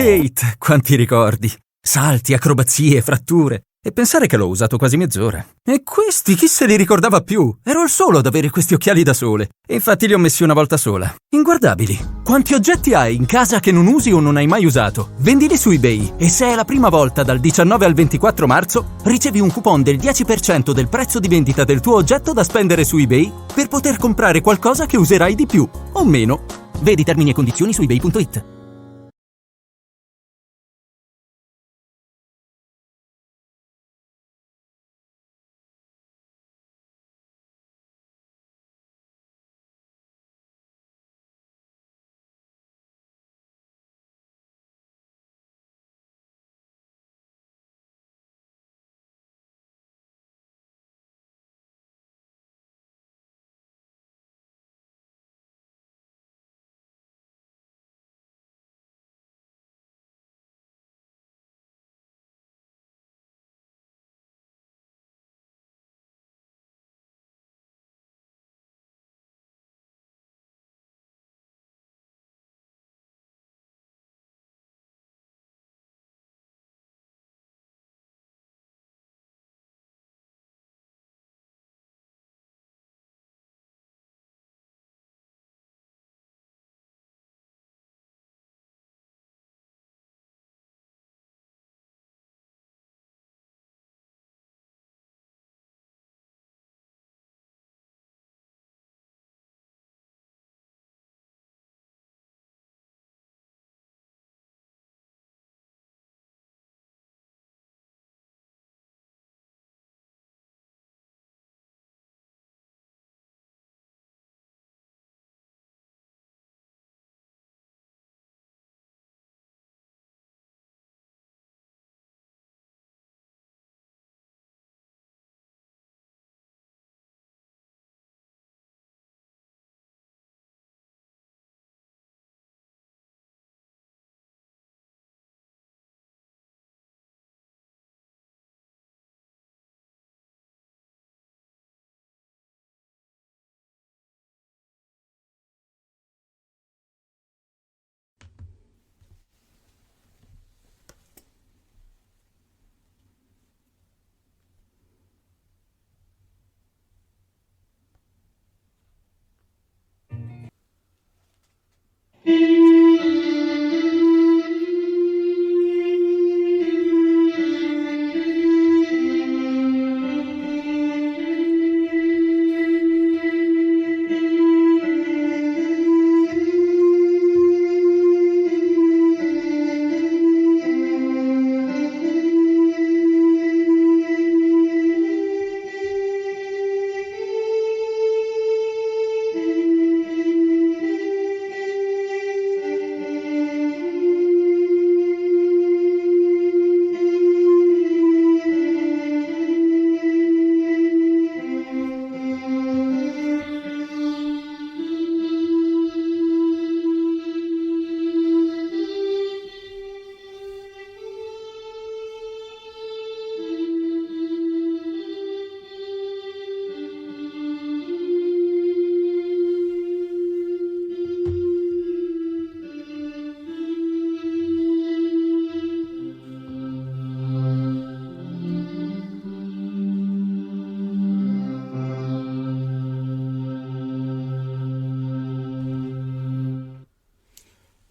Kate, quanti ricordi. Salti, acrobazie, fratture. E pensare che l'ho usato quasi mezz'ora. E questi, chi se li ricordava più? Ero il solo ad avere questi occhiali da sole. E infatti li ho messi una volta sola. Inguardabili. Quanti oggetti hai in casa che non usi o non hai mai usato? Vendili su eBay. E se è la prima volta dal 19 al 24 marzo, ricevi un coupon del 10% del prezzo di vendita del tuo oggetto da spendere su eBay per poter comprare qualcosa che userai di più o meno. Vedi termini e condizioni su ebay.it.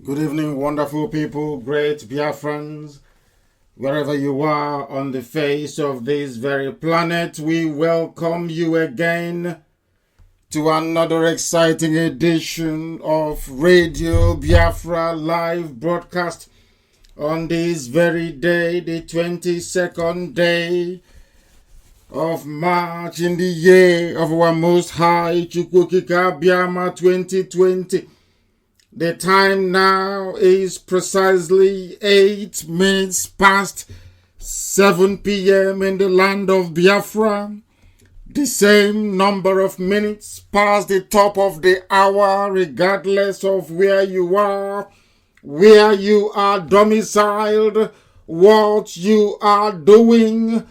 Good evening, wonderful people, great Biafrans, wherever you are on the face of this very planet. We welcome you again to another exciting edition of Radio Biafra live broadcast on this very day, the 22nd day of March in the year of our Most High, Chukwukika Biama 2020. The time now is precisely 8 minutes past 7 p.m. in the land of Biafra. The same number of minutes past the top of the hour, regardless of where you are domiciled, what you are doing.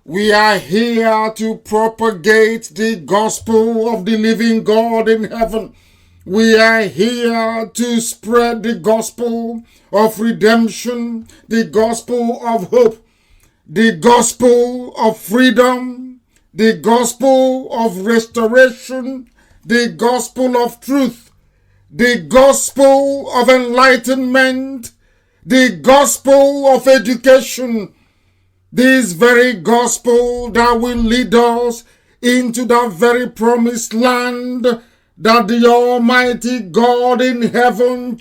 We are here to propagate the gospel of the living God in heaven. We are here to spread the gospel of redemption, the gospel of hope, the gospel of freedom, the gospel of restoration, the gospel of truth, the gospel of enlightenment, the gospel of education, this very gospel that will lead us into that very promised land that the Almighty God in heaven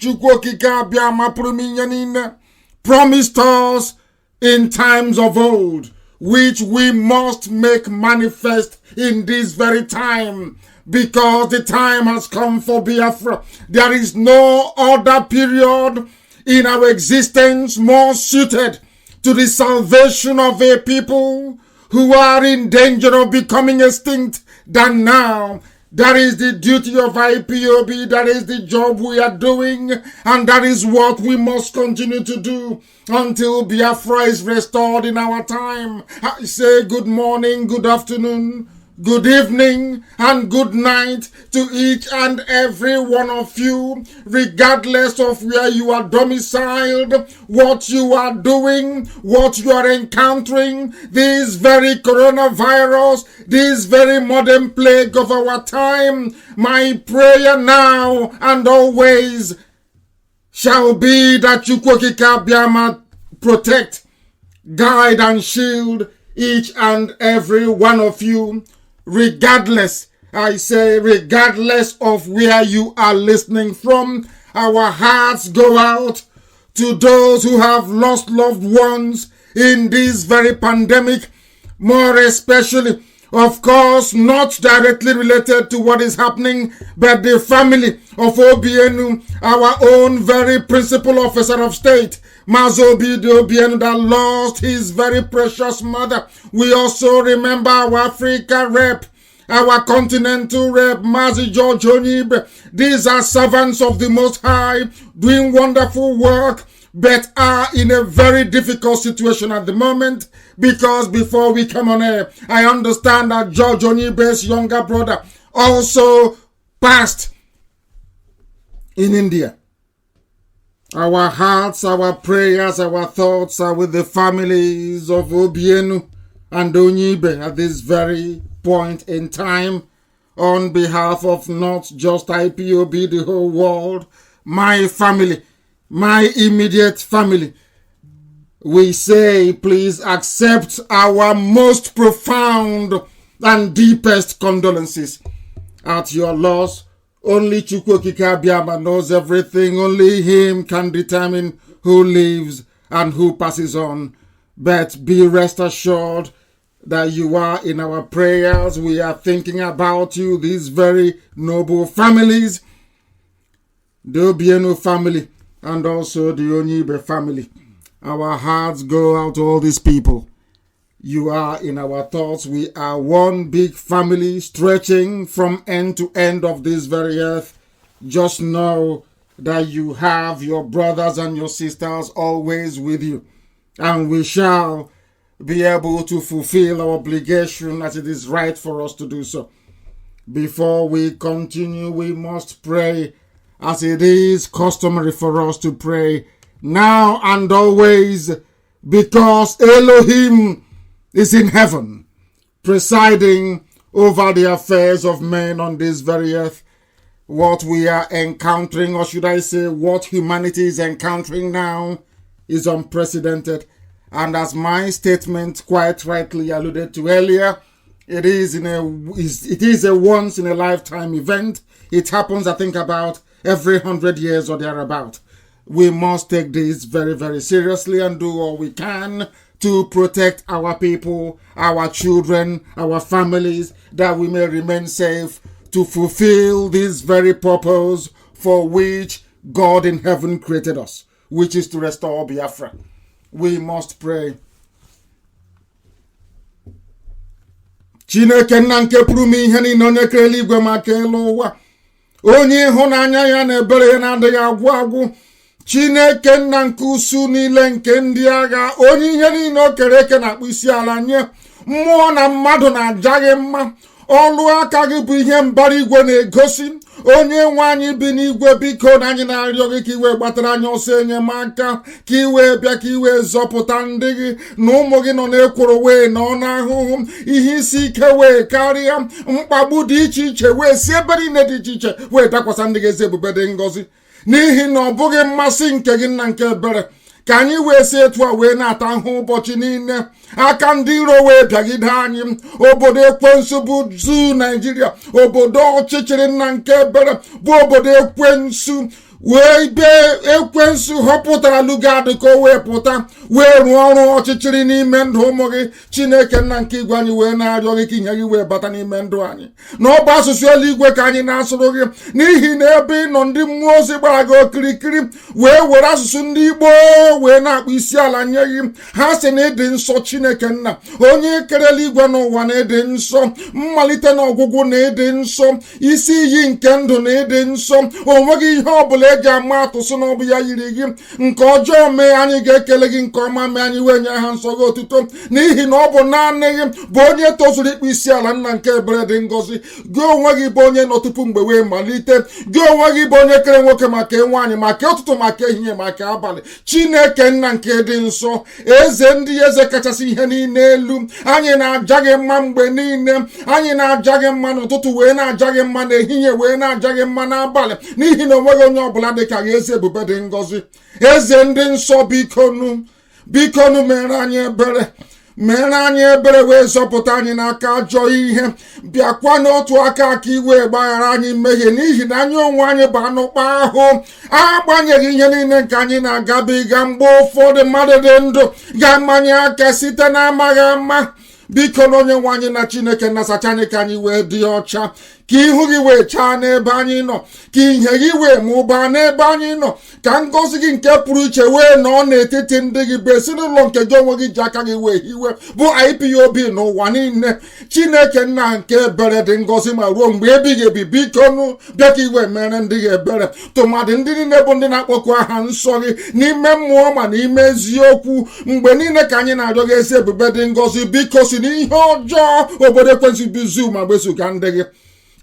promised us in times of old, which we must make manifest in this very time, because the time has come for Biafra. There is no other period in our existence more suited to the salvation of a people who are in danger of becoming extinct than now. That is the duty of IPOB, that is the job we are doing, and that is what we must continue to do until Biafra is restored in our time. I say good morning, good afternoon, good evening, and good night to each and every one of you, regardless of where you are domiciled, what you are doing, what you are encountering, this very coronavirus, this very modern plague of our time. My prayer now and always shall be that Chukwokika Biama protect, guide, and shield each and every one of you, regardless, I say, regardless of where you are listening from. Our hearts go out to those who have lost loved ones in this very pandemic, more especially, of course, not directly related to what is happening, but the family of Obienu, our own very principal officer of state, Mazi Obienu, that lost his very precious mother. We also remember our Africa rep, our continental rep, Mazi George Onibe. These are servants of the Most High, doing wonderful work, but are in a very difficult situation at the moment, because before we come on air, I understand that George Onibe's younger brother also passed in India. Our hearts, our prayers, our thoughts are with the families of Obienu and Onibe at this very point in time, on behalf of not just IPOB, the whole world, my family, my immediate family. We say, please accept our most profound and deepest condolences at your loss. Only Chukwokika Biama knows everything. Only him can determine who lives and who passes on. But be rest assured that you are in our prayers. We are thinking about you, these very noble families, the Obienu family, and also the Onibe family. Our hearts go out to all these people. You are in our thoughts. We are one big family stretching from end to end of this very earth. Just know that you have your brothers and your sisters always with you. And we shall be able to fulfill our obligation as it is right for us to do so. Before we continue, we must pray as it is customary for us to pray now and always, because Elohim is in heaven, presiding over the affairs of men on this very earth. What we are encountering, or should I say, what humanity is encountering now, is unprecedented. And as my statement quite rightly alluded to earlier, it is a once in a lifetime event. It happens, I think, about every 100 years or thereabout. We must take this very, very seriously and do all we can to protect our people, our children, our families, that we may remain safe, to fulfill this very purpose for which God in heaven created us, which is to restore Biafra. We must pray. Chineke nna nke pụrụ m ihe niile, onye kere eluigwe ma kee ụwa, onye ịhụnanya ya na ebere ya na-adịghị agwụ agwụ, Chineke nna nke usu niile nke ndị agha, onye ihe niile o kere eke na-akpụ isi ala nye, mmụọ na mmadụ na-ajaghị mma, ọlụ aka gị bụ ihe mbara igwe na-egosi, onye nwe anyị bi n'igwe, biko na anyị na-arịọ gị ka iwe gbatara anyị ọsọ enyemaka, ka iwe bịa, ka iwe zọpụta ndị gị na ụmụ gị nọ n'ekworo wee nọ n'ahụhụ, ihe isi ike wee karịa, mkpagbu dị iche iche wee si ebe niile dị iche iche wee dakwasa ndị gị ezi ebube dị ngọzi, n'ihi na ọ bụghị mmasị nke gị na nke ebere ka anyị wee si etu a wee na-ata ahụ ụbọchị niile. Aka ndị iro wee bịagide anyị, obodo ekwensu bụ zu Naijiria, obodo ọchịchịrị na nke ebere bụ obodo ekwensu, wee be ekwensu họpụtara lugard ka o wee pụta wee rụọ ọrụ ọchịchịrị n'ime ndụ ụmụ gị. Chineke nna nke igwe anyị wee na-arịọ gị ka inye gị wee bata n'ime ndụ anyị, na ọ bụ asụsụ eluigwe ka anyị na-asụrụ gị, n'ihi na ebe ị nọ ndị mmụọ ozi gbara gị okirikiri wee were asụsụ ndị Igbo wee na-akpọ isi ala nye gị. Ha sị na ịdị nsọ Chineke nna, onye kere eluigwe n'ụwa na ịdị nsọ, mmalite na ọgwụgwụ na ịdị nsọ, isi iyi nke ndụ na ịdị nsọ. O nweghị ihe ọbụla eji ama atụ sị na ọ bụ ya yiri gị. Nke ọjọọ mee anyị ga-ekele gị, nke ọma mee anyị wee nye ha nsọ gị otuto, n'ihi na ọ bụ naanị gị bụ onye tozuru ịkpụ isi ala nna nke ebere dị ngọzi. Gị onwe gị bụ onye nọ tupu mgbe wee malite, gị onwe gị bụ onye kere nwoke ma kee nwaanyị, ma kee ụtụtụ ma kee ehihie ma kee abalị. Chineke nna nke dị nsọ, eze ndị eze kachasị ihe niile elu, anyị na-aja gị mma mgbe niile, anyị na-aja gị mma n'ụtụtụ wee na-aja gị mma n'ehihie wee na-aja gị mma n'abalị, n'ihi na onweghị onye ọbụla dị ka gị, eze ebube dị ngọzi. Eze ndị nsọ, bikonu mere anyị ebere, mere anyị ebere wee zọpụta anyị n'aka ajọ ihe. Bịakwa n'otu aka ka iwe gbaghara anyị mmehie, n'ihi na anyị onwe anyị bụ anụkpa ahụ. Agbanyeghị ihe niile nke anyị na-agabiga, mgbe ụfọdụ mmadụ dị ndụ ga-amanye aka site na-amaghị ama. Biko na onye nwe anyị na Chineke na-asacha anyị ka anyị wee dị ọcha, ka ihu gị wee chaa n'ebe anyị nọ, ka ihe gị wee mụbaa n'ebe anyị nọ, ka ngọzi gị nke pụrụ iche wee nọ n'etiti ndị gị, bụ ezinụlọ nke gị onwe gị ji aka gị wee hiwe, bụ Ipob n'ụwa niile. Chineke nna nke ebere dị ngọzi ma ruo mgbe ebighị ebi, biko nụ bịa ka iwe mere ndị gị ebere, tụmadị ndị niile bụ ndị na-akpọku aha nsọ gị n'ime mmụọ ma n'ime eziokwu. Mgbe niile ka anyị na-arịọ gị ezi ebube dị ngọzi, biko si n'ihe ọjọọ obodo ekwensụ bizu ma gbezuga ndị gị,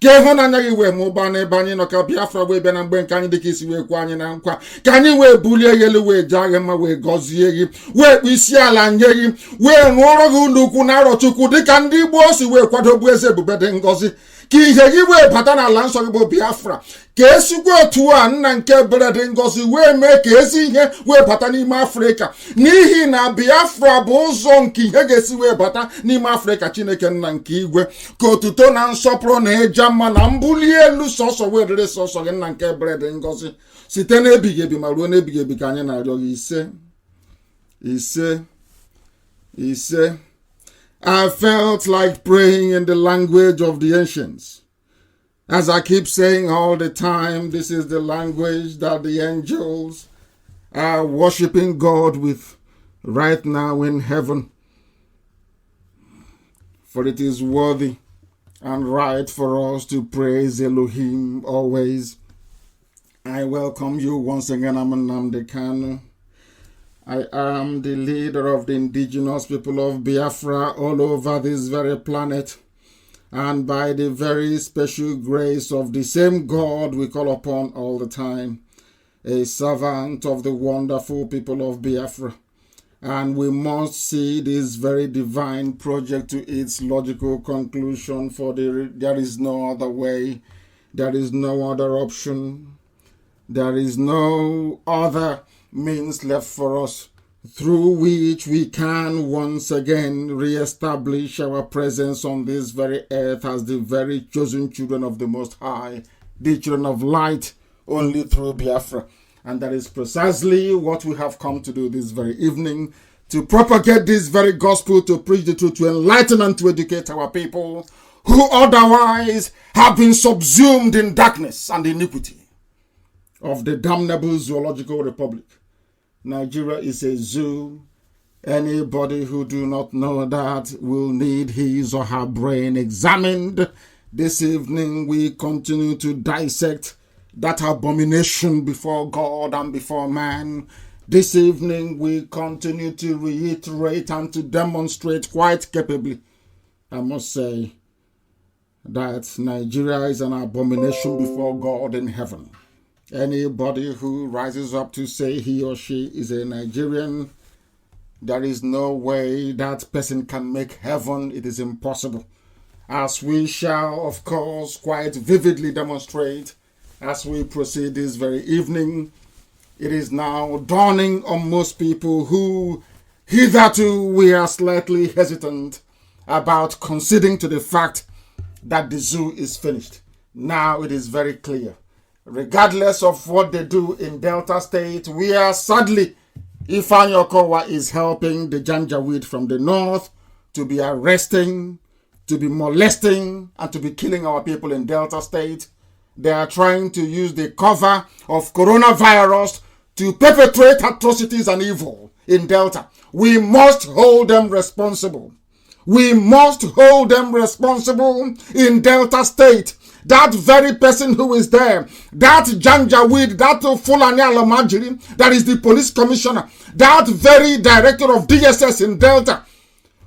ka ịhụnanya gị wee mụbaa n'ebe anyị nọ, ka Biafra wee bịa na mgbe nke anyị dịka isi wee kwuo anyị na nkwa, ka anyị wee bulie gị elu, wee jaa gị mma, wee gọzie gị, wee kpụ isi ala nye gị, wee rụọrọ gị ụlọ ukwu na arọ Chukwu dịka ndị Igbo si wee kwadobu eze ebube dị ngọzi. Ka ihe gị wee bata n'ala nsọ gị bụ Biafra, ka esikwa otu a nna nke ebere dị ngọzi wee mee ka ezi ihe wee bata n'ime Afrịka, n'ihi na Biafra bụ ụzọ nke ihe ga-esi wee bata n'ime Afrịka. Chineke nna nke igwe, ka otuto na nsọpụrụ na ịja mma na mbuli elu sọsọ wee dịrị sọsọ gị nna nke ebere dị ngọzi, site n'ebighị ebi ma ruo n'ebighị ebi ka anyị na-arịọ gị. Ise. I felt like praying in the language of the ancients. As I keep saying all the time, this is the language that the angels are worshiping God with right now in heaven. For it is worthy and right for us to praise Elohim always. I welcome you once again. I'm Nnamdi Kanu. I am the leader of the indigenous people of Biafra all over this very planet. And by the very special grace of the same God we call upon all the time, a servant of the wonderful people of Biafra. And we must see this very divine project to its logical conclusion, for there is no other way, there is no other option, there is no other means left for us through which we can once again re-establish our presence on this very earth as the very chosen children of the Most High, the children of light, only through Biafra. And that is precisely what we have come to do this very evening, to propagate this very gospel, to preach the truth, to enlighten and to educate our people who otherwise have been subsumed in darkness and iniquity of the damnable zoological republic. Nigeria is a zoo. Anybody who do not know that will need his or her brain examined. This evening we continue to dissect that abomination before God and before man. This evening we continue to reiterate and to demonstrate quite capably, I must say, that Nigeria is an abomination before God in heaven. Anybody who rises up to say he or she is a Nigerian, there is no way that person can make heaven. It is impossible. As we shall, of course, quite vividly demonstrate as we proceed this very evening, it is now dawning on most people who hitherto we are slightly hesitant about conceding to the fact that the zoo is finished. Now it is very clear. Regardless of what they do in Delta State, we are sadly, Ifeanyi Okowa is helping the Janjaweed from the north to be arresting, to be molesting, and to be killing our people in Delta State. They are trying to use the cover of coronavirus to perpetrate atrocities and evil in Delta. We must hold them responsible. We must hold them responsible in Delta State. That very person who is there, that Janjaweed, that Fulani Alamajiri, that is the police commissioner, that very director of DSS in Delta,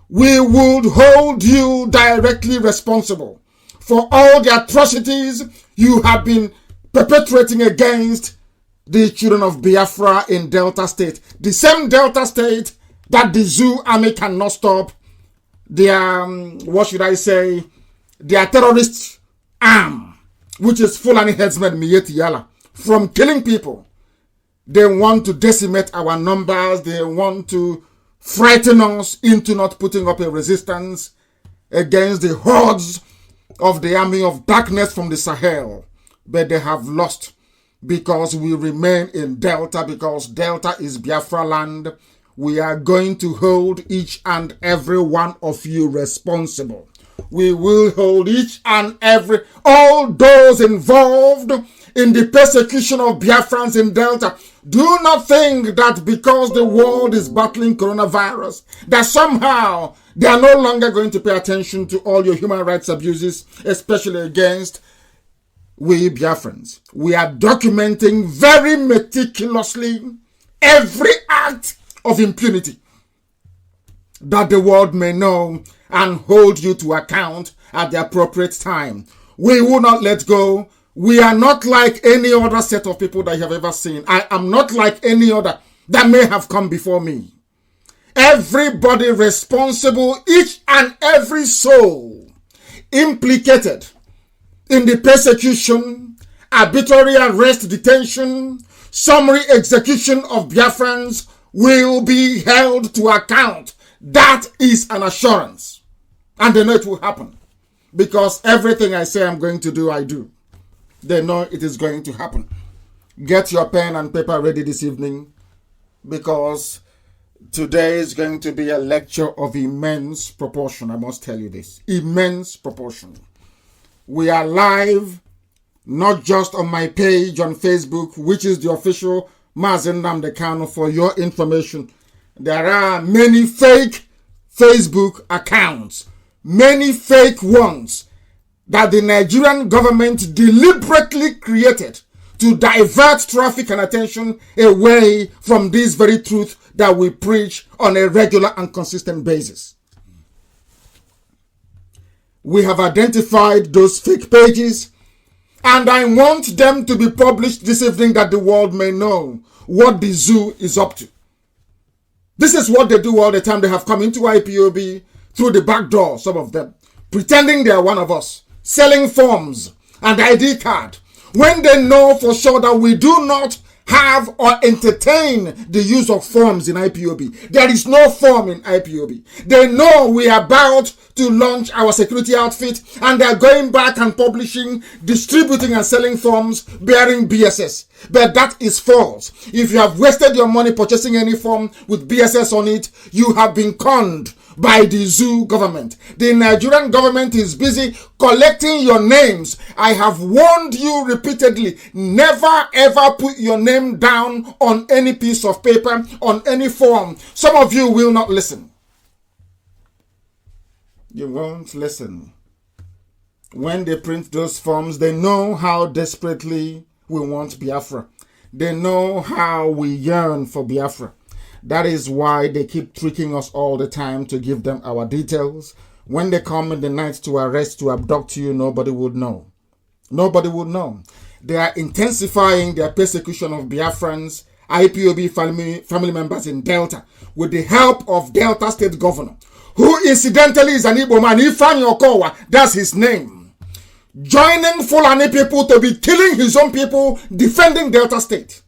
we would hold you directly responsible for all the atrocities you have been perpetrating against the children of Biafra in Delta State. The same Delta State that the zoo army cannot stop their, their terrorist arm, which is Fulani headsman Miyetti Yala, from killing people. They want to decimate our numbers. They want to frighten us into not putting up a resistance against the hordes of the army of darkness from the Sahel. But they have lost because we remain in Delta, because Delta is Biafra land. We are going to hold each and every one of you responsible. We will hold each and all those involved in the persecution of Biafrans in Delta. Do not think that because the world is battling coronavirus, that somehow they are no longer going to pay attention to all your human rights abuses, especially against we Biafrans. We are documenting very meticulously every act of impunity that the world may know and hold you to account at the appropriate time. We will not let go. We are not like any other set of people that you have ever seen. I am not like any other that may have come before me. Everybody responsible, each and every soul implicated in the persecution, arbitrary arrest, detention, summary execution of Biafrans will be held to account. That is an assurance. And they know it will happen. Because everything I say I'm going to do, I do. They know it is going to happen. Get your pen and paper ready this evening, because today is going to be a lecture of immense proportion. I must tell you this. Immense proportion. We are live, not just on my page on Facebook, which is the official Mazi Nnamdi Kanu, for your information. There are many fake Facebook accounts, many fake ones that the Nigerian government deliberately created to divert traffic and attention away from this very truth that we preach on a regular and consistent basis. We have identified those fake pages, and I want them to be published this evening that the world may know what the zoo is up to. This is what they do all the time. They have come into IPOB through the back door, some of them, pretending they are one of us, selling forms and ID card, when they know for sure that we do not have or entertain the use of forms in IPOB. There is no form in IPOB. They know we are about to launch our security outfit, and they are going back and publishing, distributing and selling forms bearing BSS. But that is false. If you have wasted your money purchasing any form with BSS on it, you have been conned by the zoo government. The Nigerian government is busy collecting your names. I have warned you repeatedly, never ever put your name down on any piece of paper, on any form. Some of you will not listen. You won't listen. When they print those forms, they know how desperately we want Biafra. They know how we yearn for Biafra. That is why they keep tricking us all the time to give them our details. When they come in the night to arrest, to abduct you, nobody would know. Nobody would know. They are intensifying their persecution of Biafrans, IPOB family members in Delta, with the help of Delta State Governor, who incidentally is an Igbo man, Ifeanyi Okowa, that's his name, joining Fulani people to be killing his own people, defending Delta State.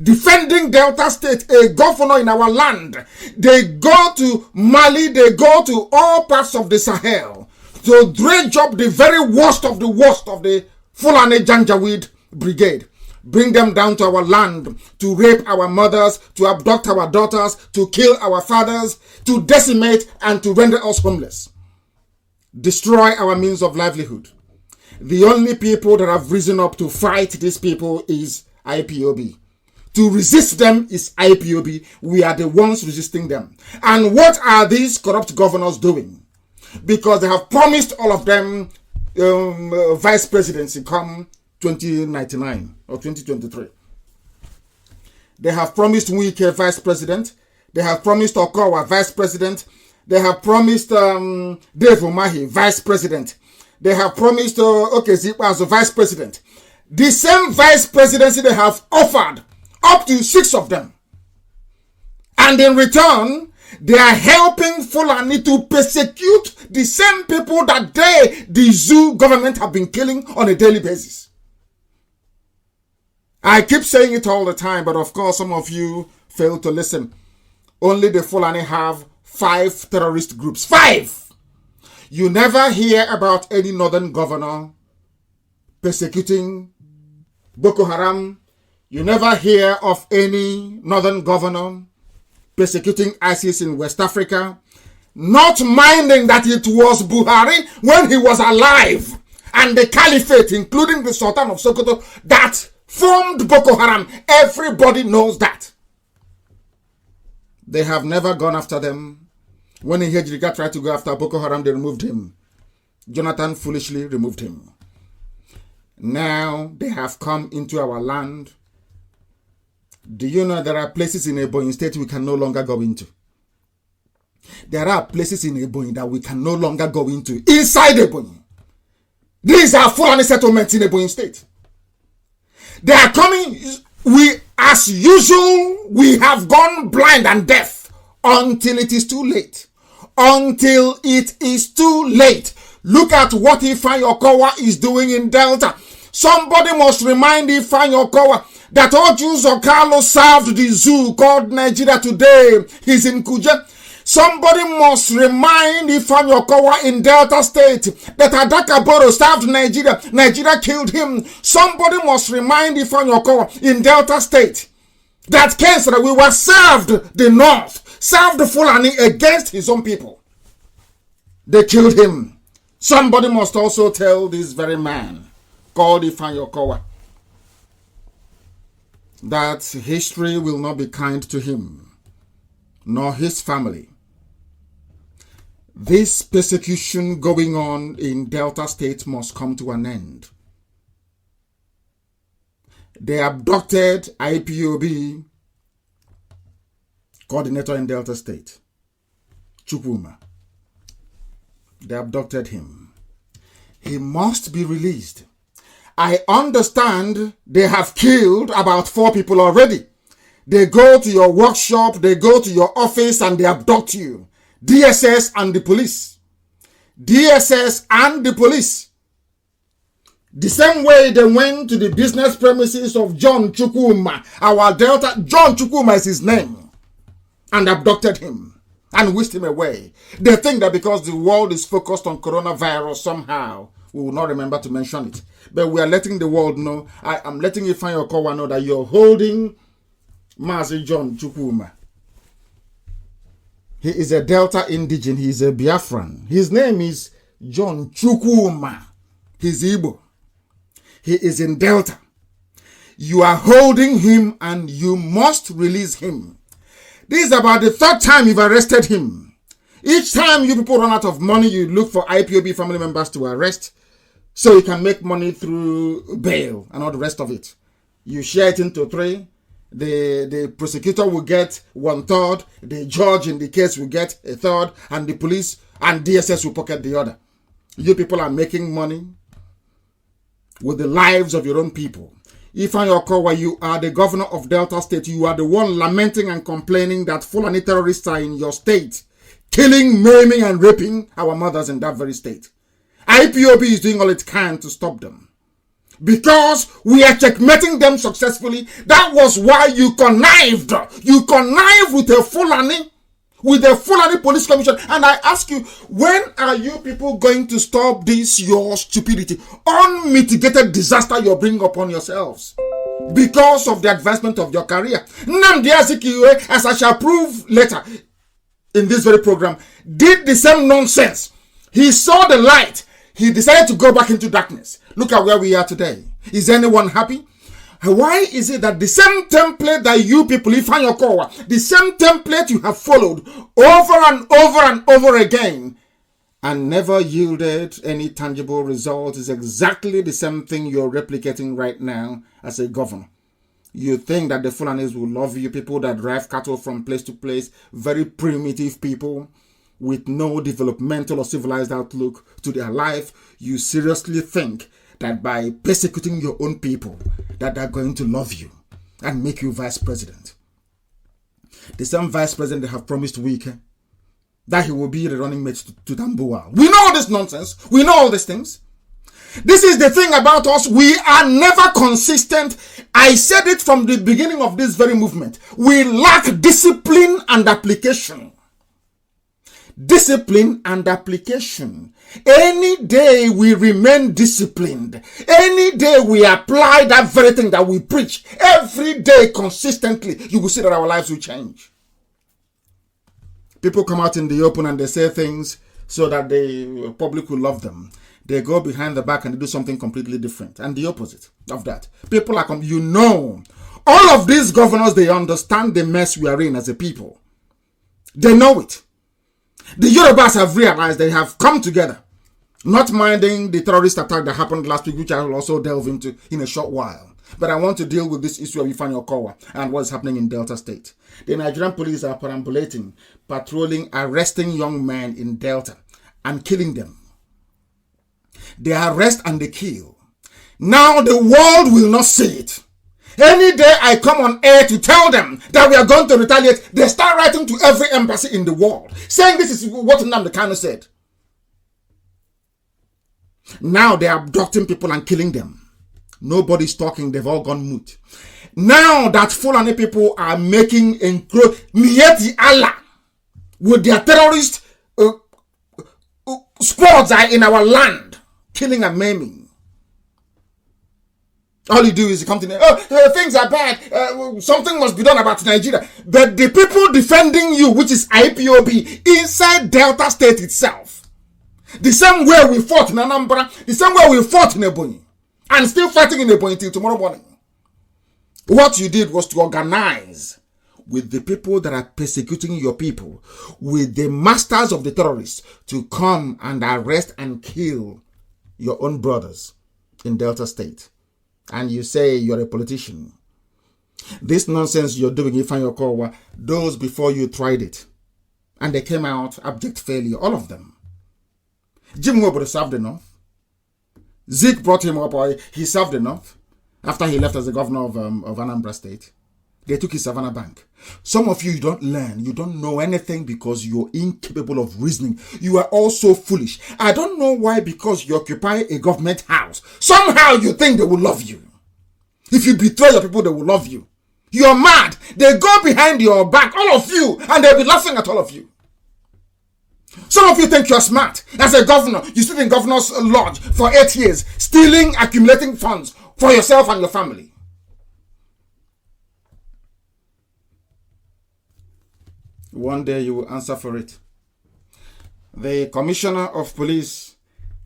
Defending Delta State, a governor in our land. They go to Mali, they go to all parts of the Sahel to dredge up the very worst of the Fulani Janjaweed Brigade. Bring them down to our land to rape our mothers, to abduct our daughters, to kill our fathers, to decimate and to render us homeless. Destroy our means of livelihood. The only people that have risen up to fight these people is IPOB. To resist them is IPOB. We are the ones resisting them. And what are these corrupt governors doing? Because they have promised all of them vice presidency come 2099 or 2023. They have promised Wike vice president. They have promised Okowa vice president. They have promised Dave Umahi vice president. They have promised Okezipa as a vice president. The same vice presidency they have offered up to 6 of them. And in return, they are helping Fulani to persecute the same people that the zoo government have been killing on a daily basis. I keep saying it all the time, but of course some of you fail to listen. Only the Fulani have 5 terrorist groups. 5! You never hear about any northern governor persecuting Boko Haram. You never hear of any northern governor persecuting ISIS in West Africa, not minding that it was Buhari when he was alive and the caliphate, including the Sultan of Sokoto, that formed Boko Haram. Everybody knows that. They have never gone after them. When Ihejirika tried to go after Boko Haram, they removed him. Jonathan foolishly removed him. Now they have come into our land. Do you know there are places in Ebonyi State we can no longer go into? There are places in Ebonyi that we can no longer go into inside Ebonyi. These are Fulani settlements in Ebonyi State. They are coming. As usual, we have gone blind and deaf until it is too late. Until it is too late. Look at what Ifeanyi Okowa is doing in Delta. Somebody must remind Ifeanyi Okowa that Oju Zokalo served the zoo called Nigeria Today. He's in Kuje. Somebody must remind Ifeanyi Okowa in Delta State that Adaka Boro served Nigeria. Nigeria killed him. Somebody must remind Ifeanyi Okowa in Delta State that Kensra, we were served the North, served the Fulani against his own people. They killed him. Somebody must also tell this very man called Ifeanyi Okowa that history will not be kind to him, nor his family. This persecution going on in Delta State must come to an end. They abducted IPOB coordinator in Delta State, Chukwuma. They abducted him. He must be released. I understand they have killed about 4 people already. They go to your workshop, they go to your office and they abduct you. DSS and the police. DSS and the police. The same way they went to the business premises of John Chukwuma, our Delta, John Chukwuma is his name, and abducted him and whisked him away. They think that because the world is focused on coronavirus somehow, we will not remember to mention it. But we are letting the world know. I am letting Ifeanyi Okowa know that you're holding Mazi John Chukwuma. He is a Delta indigene. He is a Biafran. His name is John Chukwuma. He's Igbo. He is in Delta. You are holding him and you must release him. This is about the 3rd time you've arrested him. Each time you people run out of money, you look for IPOB family members to arrest so you can make money through bail and all the rest of it. You share it into 3. The prosecutor will get 1/3, the judge in the case will get 1/3, and the police and DSS will pocket the other. You people are making money with the lives of your own people. Ifeanyi Okowa, you are the governor of Delta State. You are the one lamenting and complaining that Fulani terrorists are in your state, killing, maiming, and raping our mothers in that very state. IPOB is doing all it can to stop them. Because we are checkmating them successfully. That was why you connived. You connived with a Fulani police commission. And I ask you, when are you people going to stop this, your stupidity, unmitigated disaster you're bringing upon yourselves? Because of the advancement of your career. Nnamdi, as I shall prove later in this very program, did the same nonsense. He saw the light. He decided to go back into darkness. Look at where we are today. Is anyone happy? Why is it that the same template that you people, Ifeanyi Okowa, the same template you have followed over and over and over again and never yielded any tangible result is exactly the same thing you're replicating right now as a governor? You think that the Fulanis will love you, people that drive cattle from place to place, very primitive people with no developmental or civilized outlook to their life. You seriously think that by persecuting your own people that they're going to love you and make you vice president? The same vice president they have promised Wike that he will be the running mate to Tambuwal. We know all this nonsense. We know all these things. This is the thing about us. We are never consistent. I said it from the beginning of this very movement. We lack discipline and application. Discipline and application. Any day we remain disciplined, any day we apply that very thing that we preach, every day consistently, you will see that our lives will change. People come out in the open and they say things so that the public will love them. They go behind the back and they do something completely different. And the opposite of that. People are, all of these governors, they understand the mess we are in as a people. They know it. The Yorubas have realized they have come together, not minding the terrorist attack that happened last week, which I will also delve into in a short while. But I want to deal with this issue of Ifeanyi Okowa and what's happening in Delta State. The Nigerian police are perambulating, patrolling, arresting young men in Delta and killing them. They arrest and they kill. Now the world will not see it. Any day I come on air to tell them that we are going to retaliate, they start writing to every embassy in the world, saying this is what Nnamdi Kanu said. Now they are abducting people and killing them. Nobody's talking, they've all gone mute. Now that Fulani people are making Mieti Allah with their terrorist squads are in our land, killing and maiming. All you do is you come to things are bad. Something must be done about Nigeria. But the people defending you, which is IPOB, inside Delta State itself, the same way we fought in Anambra, the same way we fought in Ebonyi, and still fighting in Ebonyi till tomorrow morning. What you did was to organize with the people that are persecuting your people, with the masters of the terrorists, to come and arrest and kill your own brothers in Delta State. And you say you're a politician. This nonsense you're doing, Ifeanyi Okowa, those before you tried it. And they came out abject failure, all of them. Jim Wobo served enough. Zeke brought him up, or he served enough. After he left as the governor of Anambra State, they took his Savannah Bank. Some of you don't learn. You don't know anything because you're incapable of reasoning. You are also foolish. I don't know why, because you occupy a government house. Somehow you think they will love you. If you betray your people, they will love you. You're mad. They go behind your back, all of you, and they'll be laughing at all of you. Some of you think you're smart. As a governor, you sit in governor's lodge for 8 years, stealing, accumulating funds for yourself and your family. One day you will answer for it. The commissioner of police,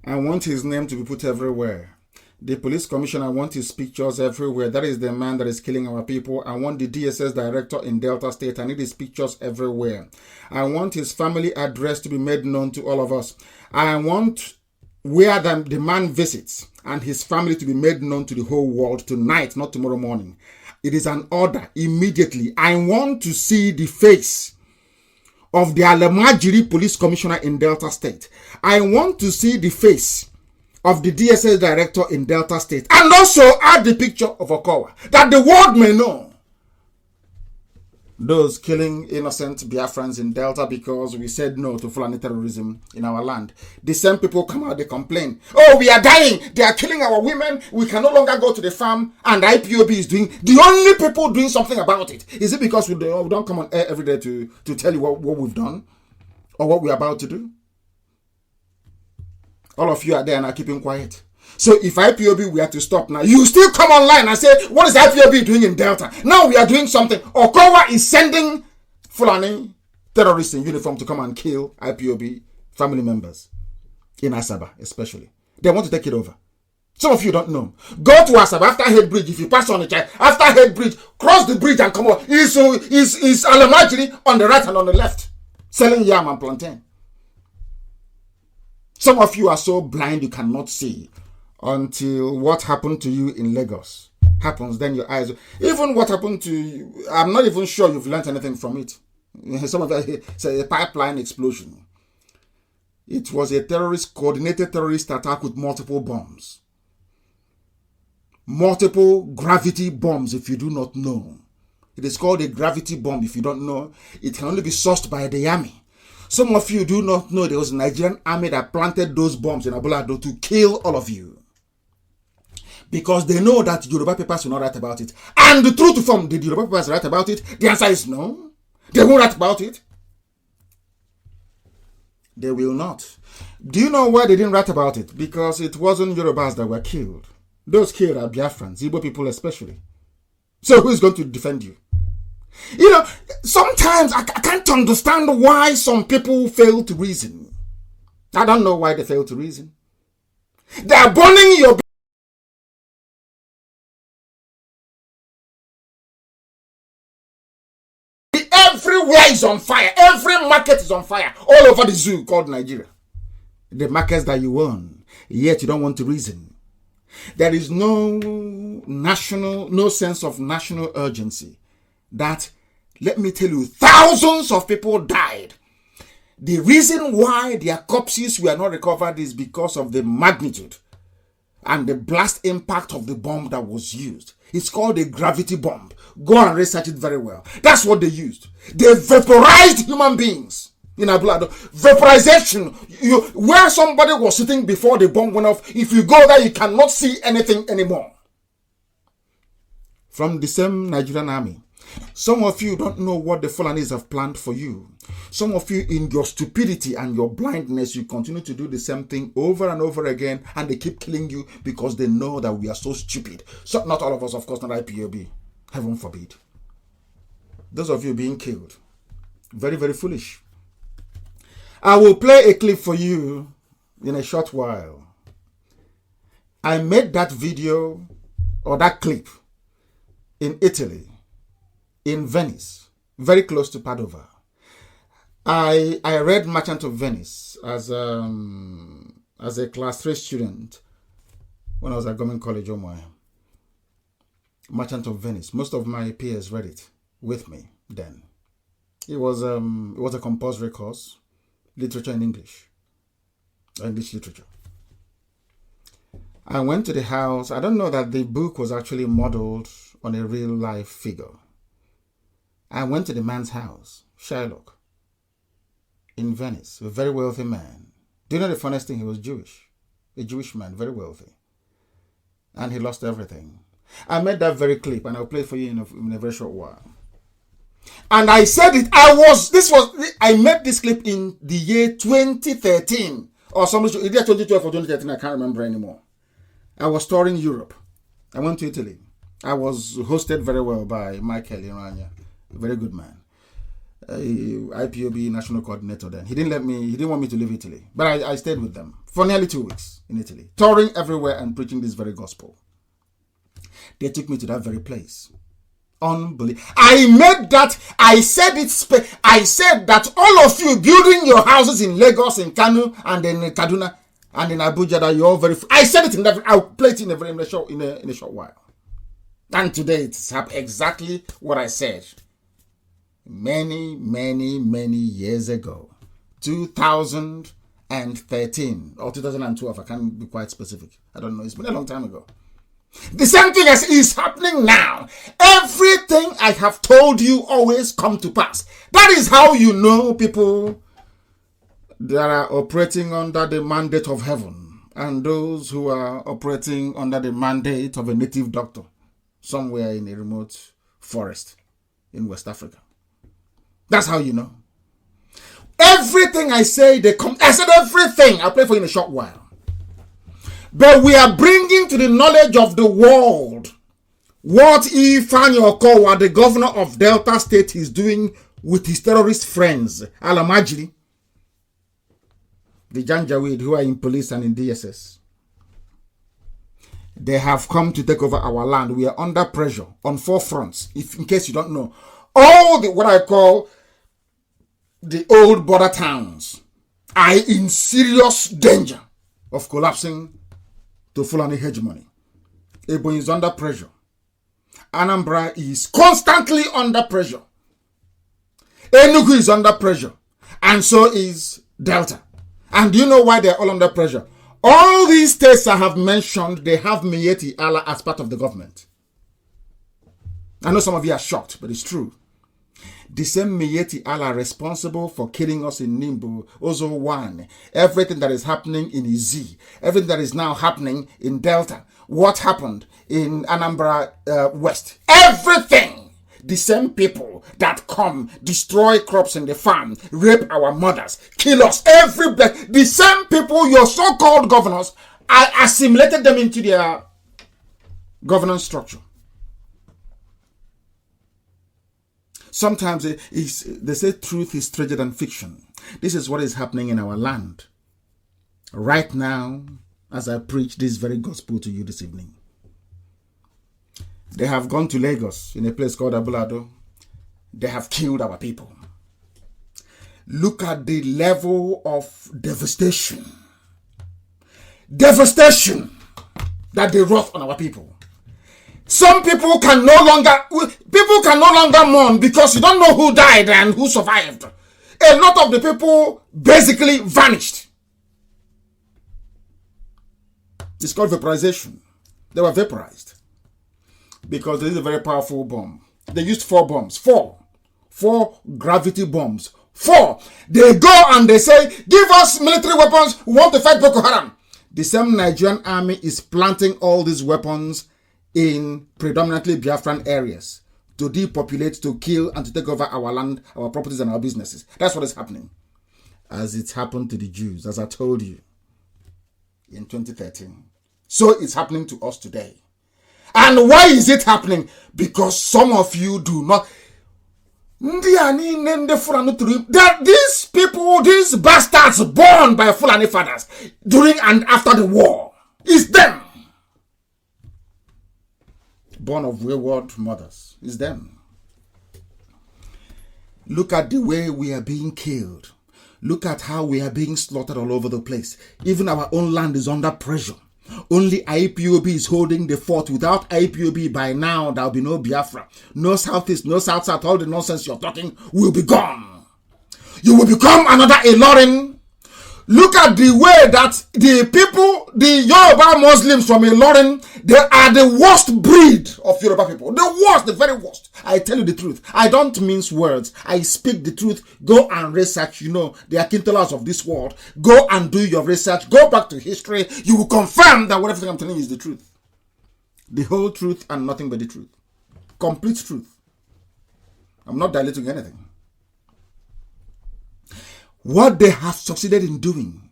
I want his name to be put everywhere. The police commissioner, I want his pictures everywhere. That is the man that is killing our people. I want the DSS director in Delta State. I need his pictures everywhere. I want his family address to be made known to all of us. I want where the man visits and his family to be made known to the whole world tonight, not tomorrow morning. It is an order immediately. I want to see the face of the Alamajiri police commissioner in Delta State. I want to see the face of the DSS director in Delta State, and also add the picture of Okowa, that the world may know those killing innocent Biafrans in Delta because we said no to Fulani terrorism in our land. The same people come out, they complain. Oh, we are dying. They are killing our women. We can no longer go to the farm. And IPOB is doing, the only people doing something about it. Is it because we don't come on air every day to tell you what we've done or what we're about to do? All of you are there and are keeping quiet. So if IPOB were to stop now, you still come online and say, what is IPOB doing in Delta? Now we are doing something. Okowa is sending Fulani terrorists in uniform to come and kill IPOB family members in Asaba especially. They want to take it over. Some of you don't know. Go to Asaba after Head Bridge. If you pass on the child, after Head Bridge, cross the bridge and come on. Is Alamajiri on the right and on the left, selling yam and plantain. Some of you are so blind you cannot see until what happened to you in Lagos happens. Then your eyes, even what happened to you, I'm not even sure you've learned anything from it. Some of that say a pipeline explosion. It was a coordinated terrorist attack with multiple bombs. Multiple gravity bombs, if you do not know. It is called a gravity bomb if you don't know. It can only be sourced by the army. Some of you do not know there was a Nigerian army that planted those bombs in Abulado to kill all of you. Because they know that Yoruba papers will not write about it. And the truth from, did Yoruba papers write about it? The answer is no. They won't write about it. They will not. Do you know why they didn't write about it? Because it wasn't Yorubas that were killed. Those killed are Biafrans, Igbo people especially. So who is going to defend you? You know, sometimes I can't understand why some people fail to reason. I don't know why they fail to reason. They are burning your everywhere is on fire. Every market is on fire. All over the zoo called Nigeria. The markets that you own, yet you don't want to reason. There is no sense of national urgency. That, let me tell you, thousands of people died. The reason why their corpses were not recovered is because of the magnitude and the blast impact of the bomb that was used. It's called a gravity bomb. Go and research it very well. That's what they used. They vaporized human beings in our blood. Vaporization. Where somebody was sitting before the bomb went off, if you go there, you cannot see anything anymore. From the same Nigerian army. Some of you don't know what the Fulanis have planned for you. Some of you, in your stupidity and your blindness, you continue to do the same thing over and over again, and they keep killing you because they know that we are so stupid. So, not all of us, of course, not IPOB. Heaven forbid. Those of you being killed. Very, very foolish. I will play a clip for you in a short while. I made that video or that clip in Italy. In Venice, very close to Padova. I read Merchant of Venice as a class 3 student when I was at Government College, Omoy. Merchant of Venice. Most of my peers read it with me then. It was a compulsory course, literature in English literature. I went to the house. I don't know that the book was actually modeled on a real life figure. I went to the man's house, Shylock, in Venice, a very wealthy man. Do you know the funniest thing? He was Jewish. A Jewish man, very wealthy. And he lost everything. I made that very clip, and I'll play it for you in a very short while. And I said it, I made this clip in the year 2013, or something, either 2012 or 2013, I can't remember anymore. I was touring Europe. I went to Italy. I was hosted very well by Michael Irania. A very good man. IPOB national coordinator then. He didn't want me to leave Italy. But I stayed with them for nearly 2 weeks in Italy. Touring everywhere and preaching this very gospel. They took me to that very place. Unbelievable. I said that all of you building your houses in Lagos, in Kanu, and in Kaduna, and in Abuja, that you're all very... I said it I'll play it in a short while. And today it's exactly what I said. many, many, many years ago. 2013 or 2012, I can't be quite specific. I don't know. It's been a long time ago. The same thing as is happening now. Everything I have told you always come to pass. That is how you know people that are operating under the mandate of heaven and those who are operating under the mandate of a native doctor somewhere in a remote forest in West Africa. That's how you know. Everything I say, they come. I said everything. I'll play for you in a short while. But we are bringing to the knowledge of the world what Ifeanyi Okowa, the governor of Delta State, is doing with his terrorist friends, Alamajiri, the Janjaweed, who are in police and in DSS. They have come to take over our land. We are under pressure on 4 fronts, in case you don't know. All the what I call the old border towns are in serious danger of collapsing to Fulani hegemony. Ebonyi is under pressure. Anambra is constantly under pressure. Enugu is under pressure. And so is Delta. And do you know why they're all under pressure? All these states I have mentioned, they have Miyetti Allah as part of the government. I know some of you are shocked, but it's true. The same Miyetti Allah responsible for killing us in Nimbu, Ozo 1, everything that is happening in Izi, everything that is now happening in Delta, what happened in Anambra West, everything. The same people that come, destroy crops in the farm, rape our mothers, kill us, the same people, your so-called governors, assimilated them into their governance structure. Sometimes they say truth is stranger than fiction. This is what is happening in our land. Right now, as I preach this very gospel to you this evening. They have gone to Lagos in a place called Abulado. They have killed our people. Look at the level of devastation. Devastation that they wrought on our people. Some people can no longer mourn because you don't know who died and who survived. A lot of the people basically vanished. It's called vaporization. They were vaporized because this is a very powerful bomb. They used 4 bombs. 4 gravity bombs. 4. They go and they say, give us military weapons. We want to fight Boko Haram. The same Nigerian army is planting all these weapons in predominantly Biafran areas to depopulate, to kill, and to take over our land, our properties, and our businesses. That's what is happening. As it happened to the Jews, as I told you in 2013. So it's happening to us today. And why is it happening? Because some of you do not. That these people, these bastards born by Fulani fathers during and after the war, it's them. Born of wayward mothers, it's them. Look at the way we are being killed. Look at how we are being slaughtered all over the place. Even our own land is under pressure. Only IPOB is holding the fort. Without IPOB, by now, there will be no Biafra. No Southeast, no South-South. All the nonsense you're talking will be gone. You will become another Ilorin. Look at the way that the people, the Yoruba Muslims from Ilorin, they are the worst breed of Yoruba people. The worst, the very worst. I tell you the truth. I don't mince words. I speak the truth. Go and research. You know, the Akintolas of this world. Go and do your research. Go back to history. You will confirm that whatever I'm telling you is the truth. The whole truth and nothing but the truth. Complete truth. I'm not diluting anything. What they have succeeded in doing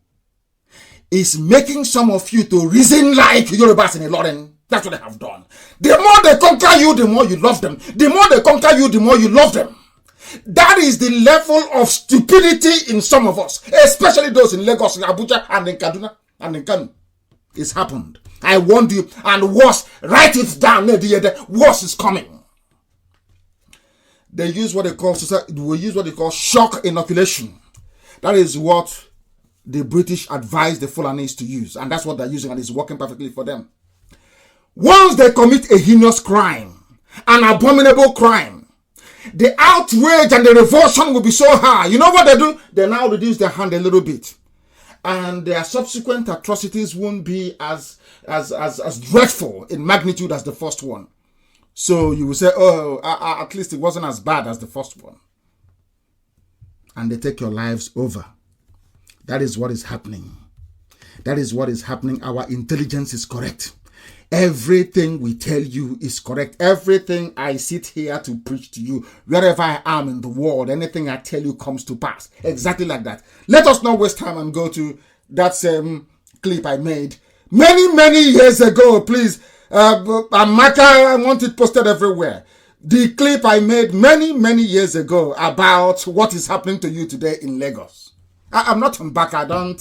is making some of you to reason like Yorubas in Ilorin. That's what they have done. The more they conquer you, the more you love them. The more they conquer you, the more you love them. That is the level of stupidity in some of us, especially those in Lagos, in Abuja, and in Kaduna, and in Kanu. It's happened. I warned you, and worse, write it down. Worse is coming. They use what they call shock inoculation. That is what the British advised the Fulanis to use. And that's what they're using, and it's working perfectly for them. Once they commit a heinous crime, an abominable crime, the outrage and the revulsion will be so high. You know what they do? They now reduce their hand a little bit. And their subsequent atrocities won't be as dreadful in magnitude as the first one. So you will say, oh, at least it wasn't as bad as the first one. And they take your lives over. That is what is happening. That is what is happening. Our intelligence is correct. Everything we tell you is correct. Everything I sit here to preach to you, wherever I am in the world, anything I tell you comes to pass. Exactly like that. Let us not waste time and go to that same clip I made many years ago. Please, Amaka, I want it posted everywhere. The clip I made many years ago about what is happening to you today in Lagos. I'm not on back. I don't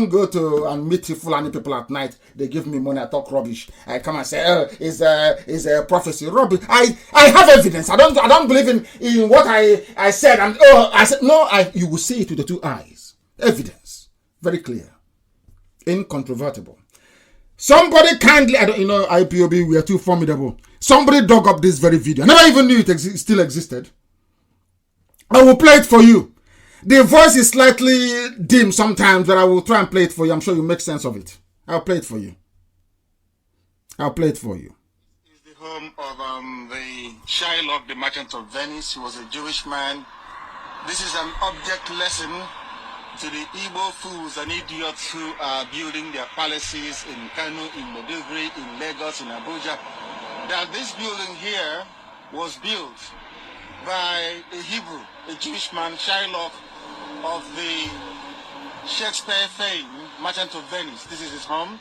go to and meet Fulani people at night. They give me money. I talk rubbish. I come and say, oh, it's a prophecy. Rubbish. I have evidence. I don't believe in what I said. I said no. You will see it with the two eyes. Evidence, very clear, incontrovertible. Somebody kindly, IPOB, we are too formidable. Somebody dug up this very video. I never even knew it still existed. I will play it for you. The voice is slightly dim sometimes, but I will try and play it for you. I'm sure you make sense of it. I'll play it for you. It's the home of the Shylock, the merchant of Venice. He was a Jewish man. This is an object lesson to the Igbo fools and idiots who are building their palaces in Kanu, in Maiduguri, in Lagos, in Abuja. That this building here was built by a Hebrew, a Jewish man, Shylock, of the Shakespeare fame, Merchant of Venice. This is his home.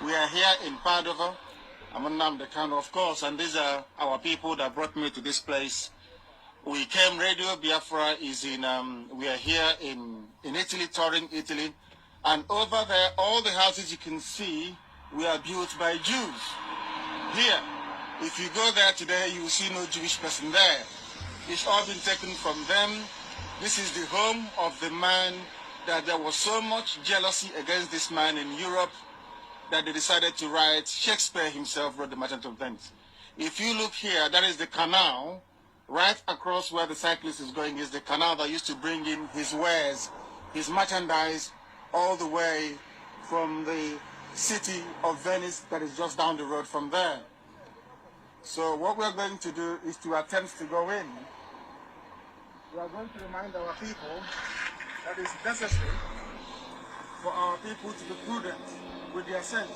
We are here in Padova. I'm Nnamdi Kanu, of course, and these are our people that brought me to this place. We came, Radio Biafra is in, we are here in Italy, Turin, Italy, and over there, all the houses you can see were built by Jews. Here, if you go there today, you will see no Jewish person there. It's all been taken from them. This is the home of the man that there was so much jealousy against this man in Europe that they decided to write. Shakespeare himself wrote The Merchant of Venice. If you look here, that is the canal. Right across where the cyclist is going is the canal that used to bring in his wares, his merchandise, all the way from the city of Venice that is just down the road from there. So what we're going to do is to attempt to go in. We are going to remind our people that it's necessary for our people to be prudent with their sense.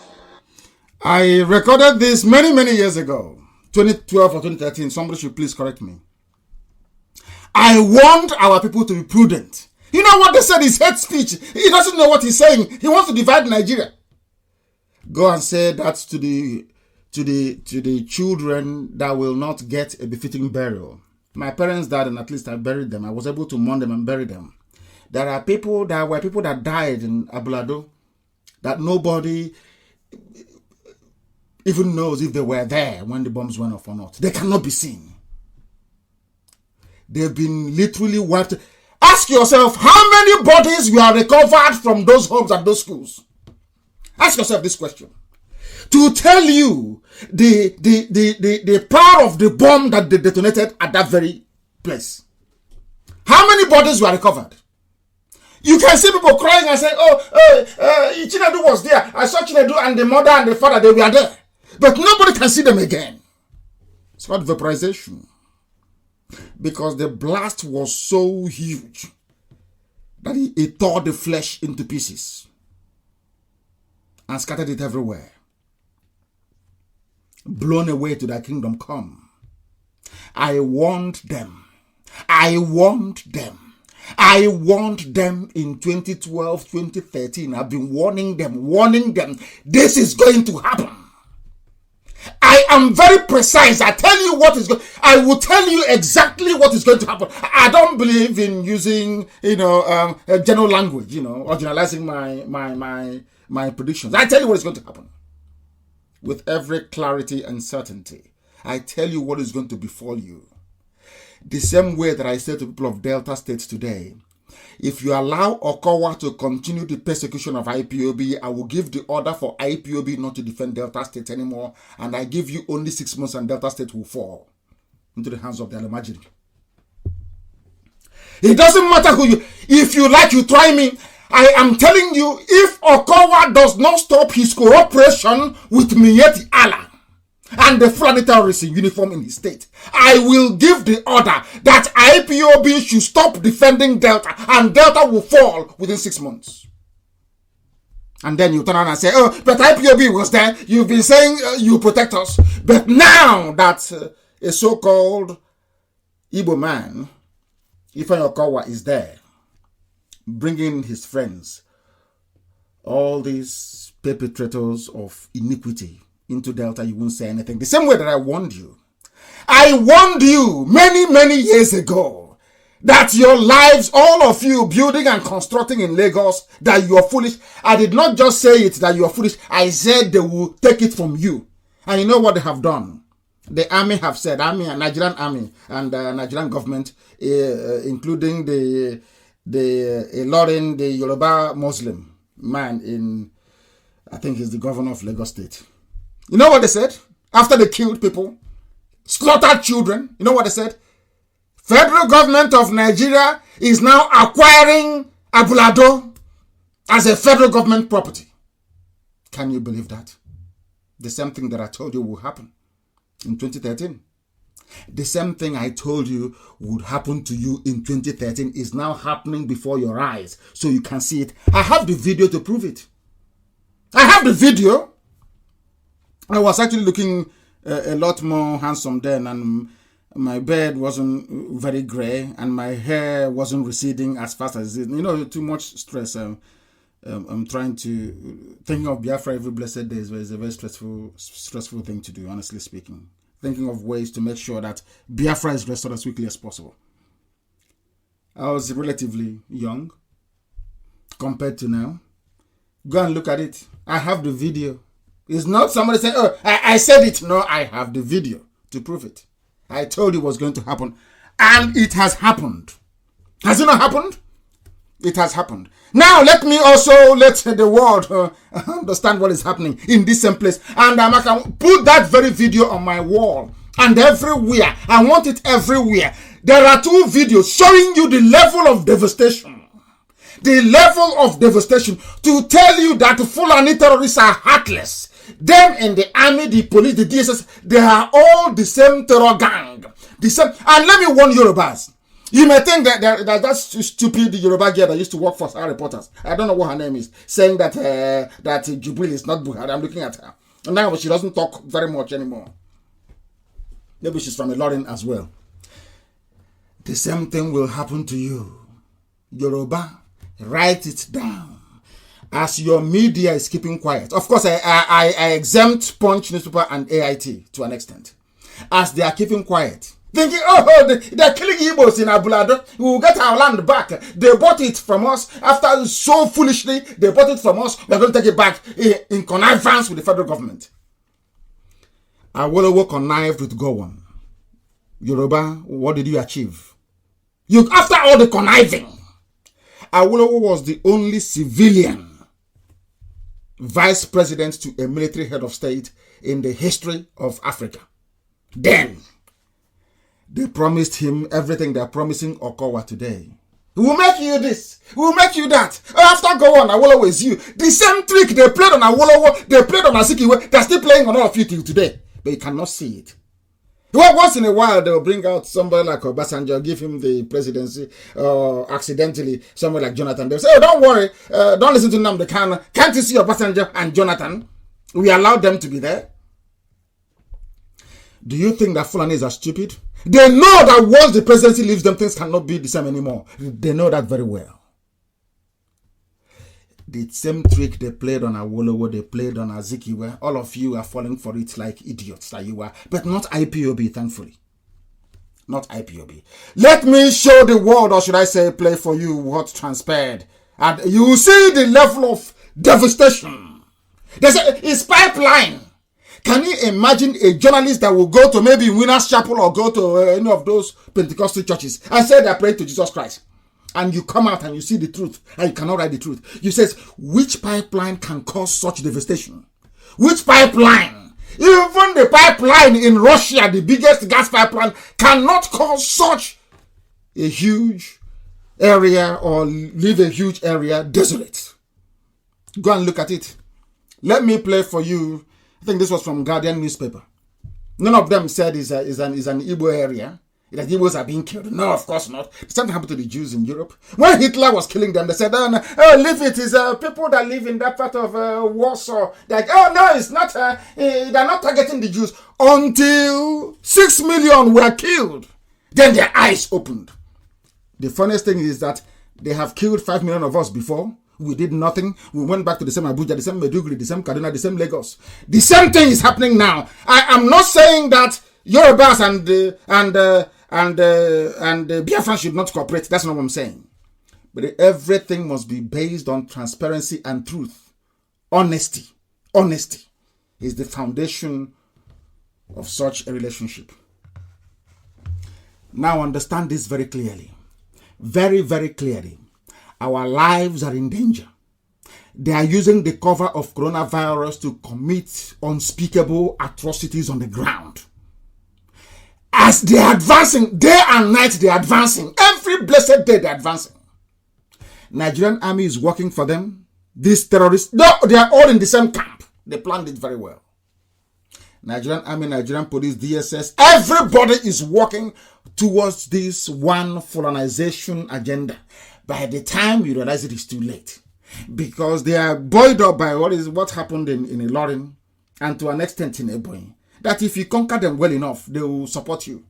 I recorded this many years ago, 2012 or 2013. Somebody should please correct me. I want our people to be prudent. You know what they said is hate speech. He doesn't know what he's saying. He wants to divide Nigeria. Go and say that to the children that will not get a befitting burial. My parents died and at least I buried them. I was able to mourn them and bury them. There are people that died in Ablado that nobody even knows if they were there when the bombs went off or not. They cannot be seen. They've been literally wiped. Ask yourself how many bodies were recovered from those homes and those schools. Ask yourself this question. To tell you the power of the bomb that they detonated at that very place. How many bodies were recovered? You can see people crying and saying, Chinedu was there. I saw Chinedu and the mother and the father, they were there. But nobody can see them again. It's called vaporization. Because the blast was so huge that it tore the flesh into pieces and scattered it everywhere. Blown away to thy kingdom come. I warned them. I warned them in 2012, 2013. I've been warning them. This is going to happen. I am very precise. I tell you what is going. I will tell you exactly what is going to happen. I don't believe in using, general language, or generalizing my predictions. I tell you what is going to happen. With every clarity and certainty, I tell you what is going to befall you. The same way that I say to people of Delta State today, if you allow Okowa to continue the persecution of IPOB, I will give the order for IPOB not to defend Delta State anymore, and I give you only 6 months and Delta State will fall into the hands of the Almajiri. It doesn't matter who you... If you like, you try me. I am telling you, if Okowa does not stop his cooperation with Miyetti Allah and the Fulani terrorists in uniform in his state, I will give the order that IPOB should stop defending Delta, and Delta will fall within 6 months. And then you turn around and say, oh, but IPOB was there. You've been saying you protect us. But now that a so-called Igbo man, Ifeanyi Okowa, is there, bringing his friends, all these perpetrators of iniquity, into Delta, you won't say anything. The same way that I warned you. I warned you many years ago that your lives, all of you building and constructing in Lagos, that you are foolish. I did not just say it that you are foolish. I said they will take it from you. And you know what they have done? The army have said, Nigerian army and Nigerian government, including the Ilorin, the Yoruba Muslim man in, I think he's the governor of Lagos State. You know what they said? After they killed people, slaughtered children, you know what they said? Federal government of Nigeria is now acquiring Abulado as a federal government property. Can you believe that? The same thing that I told you will happen in 2013. The same thing I told you would happen to you in 2013 is now happening before your eyes, so you can see it. I have the video to prove it. I have the video. I was actually looking a lot more handsome then, and my beard wasn't very gray, and my hair wasn't receding as fast as it. You know, too much stress. I'm trying to... Thinking of Biafra every blessed day is a very stressful thing to do, honestly speaking. Thinking of ways to make sure that Biafra is restored as quickly as possible. I was relatively young compared to now. Go and look at it. I have the video. It's not somebody saying, oh, I said it. No, I have the video to prove it. I told you it was going to happen. And it has happened. Has it not happened? It has happened. Now, let me also let the world understand what is happening in this same place. And I can put that very video on my wall. And everywhere. I want it everywhere. There are 2 videos showing you the level of devastation. The level of devastation to tell you that the Fulani terrorists are heartless. Them in the army, the police, the DSS, they are all the same terror gang. The same. And let me warn Yorubas. You may think that stupid Yoruba girl that used to work for Star Reporters, I don't know what her name is, saying that Jubilee is not Buhari. I'm looking at her. And now she doesn't talk very much anymore. Maybe she's from Ilorin as well. The same thing will happen to you. Yoruba, write it down. As your media is keeping quiet. Of course, I exempt Punch newspaper and AIT to an extent. As they are keeping quiet. Thinking, oh, they're killing Igbos in Abulado. We will get our land back. They bought it from us. After so foolishly, they bought it from us. We're going to take it back in connivance with the federal government. Awolowo connived with Gowon. Yoruba, what did you achieve? After all the conniving, Awolowo was the only civilian vice president to a military head of state in the history of Africa. Then, they promised him everything they're promising Okowa today. We will make you this. We will make you that. After Gowon, Awolowo is you. The same trick they played on Awolowo, they played on Azikiwe, they're still playing on all of you till today. But you cannot see it. Well, once in a while, they'll bring out somebody like Obasanjo, give him the presidency, or accidentally, somebody like Jonathan. They'll say, oh, don't worry, don't listen to Nnamdi Kanu. Can't you see Obasanjo and Jonathan? We allowed them to be there. Do you think that Fulanis are stupid? They know that once the presidency leaves them, things cannot be the same anymore. They know that very well. The same trick they played on Awolowo, they played on Azikiwe. All of you are falling for it like idiots that you are. But not IPOB, thankfully. Not IPOB. Let me show the world, or should I say, play for you what transpired. And you will see the level of devastation. It's pipeline. Can you imagine a journalist that will go to maybe Winners Chapel or go to any of those Pentecostal churches and say they're praying to Jesus Christ? And you come out and you see the truth and you cannot write the truth. You say, which pipeline can cause such devastation? Which pipeline? Even the pipeline in Russia, the biggest gas pipeline, cannot cause such a huge area or leave a huge area desolate. Go and look at it. Let me play for you. I think this was from Guardian newspaper. None of them said is an Igbo area. That Igbos are being killed. No, of course not. The same happened to the Jews in Europe. When Hitler was killing them, they said, oh, no, leave it. It's people that live in that part of Warsaw. Like, oh, no, it's not. They're not targeting the Jews. Until 6 million were killed. Then their eyes opened. The funniest thing is that they have killed 5 million of us before. We did nothing. We went back to the same Abuja, the same Meduguri, the same Kaduna, the same Lagos. The same thing is happening now. I am not saying that Yorubas and Biafra should not cooperate. That's not what I'm saying. But everything must be based on transparency and truth. Honesty. Honesty is the foundation of such a relationship. Now understand this very clearly. Very, very clearly. Our lives are in danger. They are using the cover of coronavirus to commit unspeakable atrocities on the ground. As they are advancing, day and night they are advancing. Every blessed day they are advancing. Nigerian army is working for them. These terrorists, no, they are all in the same camp. They planned it very well. Nigerian army, Nigerian police, DSS, everybody is working towards this one colonization agenda. By the time you realize it is too late. Because they are buoyed up by what happened in Ilorin and to an extent in Ebonyi. That if you conquer them well enough, they will support you.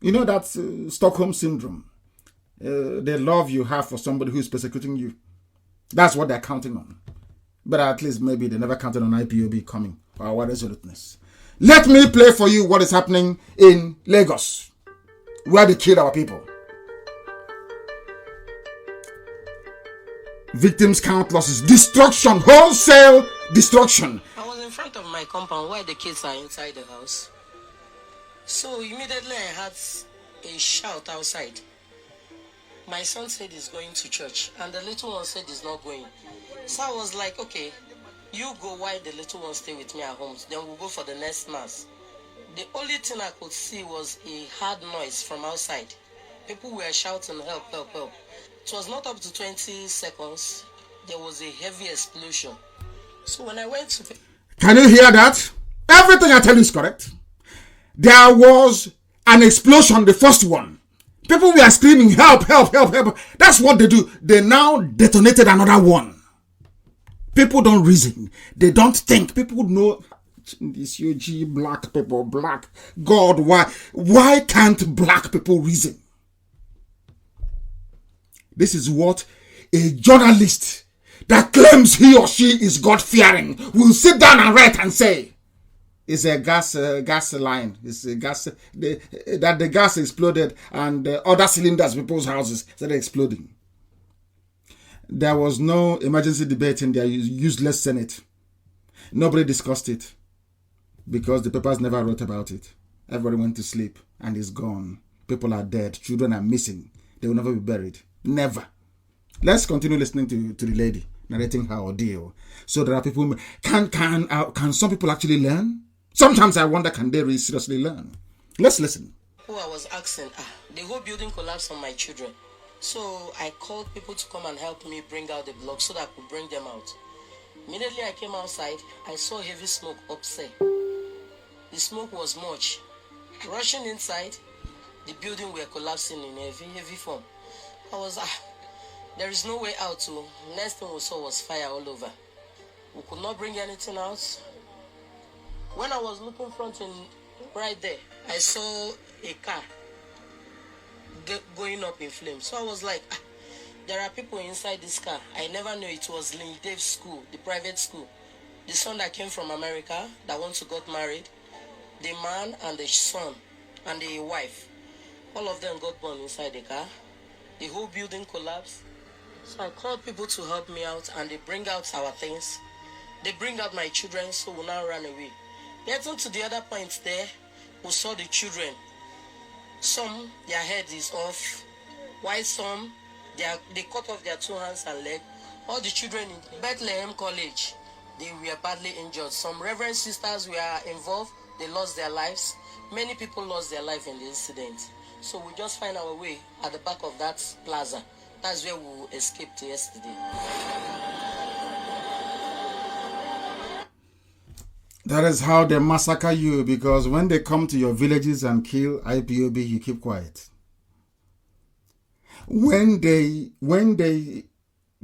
You know that Stockholm syndrome. The love you have for somebody who is persecuting you. That's what they're counting on. But at least maybe they never counted on IPOB coming or our resoluteness. Let me play for you what is happening in Lagos, where they killed our people. Victims count losses. Destruction. Wholesale destruction. I was in front of my compound while the kids are inside the house. So immediately I had a shout outside. My son said he's going to church and the little one said he's not going. So I was like, okay, you go while the little one stay with me at home. Then we'll go for the next mass. The only thing I could see was a hard noise from outside. People were shouting, help, help, help. It was not up to 20 seconds. There was a heavy explosion. So when I went to... Can you hear that? Everything I tell you is correct. There was an explosion, the first one. People were screaming, help, help, help, help. That's what they do. They now detonated another one. People don't reason. They don't think. People know... This UG, black people, black. God, why? Why can't black people reason? This is what a journalist that claims he or she is God-fearing will sit down and write and say. It's a gas line. It's a gas that the gas exploded and other cylinders in people's houses started exploding. There was no emergency debate in their useless Senate. Nobody discussed it because the papers never wrote about it. Everybody went to sleep and it's gone. People are dead. Children are missing. They will never be buried. Never. Let's continue listening to the lady narrating her ordeal. So there are people. Can some people actually learn? Sometimes I wonder, can they really seriously learn? Let's listen. Who I was asking, the whole building collapsed on my children. So I called people to come and help me bring out the blocks so that I could bring them out. Immediately I came outside, I saw heavy smoke upstairs. The smoke was much. Rushing inside, the building were collapsing in heavy form. I was, there is no way out. So next thing we saw was fire all over. We could not bring anything out. When I was looking front and right there, I saw a car going up in flames. So I was like, there are people inside this car. I never knew it was Lynn Dave's school, the private school. The son that came from America, that once got married, the man and the son and the wife, all of them got born inside the car. The whole building collapsed. So I called people to help me out and they bring out our things. They bring out my children, so we now run away. Getting to the other point there, we saw the children. Some, their head is off. While some, they cut off their 2 hands and leg. All the children in Bethlehem College, they were badly injured. Some reverend sisters were involved. They lost their lives. Many people lost their life in the incident. So we just find our way at the back of that plaza. That's where we escaped yesterday. That is how they massacre you, because when they come to your villages and kill IPOB, you keep quiet. When they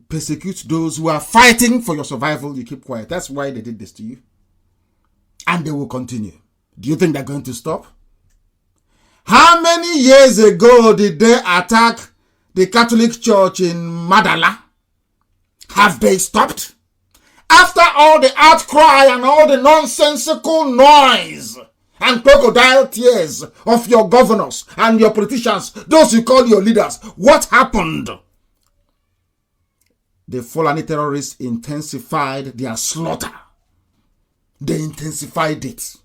persecute those who are fighting for your survival, you keep quiet. That's why they did this to you. And they will continue. Do you think they're going to stop? How many years ago did they attack the Catholic Church in Madala? Have they stopped? After all the outcry and all the nonsensical noise and crocodile tears of your governors and your politicians, those you call your leaders, what happened? The Fulani terrorists intensified their slaughter. They intensified it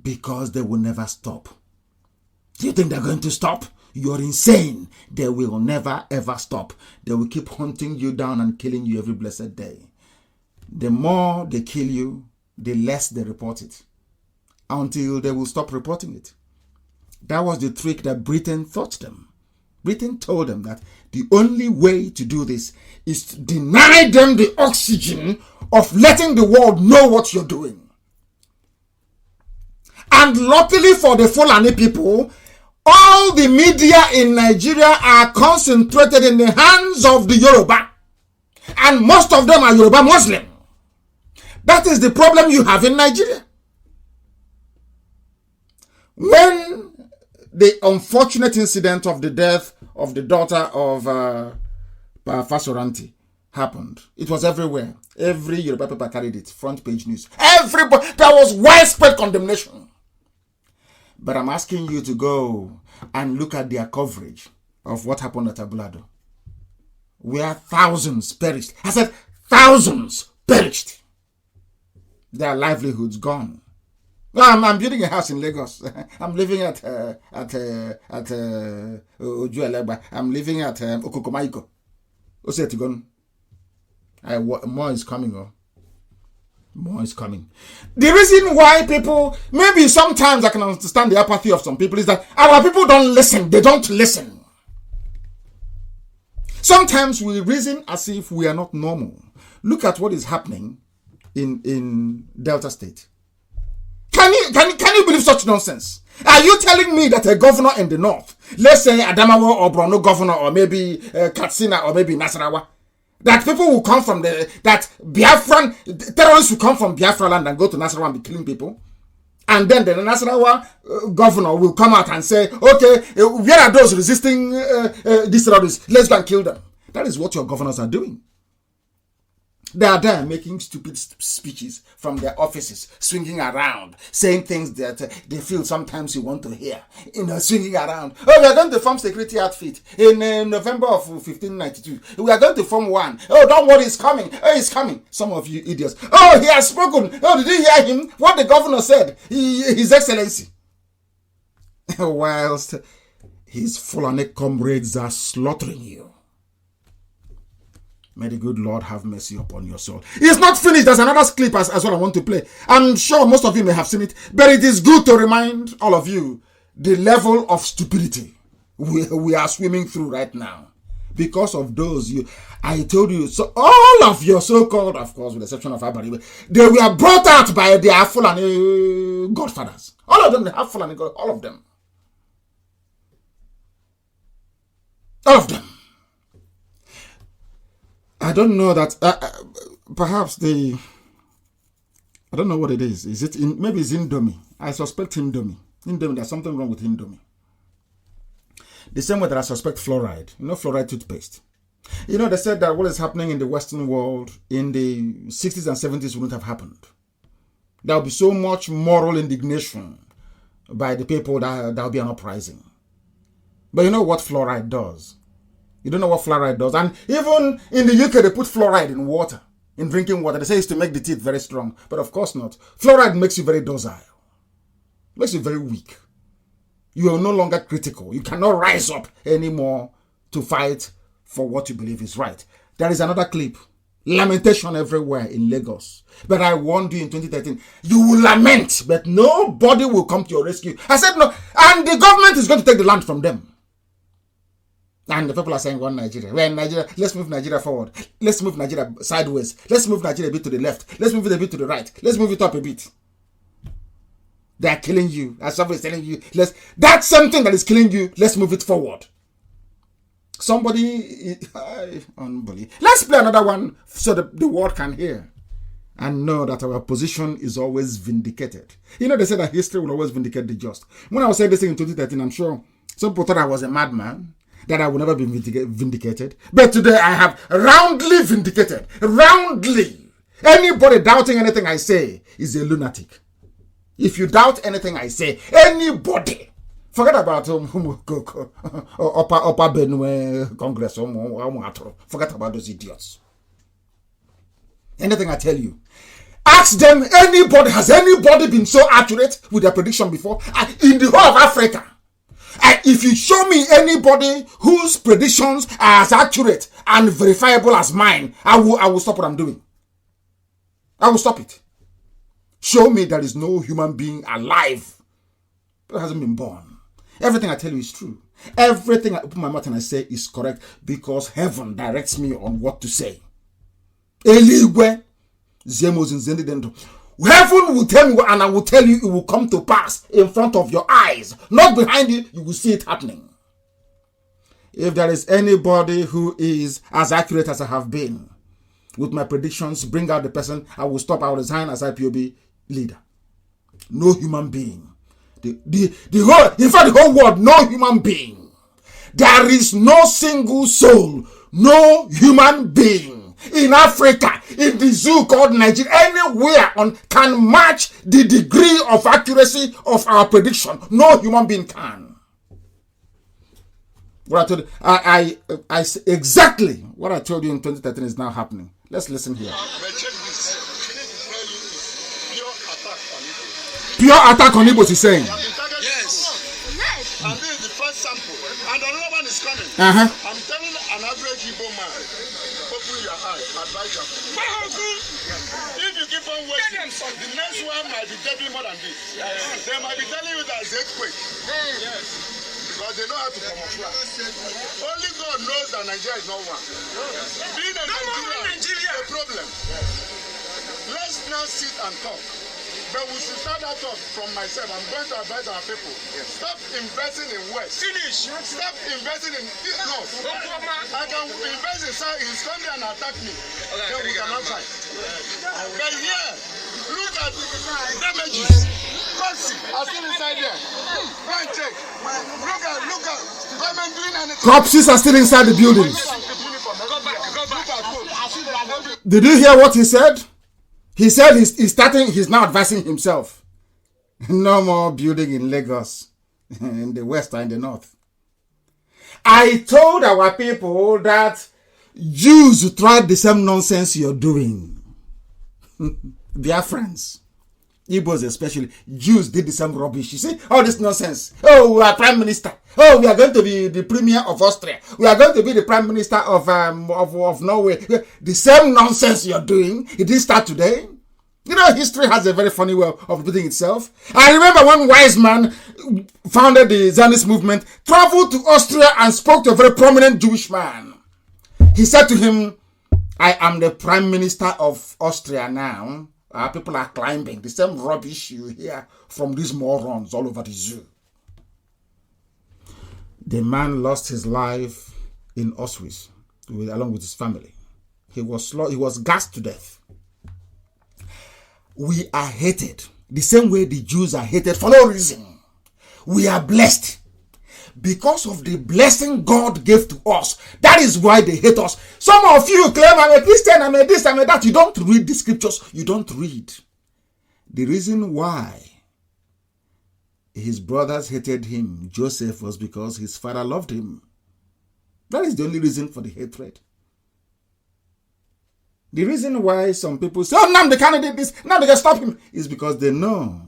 because they will never stop. Do you think they're going to stop? You're insane. They will never ever stop. They will keep hunting you down and killing you every blessed day. The more they kill you, the less they report it, until they will stop reporting it. That was the trick that Britain taught them. Britain told them that the only way to do this is to deny them the oxygen of letting the world know what you're doing. And luckily for the Fulani people, all the media in Nigeria are concentrated in the hands of the Yoruba. And most of them are Yoruba Muslim. That is the problem you have in Nigeria. When the unfortunate incident of the death of the daughter of Fasoranti happened, it was everywhere. Every Yoruba paper carried it, front page news. Everybody, there was widespread condemnation. But I'm asking you to go and look at their coverage of what happened at Ablado, where thousands perished. I said thousands perished. Their livelihoods gone. I'm building a house in Lagos. I'm living at Ojuelegba. I'm living at Okokomaiko. More is coming. More is coming. The reason why people, maybe sometimes I can understand the apathy of some people, is that our people don't listen. They don't listen. Sometimes we reason as if we are not normal. Look at what is happening in Delta State. Can you believe such nonsense? Are you telling me that a governor in the north, let's say Adamawa or Borno governor, or maybe Katsina, or maybe Nasarawa, that people will come from that Biafran terrorists will come from Biafra land and go to Nasarawa and be killing people? And then the Nasarawa governor will come out and say, okay, where are those resisting these terrorists? Let's go and kill them. That is what your governors are doing. They are there making stupid speeches from their offices, swinging around, saying things that they feel sometimes you want to hear. Swinging around. Oh, we are going to form security outfit in November of 1592. We are going to form one. Oh, don't worry, it's coming. Oh, it's coming. Some of you idiots. Oh, he has spoken. Oh, did you hear him? What the governor said? His Excellency. Whilst his Fulani comrades are slaughtering you. May the good Lord have mercy upon your soul. It's not finished. There's another clip as what I want to play. I'm sure most of you may have seen it, but it is good to remind all of you the level of stupidity we are swimming through right now. Because of those, I told you, so all of your so-called, of course, with the exception of Abari, they were brought out by their Fulani godfathers. All of them, they have Fulani god, all of them. All of them. I don't know that, perhaps I don't know what it is. Is it, maybe it's Indomie. I suspect Indomie. There's something wrong with Indomie. The same way that I suspect fluoride. Fluoride toothpaste. They said that what is happening in the Western world in the 60s and 70s wouldn't have happened. There will be so much moral indignation by the people that there will be an uprising. But you know what fluoride does? You don't know what fluoride does. And even in the UK, they put fluoride in water, in drinking water. They say it's to make the teeth very strong. But of course not. Fluoride makes you very docile. Makes you very weak. You are no longer critical. You cannot rise up anymore to fight for what you believe is right. There is another clip Lamentation everywhere in Lagos. But I warned you in 2013, you will lament, but nobody will come to your rescue. I said no, and the government is going to take the land from them. And the people are saying, one Nigeria. We're in Nigeria. Let's move Nigeria forward. Let's move Nigeria sideways. Let's move Nigeria a bit to the left. Let's move it a bit to the right. Let's move it up a bit. They are killing you. As somebody is telling you, that's something that is killing you. Let's move it forward. Somebody, unbelievable. Let's play another one so that the world can hear and know that our position is always vindicated. You know, they say that history will always vindicate the just. When I was saying this thing in 2013, I'm sure some people thought I was a madman, that I would never be vindicated. But today I have roundly vindicated. Roundly. Anybody doubting anything I say is a lunatic. If you doubt anything I say, anybody, forget about Upper Benue Congress. Forget about those idiots. Anything I tell you, ask them. Has anybody been so accurate with their prediction before in the whole of Africa? If you show me anybody whose predictions are as accurate and verifiable as mine, I will stop what I'm doing. I will stop it. Show me there is no human being alive that hasn't been born. Everything I tell you is true. Everything I open my mouth and I say is correct because heaven directs me on what to say. Heaven will tell me and I will tell you it will come to pass in front of your eyes. Not behind you, you will see it happening. If there is anybody who is as accurate as I have been with my predictions, bring out the person. I will stop. I will resign as IPOB leader. No human being. The whole world, no human being. There is no single soul, no human being in Africa, in the zoo called Nigeria, anywhere can match the degree of accuracy of our prediction. No human being can. What I told you, I exactly what I told you in 2013 is now happening. Let's listen here. Pure attack on Igbo, he's saying. Yes. And this is the first sample. And another one is coming. I'm telling an average Igbo man, open your eyes, advise them. If you keep on waiting, the next one might be deadly more than this. They might be telling you that it's earthquake. Yes. Because they know how to camouflage. Only God knows that Nigeria is not one. Being a Nigeria is a problem. Let's now sit and talk. But we should start that talk from myself. I'm going to advise our people. Stop investing in West. Finish. Stop investing in North. I can invest in South. He's coming and attack me. Then we cannot fight. But here, look at damages. Cops are still inside there. Go and check. Look at. Government doing anything. Cops are still inside the buildings. Did you hear what he said? He said he's now advising himself. No more building in Lagos, in the west and the north. I told our people that Jews tried the same nonsense you're doing. Biafrans, Igbos especially, Jews did the same rubbish. You see, all this nonsense. Oh, we are prime minister. Oh, we are going to be the premier of Austria. We are going to be the prime minister of Norway. The same nonsense you're doing, it didn't start today. You know, history has a very funny way of repeating itself. I remember one wise man founded the Zionist movement, traveled to Austria and spoke to a very prominent Jewish man. He said to him, I am the prime minister of Austria now. Our people are climbing. The same rubbish you hear from these morons all over the zoo. The man lost his life in Auschwitz along with his family. He was gassed to death. We are hated the same way the Jews are hated for no reason. We are blessed because of the blessing God gave to us. That is why they hate us. Some of you claim I'm a Christian, I'm a this, I'm a that. You don't read the scriptures. You don't read. The reason why his brothers hated him, Joseph, was because his father loved him. That is the only reason for the hatred. The reason why some people say, oh, Nnamdi Kanu did this, now they can stop him, is because they know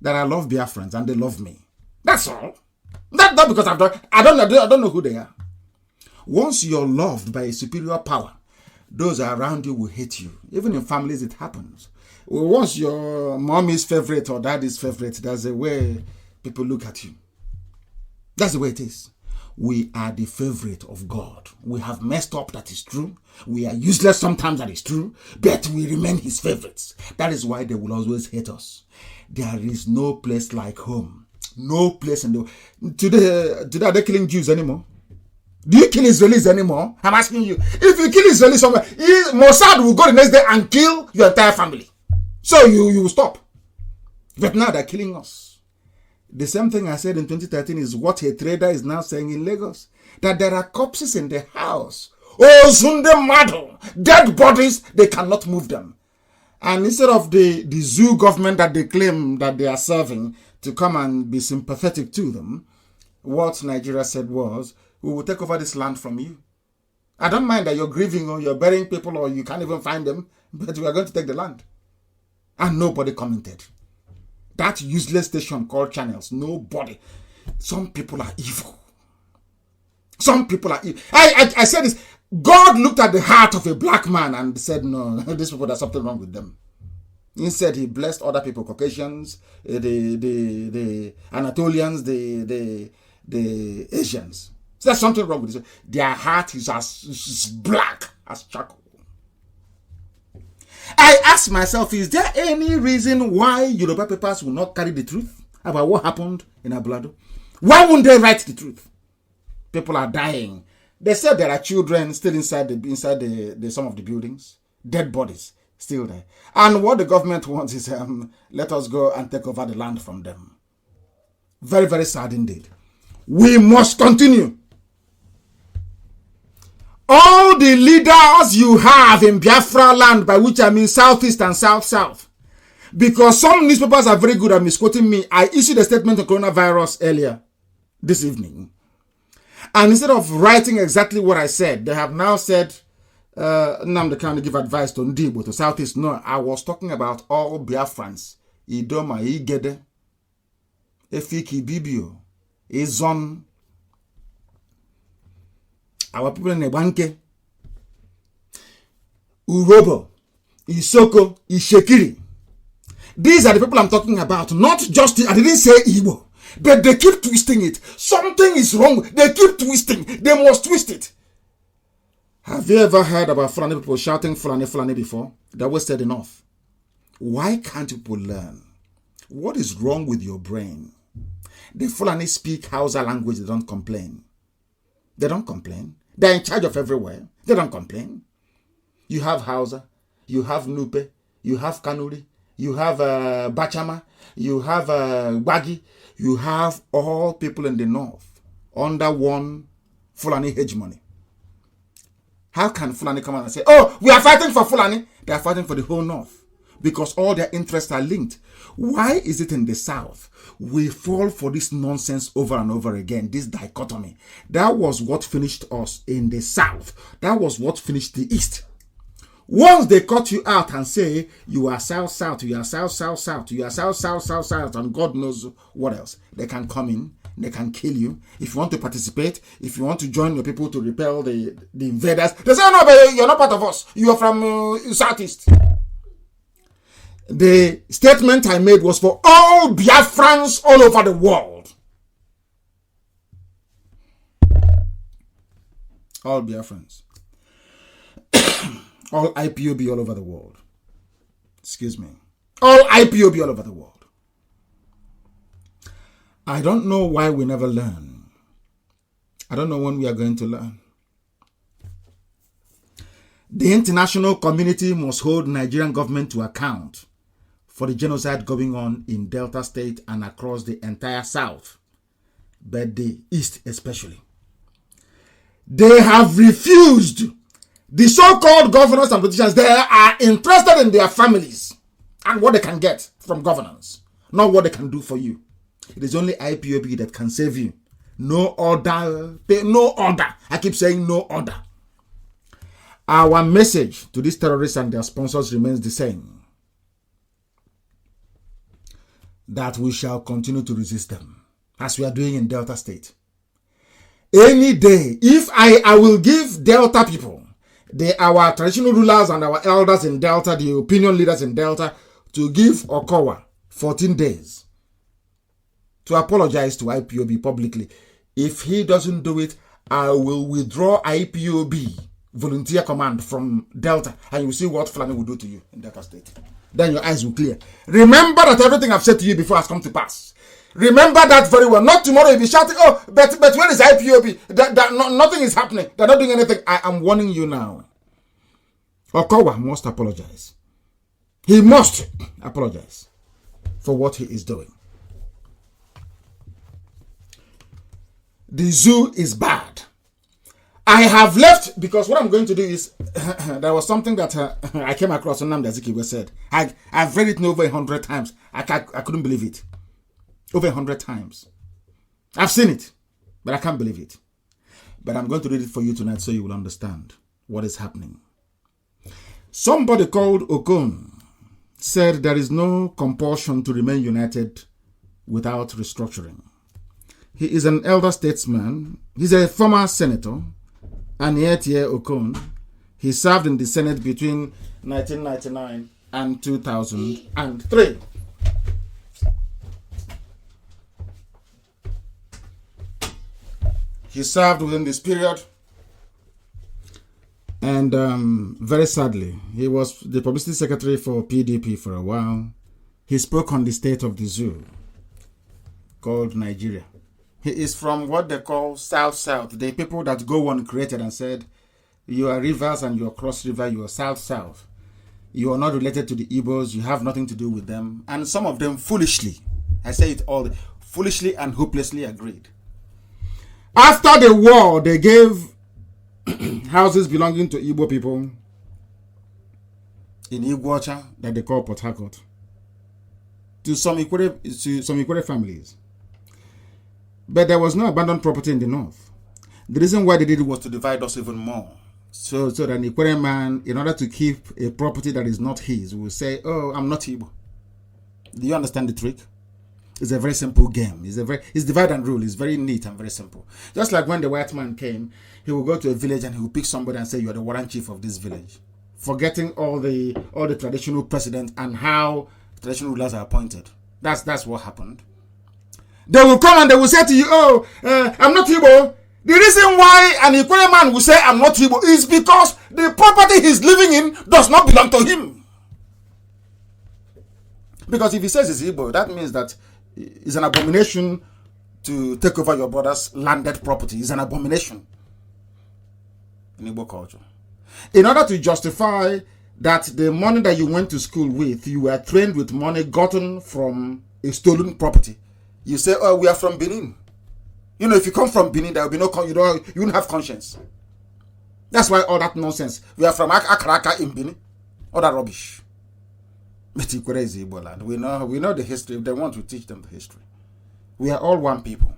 that I love Biafrans and they love me. That's all. Not because I don't know who they are. Once you're loved by a superior power, those around you will hate you. Even in families, it happens. Once your mom is favorite or dad is favorite, that's the way people look at you. That's the way it is. We are the favorite of God. We have messed up, that is true. We are useless sometimes, that is true. But we remain his favorites. That is why they will always hate us. There is no place like home. No place in the... Today are they killing Jews anymore? Do you kill Israelis anymore? I'm asking you. If you kill Israelis somewhere, Mossad will go the next day and kill your entire family. So you will stop. But now they're killing us. The same thing I said in 2013 is what a trader is now saying in Lagos. That there are corpses in the house. Oh, Sunday model. Dead bodies, they cannot move them. And instead of the zoo government that they claim that they are serving to come and be sympathetic to them, what Nigeria said was, we will take over this land from you. I don't mind that you're grieving or you're burying people or you can't even find them, but we are going to take the land. And nobody commented. That useless station called Channels, nobody. Some people are evil. Some people are evil. I said this. God looked at the heart of a black man and said, no, these people, there's something wrong with them. Instead, he blessed other people, Caucasians, the Anatolians, the Asians. So there's something wrong with this. Their heart is as black as charcoal. I ask myself, is there any reason why Yoruba papers will not carry the truth about what happened in Ablado? Why wouldn't they write the truth? People are dying. They said there are children still inside the some of the buildings, dead bodies still there. And what the government wants is let us go and take over the land from them. Very, very sad indeed. We must continue. All the leaders you have in Biafra land, by which I mean Southeast and South, because some newspapers are very good at misquoting me. I issued a statement on coronavirus earlier this evening. And instead of writing exactly what I said, they have now said, Nnamdi Kanu give advice to Ndibo, to Southeast. No, I was talking about all Biafrans. Idoma, Igede, Efiki Bibio, Izon, our people in Ebanke, Urobo, Isoko, Ishekiri. These are the people I'm talking about. Not just, I didn't say Igbo, but they keep twisting it. Something is wrong. They keep twisting. They must twist it. Have you ever heard about Fulani people shouting Fulani, Fulani before? They always said enough. Why can't people learn? What is wrong with your brain? The Fulani speak Hausa language. They don't complain. They don't complain. They're in charge of everywhere. They don't complain. You have Hausa, you have Nupe, you have Kanuri, you have Bachama, you have Wagi, you have all people in the north under one Fulani hegemony. How can Fulani come out and say, oh, we are fighting for Fulani? They are fighting for the whole north because all their interests are linked. Why is it in the south we fall for this nonsense over and over again, this dichotomy? That was what finished us in the south. That was what finished the east. Once they cut you out and say you are south, you are south, you are south, and God knows what else, they can come in, they can kill you. If you want to participate, if you want to join your people to repel the invaders, they say, no, but you're not part of us. You are from Southeast. The statement I made was for all Biafrans all over the world. All Biafrans. All IPOB all over the world. Excuse me. All IPOB all over the world. I don't know why we never learn. I don't know when we are going to learn. The international community must hold Nigerian government to account for the genocide going on in Delta State and across the entire South, but the East especially. They have refused. The so-called governors and politicians, they are interested in their families and what they can get from governance, not what they can do for you. It is only IPOB that can save you. No order. No order. I keep saying no order. Our message to these terrorists and their sponsors remains the same. That we shall continue to resist them, as we are doing in Delta State. Any day, if I will give Delta people our traditional rulers and our elders in Delta, the opinion leaders in Delta, to give Okowa 14 days to apologize to IPOB publicly. If he doesn't do it, I will withdraw IPOB volunteer command from Delta, and you see what Fulani will do to you in Delta State. Then your eyes will clear. Remember that everything I've said to you before has come to pass. Remember that very well. Not tomorrow you'll be shouting, oh, but where is IPOB? Nothing is happening. They're not doing anything. I am warning you now. Okowa must apologize. He must apologize for what he is doing. The zoo is bad. I have left because what I'm going to do is there was something that I came across on Nnamdi said. I've read it over 100 times. I couldn't believe it. Over 100 times. I've seen it, but I can't believe it. But I'm going to read it for you tonight so you will understand what is happening. Somebody called Okon said there is no compulsion to remain united without restructuring. He is an elder statesman. He's a former senator. Anietie Okon. He served in the Senate between 1999 and 2003. He served within this period, and very sadly, he was the publicity secretary for PDP for a while. He spoke on the state of the zoo called Nigeria. He is from what they call South-South, the people that go on created and said, you are rivers and you are cross river, you are South-South. You are not related to the Igbos, you have nothing to do with them. And some of them foolishly, I say it all, foolishly and hopelessly agreed. After the war, they gave houses belonging to Igbo people in Iguacha that they call Port Harcourt to some Ikwere families. But there was no abandoned property in the north. The reason why they did it was to divide us even more. So that an Ikwere man, in order to keep a property that is not his, will say, oh, I'm not Igbo. Do you understand the trick? It's a very simple game. It's divide and rule. It's very neat and very simple. Just like when the white man came, he will go to a village and he will pick somebody and say, you are the warrant chief of this village. Forgetting all the traditional precedent and how traditional rulers are appointed. That's what happened. They will come and they will say to you, oh, I'm not Igbo. The reason why an Ikwere man will say I'm not Igbo is because the property he's living in does not belong to him. Because if he says he's Igbo, that means that it's an abomination to take over your brother's landed property. It's an abomination in Igbo culture. In order to justify that the money that you went to school with, you were trained with money gotten from a stolen property, you say, oh, we are from Benin. You know, if you come from Benin, there will be no, you won't have conscience. That's why all that nonsense. We are from Akaraka in Benin. All that rubbish. Crazy Igbo land. We know the history. If they want to teach them the history. We are all one people.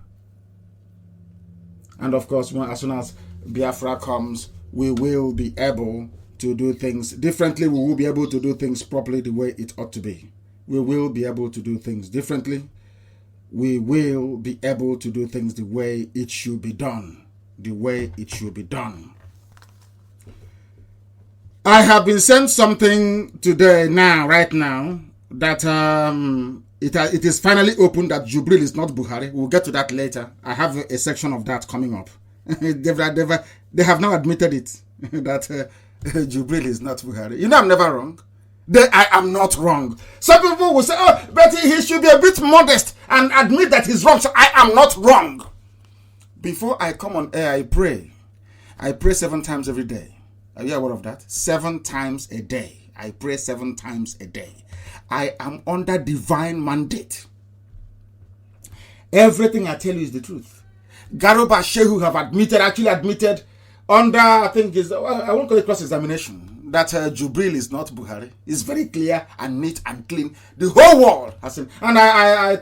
And of course, as soon as Biafra comes, we will be able to do things differently. We will be able to do things properly the way it ought to be. We will be able to do things differently. We will be able to do things the way it should be done. The way it should be done. I have been sent something today, right now, that it is finally open that Jubril is not Buhari. We'll get to that later. I have a section of that coming up. They have now admitted it, that Jubril is not Buhari. You know I'm never wrong. I am not wrong. Some people will say, oh, but he should be a bit modest and admit that he's wrong. So I am not wrong. Before I come on air, I pray. I pray 7 times every day. Are you aware of that? 7 times a day. I pray 7 times a day. I am under divine mandate. Everything I tell you is the truth. Garoba Shehu have actually admitted under, I think, I won't call it cross-examination, that Jubril is not Buhari. It's very clear and neat and clean. The whole world has seen. And I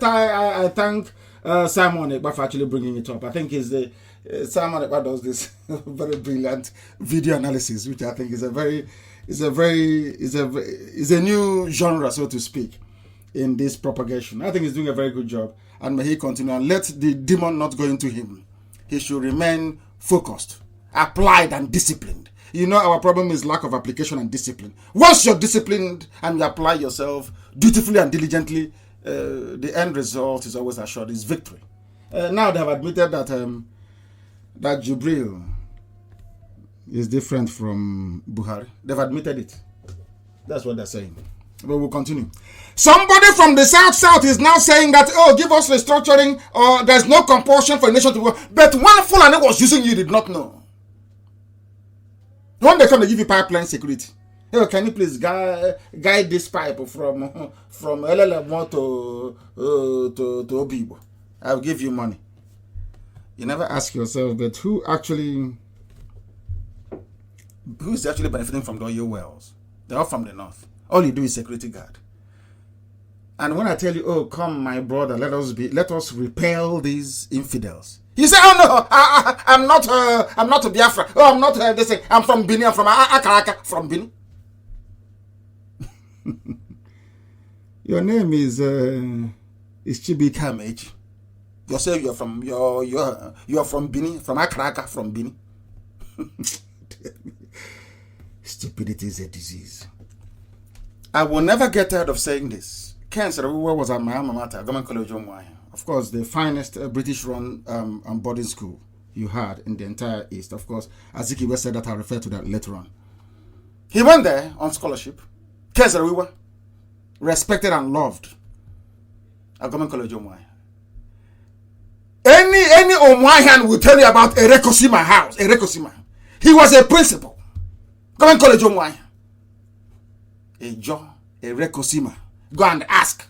thank Simon Ekpa for actually bringing it up. I think Simon Ekpa does this very brilliant video analysis, which I think is a new genre, so to speak, in this propagation. I think he's doing a very good job, and may he continue and let the demon not go into him. He should remain focused, applied, and disciplined. You know our problem is lack of application and discipline. Once you're disciplined and you apply yourself dutifully and diligently, the end result is always assured, is victory. Now they have admitted that that Jubril is different from Buhari. They've admitted it. That's what they're saying. But we'll continue. Somebody from the South is now saying that, oh, give us restructuring, or there's no compulsion for a nation to work. But one Fulani was using you did not know. When they come to give you pipeline security, hey, can you please guide this pipe from LLM to Obibo? I'll give you money. You never ask yourself, but who is actually benefiting from the oil wells? They're all from the north. All you do is security guard. And when I tell you, oh, come, my brother, let us repel these infidels. You say, oh no, I'm not a Biafra. Oh, I'm not this thing. I'm from Bini. I'm from Akaraka. From Bini. Your name is Chibika Meji. You say you're from Bini, from Akaraka, from Bini. Stupidity is a disease. I will never get tired of saying this. Ken Sarawiwa was at my alma mater, Government College Omwai. Of course, the finest British-run boarding school you had in the entire East. Of course, Azikiwe said that. I'll refer to that later on. He went there on scholarship. Ken Sarawiwa, respected and loved at Government College Omwai. Any Omwaian will tell you about Erekosima House. Erekosima. He was a principal. Government College Omwai. A John, a Rekosima. Go and ask.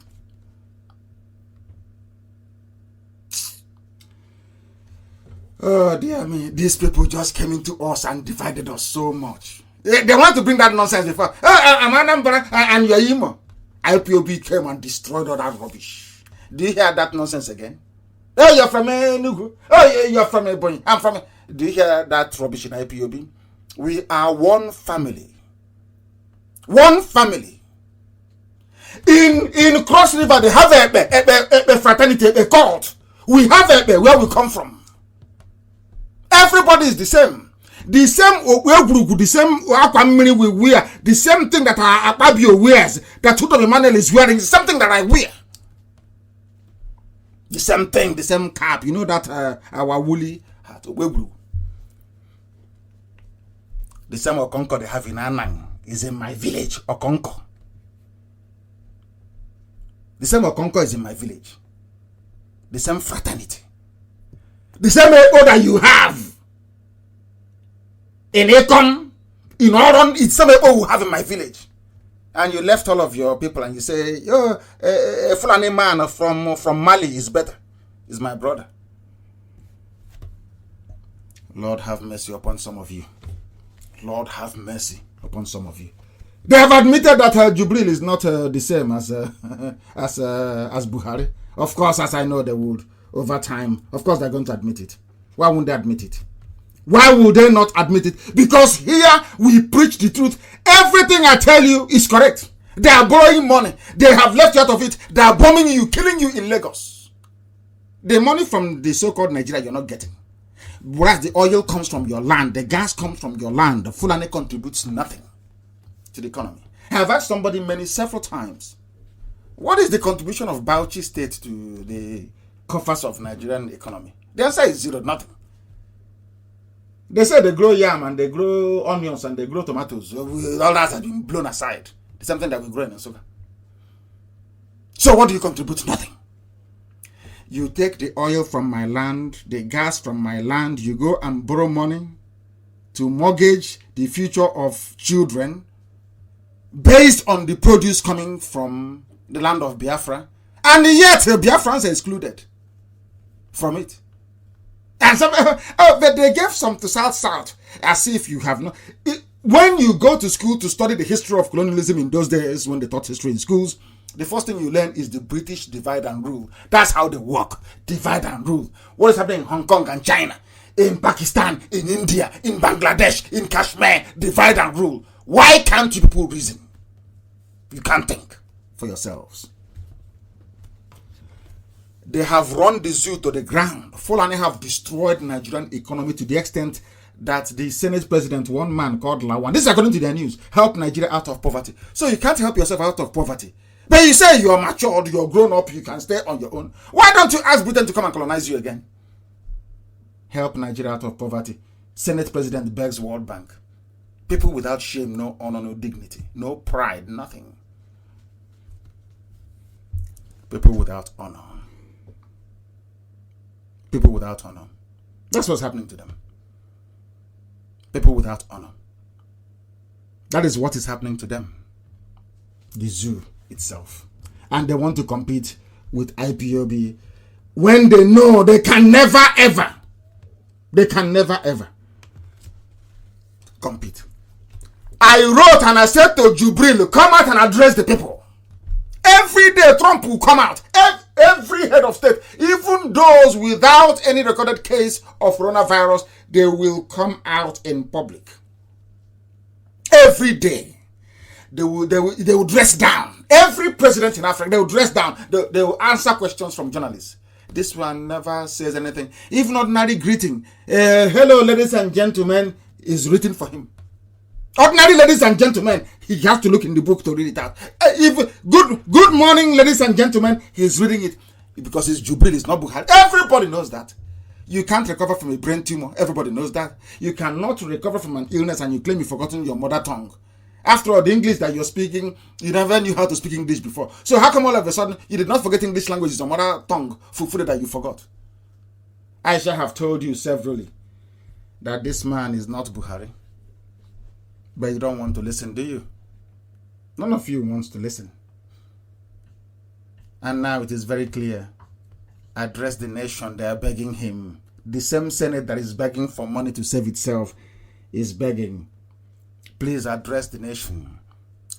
Oh dear me, these people just came into us and divided us so much. They want to bring that nonsense before. Oh, I'm Anambra and your Imo. IPOB came and destroyed all that rubbish. Do you hear that nonsense again? Oh, you're from Enugu. Oh, you're from Ebonyi. I'm from. Do you hear that rubbish in IPOB? We are one family. One family. In Cross River, they have a fraternity, a cult. We have where we come from. Everybody is the same. The same the same akwamini we wear, the same thing that Akpabio wears, that Tuto Emmanuel is wearing, is something that I wear. The same thing, the same cap. You know that our woolly hat, Webru. The same Okonko they have in Anang is in my village, Okonko. The same Okonko is in my village. The same fraternity. The same AO that you have in Ekom, in Oron, it's the same AO you have in my village. And you left all of your people and you say, yo, a Fulani man from Mali is better. Is my brother. Lord have mercy upon some of you. Lord have mercy upon some of you. They have admitted that Jubril is not the same as Buhari. Of course, as I know they would, over time, of course they're going to admit it. Why wouldn't they admit it? Why would they not admit it? Because here we preach the truth. Everything I tell you is correct. They are borrowing money. They have left you out of it. They are bombing you, killing you in Lagos. The money from the so-called Nigeria you're not getting. Whereas the oil comes from your land, the gas comes from your land, the Fulani contributes nothing to the economy. I have asked somebody several times, what is the contribution of Bauchi State to the coffers of Nigerian economy? The answer is zero, nothing. They say they grow yam and they grow onions and they grow tomatoes. All that has been blown aside. It's something that we grow in Nsukka. So what do you contribute? Nothing. You take the oil from my land, the gas from my land, you go and borrow money to mortgage the future of children based on the produce coming from the land of Biafra, and yet the Biafrans are excluded from it. And some, but they gave some to South, as if you have no. When you go to school to study the history of colonialism in those days, when they taught history in schools, the first thing you learn is the British divide and rule. That's how they work. Divide and rule. What is happening in Hong Kong and China, in Pakistan, in India, in Bangladesh, in Kashmir, divide and rule. Why can't you people reason? You can't think for yourselves. They have run the zoo to the ground. Fulani have destroyed Nigerian economy to the extent that the Senate president, one man called Lawan, this is according to their news, helped Nigeria out of poverty. So you can't help yourself out of poverty. But you say you're matured, you're grown up, you can stay on your own. Why don't you ask Britain to come and colonize you again? Help Nigeria out of poverty. Senate president begs World Bank. People without shame, no honor, no dignity, no pride, nothing. People without honor. People without honor. That's what's happening to them. People without honor. That is what is happening to them. The zoo itself. And they want to compete with IPOB when they know they can never ever compete. I wrote and I said to Jubril, come out and address the people. Every day Trump will come out. Every head of state, even those without any recorded case of coronavirus, they will come out in public. Every day. They will dress down. Every president in Africa, they will dress down. They will answer questions from journalists. This one never says anything. Even ordinary greeting. Hello, ladies and gentlemen, is written for him. Ordinary ladies and gentlemen, he has to look in the book to read it out. Good morning, ladies and gentlemen, he's reading it because his Jubilee is not Buhari. Everybody knows that. You can't recover from a brain tumor. Everybody knows that. You cannot recover from an illness and you claim you've forgotten your mother tongue. After all, the English that you're speaking, you never knew how to speak English before. So how come all of a sudden you did not forget English language is your mother tongue, fufude that you forgot? I shall have told you severally that this man is not Buhari. But you don't want to listen, do you? None of you wants to listen. And now it is very clear. Address the nation, they are begging him. The same Senate that is begging for money to save itself is begging. Please address the nation.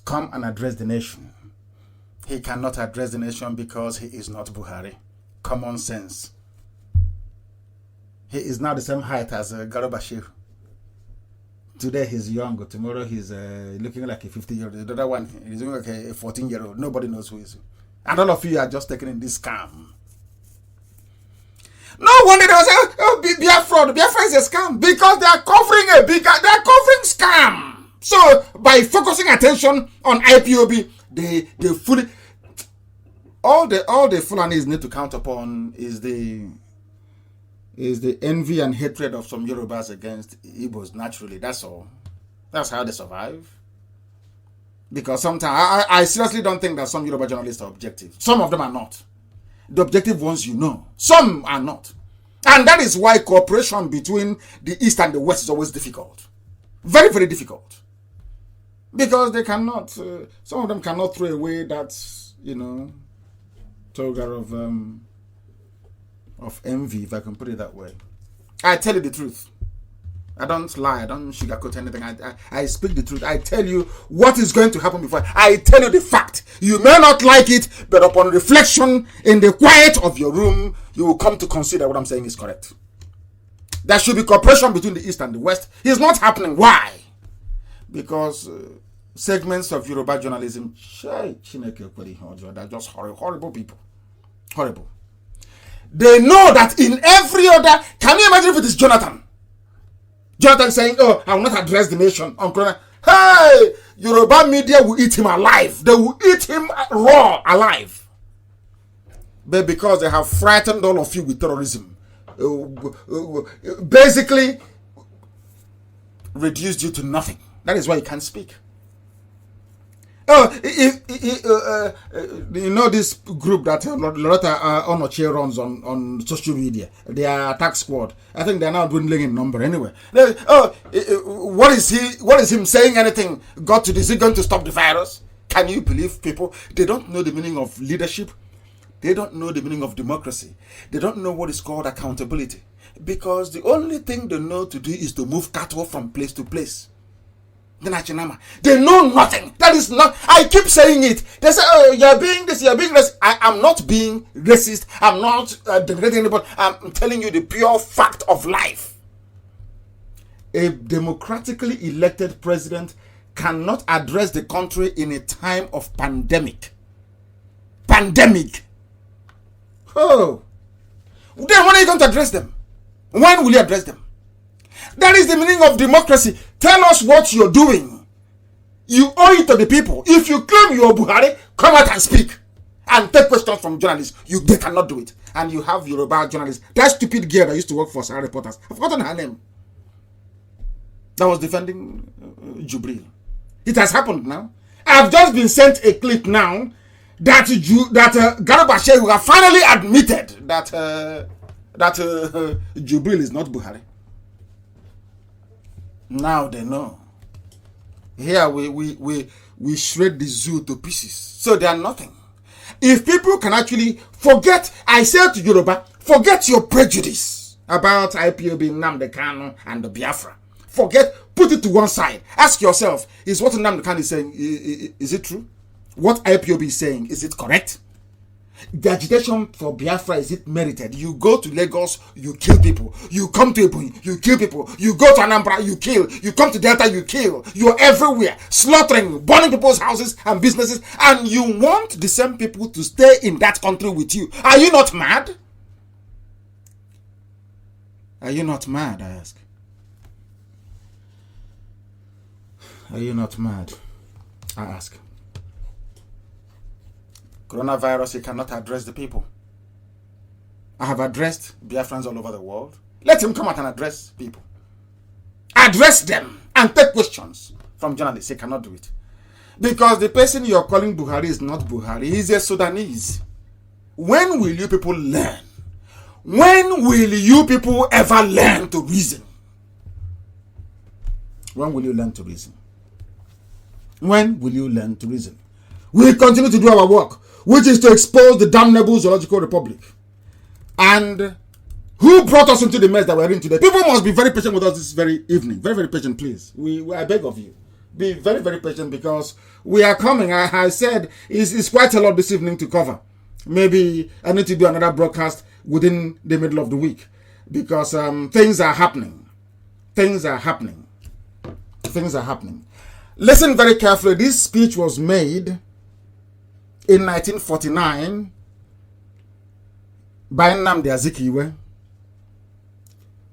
Come and address the nation. He cannot address the nation because he is not Buhari. Common sense. He is now the same height as Garba. Today he's young, tomorrow he's looking like a 50-year-old. The other one is looking like a 14-year-old. Nobody knows who he is. And all of you are just taking in this scam. No wonder they say, oh, Biafra. Biafra is a scam because they are covering scam. So by focusing attention on IPOB, they fully all the Fulanis need to count upon is the envy and hatred of some Yorubas against Igbos. Naturally, that's all. That's how they survive. Because sometimes I seriously don't think that some Yoruba journalists are objective. Some of them are not. The objective ones you know. Some are not. And that is why cooperation between the East and the West is always difficult. Very, very difficult. Because they cannot, some of them cannot throw away that, toga of envy, if I can put it that way. I tell you the truth. I don't lie. I don't sugarcoat anything. I speak the truth. I tell you what is going to happen before. I tell you the fact. You may not like it, but upon reflection in the quiet of your room, you will come to consider what I'm saying is correct. There should be cooperation between the East and the West. It's not happening. Why? Because segments of Yoruba journalism, they're just horrible people. Horrible. They know that in every other... Can you imagine if it is Jonathan? Jonathan saying, oh, I will not address the nation on Corona. Hey, Yoruba media will eat him alive. They will eat him raw, alive. But because they have frightened all of you with terrorism, basically reduced you to nothing. That is why you can't speak. Oh, this group that Loretta Onoche runs on social media, they are attack squad. I think they are now dwindling in number anyway. What is him saying anything got to this? Is he going to stop the virus? Can you believe people? They don't know the meaning of leadership. They don't know the meaning of democracy. They don't know what is called accountability. Because the only thing they know to do is to move cattle from place to place. They know nothing. That is not. I keep saying it. They say, oh, you're being this, you're being racist. I am not being racist. I'm not degrading anybody. I'm telling you the pure fact of life. A democratically elected president cannot address the country in a time of pandemic. Pandemic. Oh. Then when are you going to address them? When will you address them? That is the meaning of democracy. Tell us what you're doing. You owe it to the people. If you claim you're Buhari, come out and speak. And take questions from journalists. They cannot do it. And you have Yoruba journalists. That stupid girl that used to work for Sarah Reporters. I've forgotten her name. That was defending Jubril. It has happened now. I've just been sent a clip now that Garba Shehu have finally admitted that Jubril is not Buhari. Now they know. Here we shred the zoo to pieces. So they are nothing. If people can actually forget, I said to Yoruba, forget your prejudice about IPOB, Nnamdi, Kanu, and the Biafra. Forget, put it to one side. Ask yourself, is what Nnamdi Kanu is saying, is it true? What IPOB is saying, is it correct? The agitation for Biafra, is it merited? You go to Lagos, you kill people. You come to Ebonyi, you kill people. You go to Anambra, you kill. You come to Delta, you kill. You're everywhere, slaughtering, burning people's houses and businesses, and you want the same people to stay in that country with you. Are you not mad? Are you not mad, I ask? Are you not mad? I ask. Coronavirus, he cannot address the people. I have addressed Biafrans all over the world. Let him come out and address people. Address them and take questions from journalists. He cannot do it. Because the person you're calling Buhari is not Buhari. He's a Sudanese. When will you people learn? When will you people ever learn to reason? When will you learn to reason? When will you learn to reason? We continue to do our work, which is to expose the damnable Zoological Republic. And who brought us into the mess that we're in today? People must be very patient with us this very evening. Very, very patient, please. I beg of you. Be very, very patient because we are coming. I said it's quite a lot this evening to cover. Maybe I need to do another broadcast within the middle of the week because things are happening. Things are happening. Things are happening. Listen very carefully. This speech was made in 1949 by Nnamdi Azikiwe.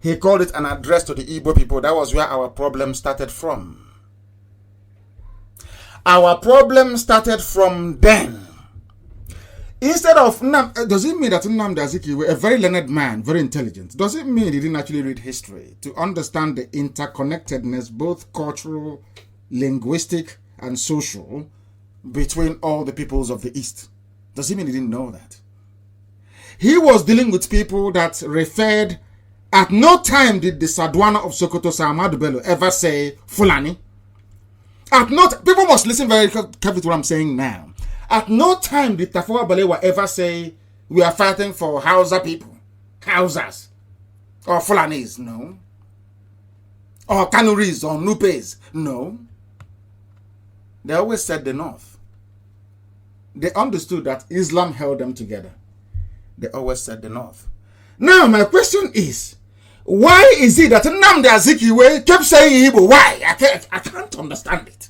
He called it an address to the Igbo people. That was where our problem started from. Our problem started from then. Instead of does it mean that Nnamdi Azikiwe, a very learned man, very intelligent, does it mean he didn't actually read history to understand the interconnectedness, both cultural, linguistic, and social, between all the peoples of the East? Does it mean he didn't know that? He was dealing with people that referred, at no time did the Sadwana of Sokoto, Sir Ahmadu Bello, ever say Fulani. People must listen very carefully to what I'm saying now. At no time did Tafawa Balewa ever say, we are fighting for Hausa people, Hausas, or Fulanis, no. Or Kanuris, or Nupes, no. They always said the North. They understood that Islam held them together. They always said the North. Now, my question is, why is it that Nnamdi Azikiwe kept saying Igbo? Why? I can't understand it.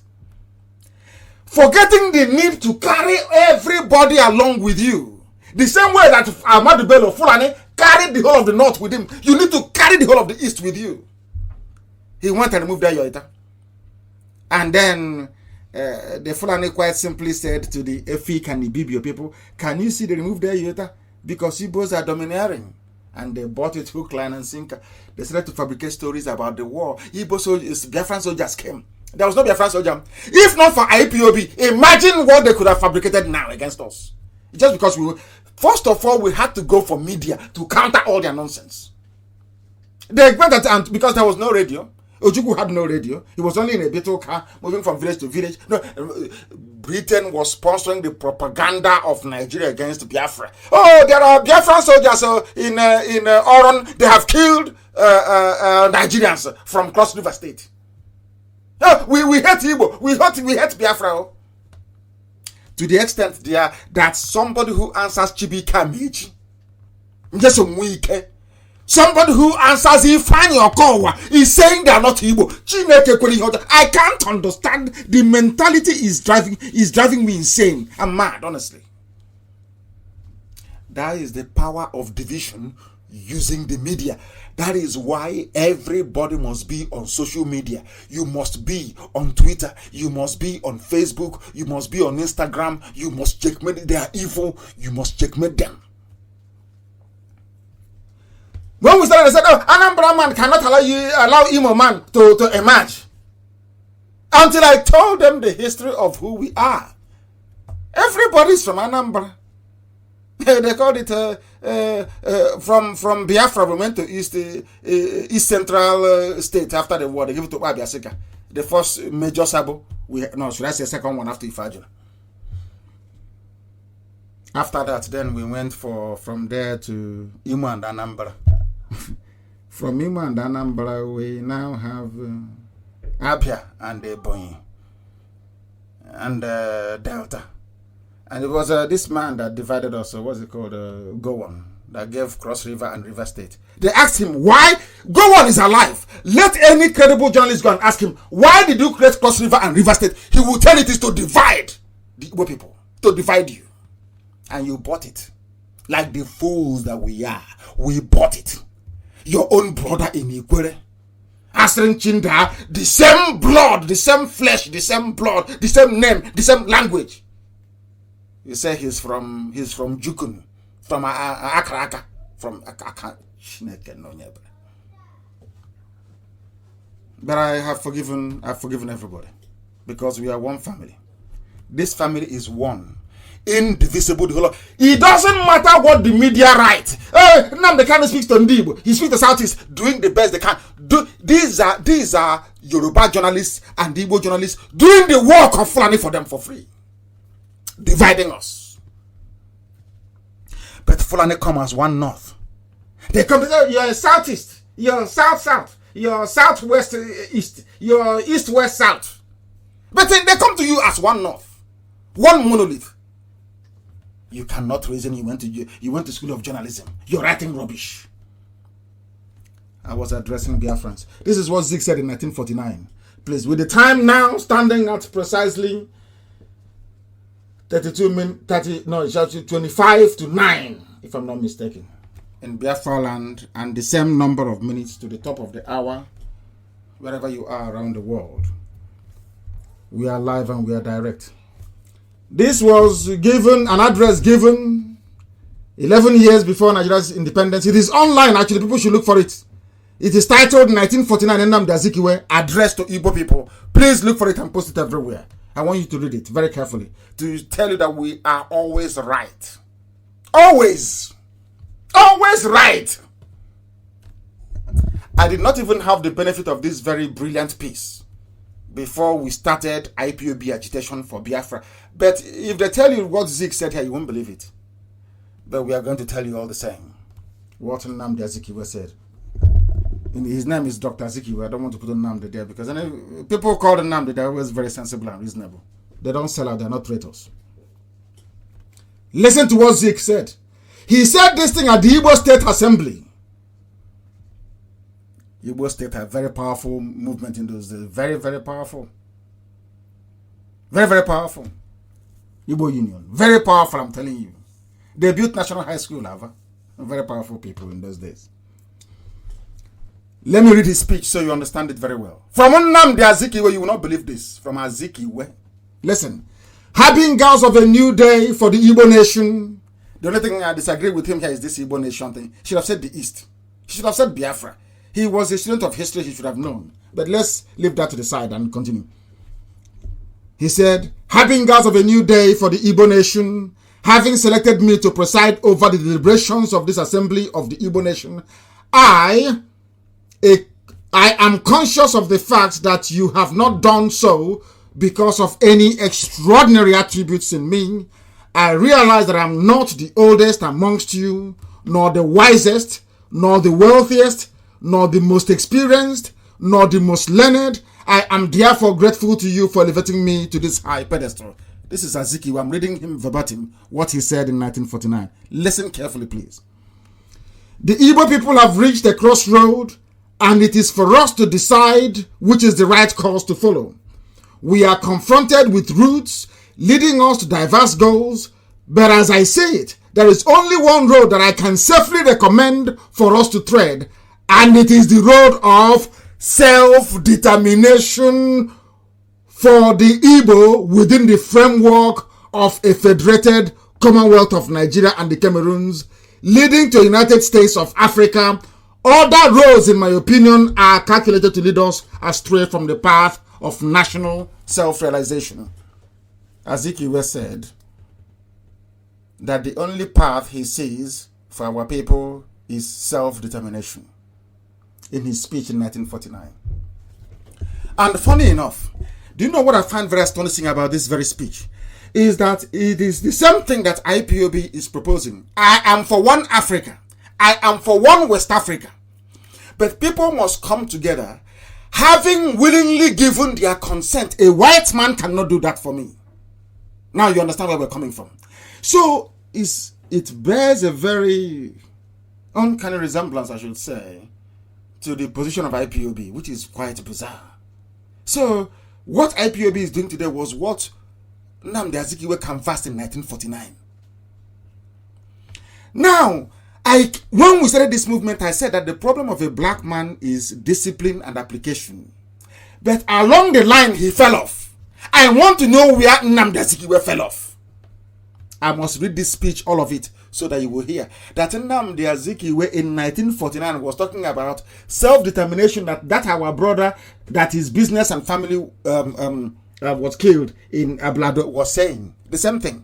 Forgetting the need to carry everybody along with you. The same way that Ahmadu Bello Fulani carried the whole of the North with him. You need to carry the whole of the East with you. He went and removed that Yoita. And then the Fulani quite simply said to the Efik and the Bibio people, can you see they removed their Yoita? Because Igbos are domineering. And they bought it hook, line, and sinker. They started to fabricate stories about the war. Igbo soldiers, Biafran soldiers came. There was no Biafran soldier. If not for IPOB, imagine what they could have fabricated now against us. Just because first of all, we had to go for media to counter all their nonsense. They went and because there was no radio, Ojukwu had no radio. He was only in a Beetle car moving from village to village. No, Britain was sponsoring the propaganda of Nigeria against Biafra. Oh, there are Biafran soldiers in Oron. They have killed Nigerians from Cross River State. We hate Igbo. We hate Biafra. Oh. To the extent that somebody who answers Chibika Meiji, somebody who answers Ifeanyi Okowa is saying they are not Igbo. I can't understand. The mentality is driving me insane. I'm mad, honestly. That is the power of division using the media. That is why everybody must be on social media. You must be on Twitter. You must be on Facebook. You must be on Instagram. You must checkmate. They are evil. You must checkmate them. When we started, they said, oh, Anambra man cannot allow Imo man to emerge. Until I told them the history of who we are. Everybody's from Anambra. They called it from Biafra. We went to East Central State after the war. They gave it to Abiasika. The first major Sabo. Should I say second one after Ifajuna? After that, then we went from there to Imo and Anambra. From Imo and Anambra, we now have Abia and Ebonyi and Delta. And it was this man that divided us, what's it called, Gowon, that gave Cross River and River State. They asked him, why? Gowon is alive. Let any credible journalist go and ask him, why did you create Cross River and River State? He will tell it is to divide the Igbo people, to divide you. And you bought it. Like the fools that we are, we bought it. Your own brother in Ikwere, Asrin Chinda, the same blood, the same flesh, the same blood, the same name, the same language. You say he's from Jukun, from Akraka, from Akaka. But I have forgiven everybody because we are one family. This family is one, indivisible. It doesn't matter what the media write. Nnamdi Kanu speaks to Ndibo. He speaks to Southeast, doing the best they can. These are Yoruba journalists and Igbo journalists doing the work of Fulani for them for free. Dividing us. But Fulani come as one north. They come to say, you're southeast, you're south-south, you're southwest east, you're east-west south. But then they come to you as one north, one monolith. You cannot reason. You went to school of journalism. You're writing rubbish. I was addressing Biafrans. This is what Zeke said in 1949. Please, with the time now standing at precisely 25 to 9, if I'm not mistaken, in Biafra land, and the same number of minutes to the top of the hour, wherever you are around the world. We are live and we are direct. This was given, an address given 11 years before Nigeria's independence. It is online, actually. People should look for it. It is titled 1949 Nnamdi Azikiwe, Address to Igbo People. Please look for it and post it everywhere. I want you to read it very carefully to tell you that we are always right. Always. Always right. I did not even have the benefit of this very brilliant piece before we started IPOB agitation for Biafra. But if they tell you what Zeke said here, you won't believe it. But we are going to tell you all the same what Nnamdi Azikiwe said. His name is Dr. Azikiwe. I don't want to put Nnamdi there because people call Nnamdi, they're always very sensible and reasonable. They don't sell out, they're not traitors. Listen to what Zeke said. He said this thing at the Igbo State Assembly. Igbo State had a very powerful movement in those days. Very, very powerful. Very, very powerful. Igbo Union. Very powerful, I'm telling you. They built National High School, Lava. Very powerful people in those days. Let me read his speech so you understand it very well. From Nnamdi Azikiwe, you will not believe this. From Azikiwe. Listen. Harbingers of a new day for the Igbo nation. The only thing I disagree with him here is this Igbo nation thing. He should have said the East. He should have said Biafra. He was a student of history, he should have known. But let's leave that to the side and continue. He said, harbingers of a new day for the Igbo nation, having selected me to preside over the deliberations of this assembly of the Igbo nation, I am conscious of the fact that you have not done so because of any extraordinary attributes in me. I realize that I'm not the oldest amongst you, nor the wisest, nor the wealthiest, nor the most experienced, nor the most learned. I am therefore grateful to you for elevating me to this high pedestal. This is Azikiwe. I'm reading him verbatim, what he said in 1949. Listen carefully, please. The Igbo people have reached a crossroad, and it is for us to decide which is the right course to follow. We are confronted with routes leading us to diverse goals, but as I say it, there is only one road that I can safely recommend for us to tread, and it is the road of self-determination for the Igbo within the framework of a federated Commonwealth of Nigeria and the Cameroons, leading to United States of Africa. Other roads, in my opinion, are calculated to lead us astray from the path of national self-realization. Azikiwe said that the only path he sees for our people is self-determination in his speech in 1949. And funny enough, do you know what I find very astonishing about this very speech? Is that it is the same thing that IPOB is proposing. I am for one Africa. I am for one West Africa. But people must come together, having willingly given their consent. A white man cannot do that for me. Now you understand where we're coming from. So it bears a very uncanny resemblance, I should say, to the position of IPOB, which is quite bizarre. So what IPOB is doing today was what Nnamdi Azikiwe canvassed in 1949. Now, when we started this movement, I said that the problem of a black man is discipline and application. But along the line, he fell off. I want to know where Nnamdi Azikiwe fell off. I must read this speech, all of it, so that you will hear that Nnamdi Azikiwe in 1949 was talking about self-determination, that our brother, that his business and family was killed in Ablado, was saying the same thing.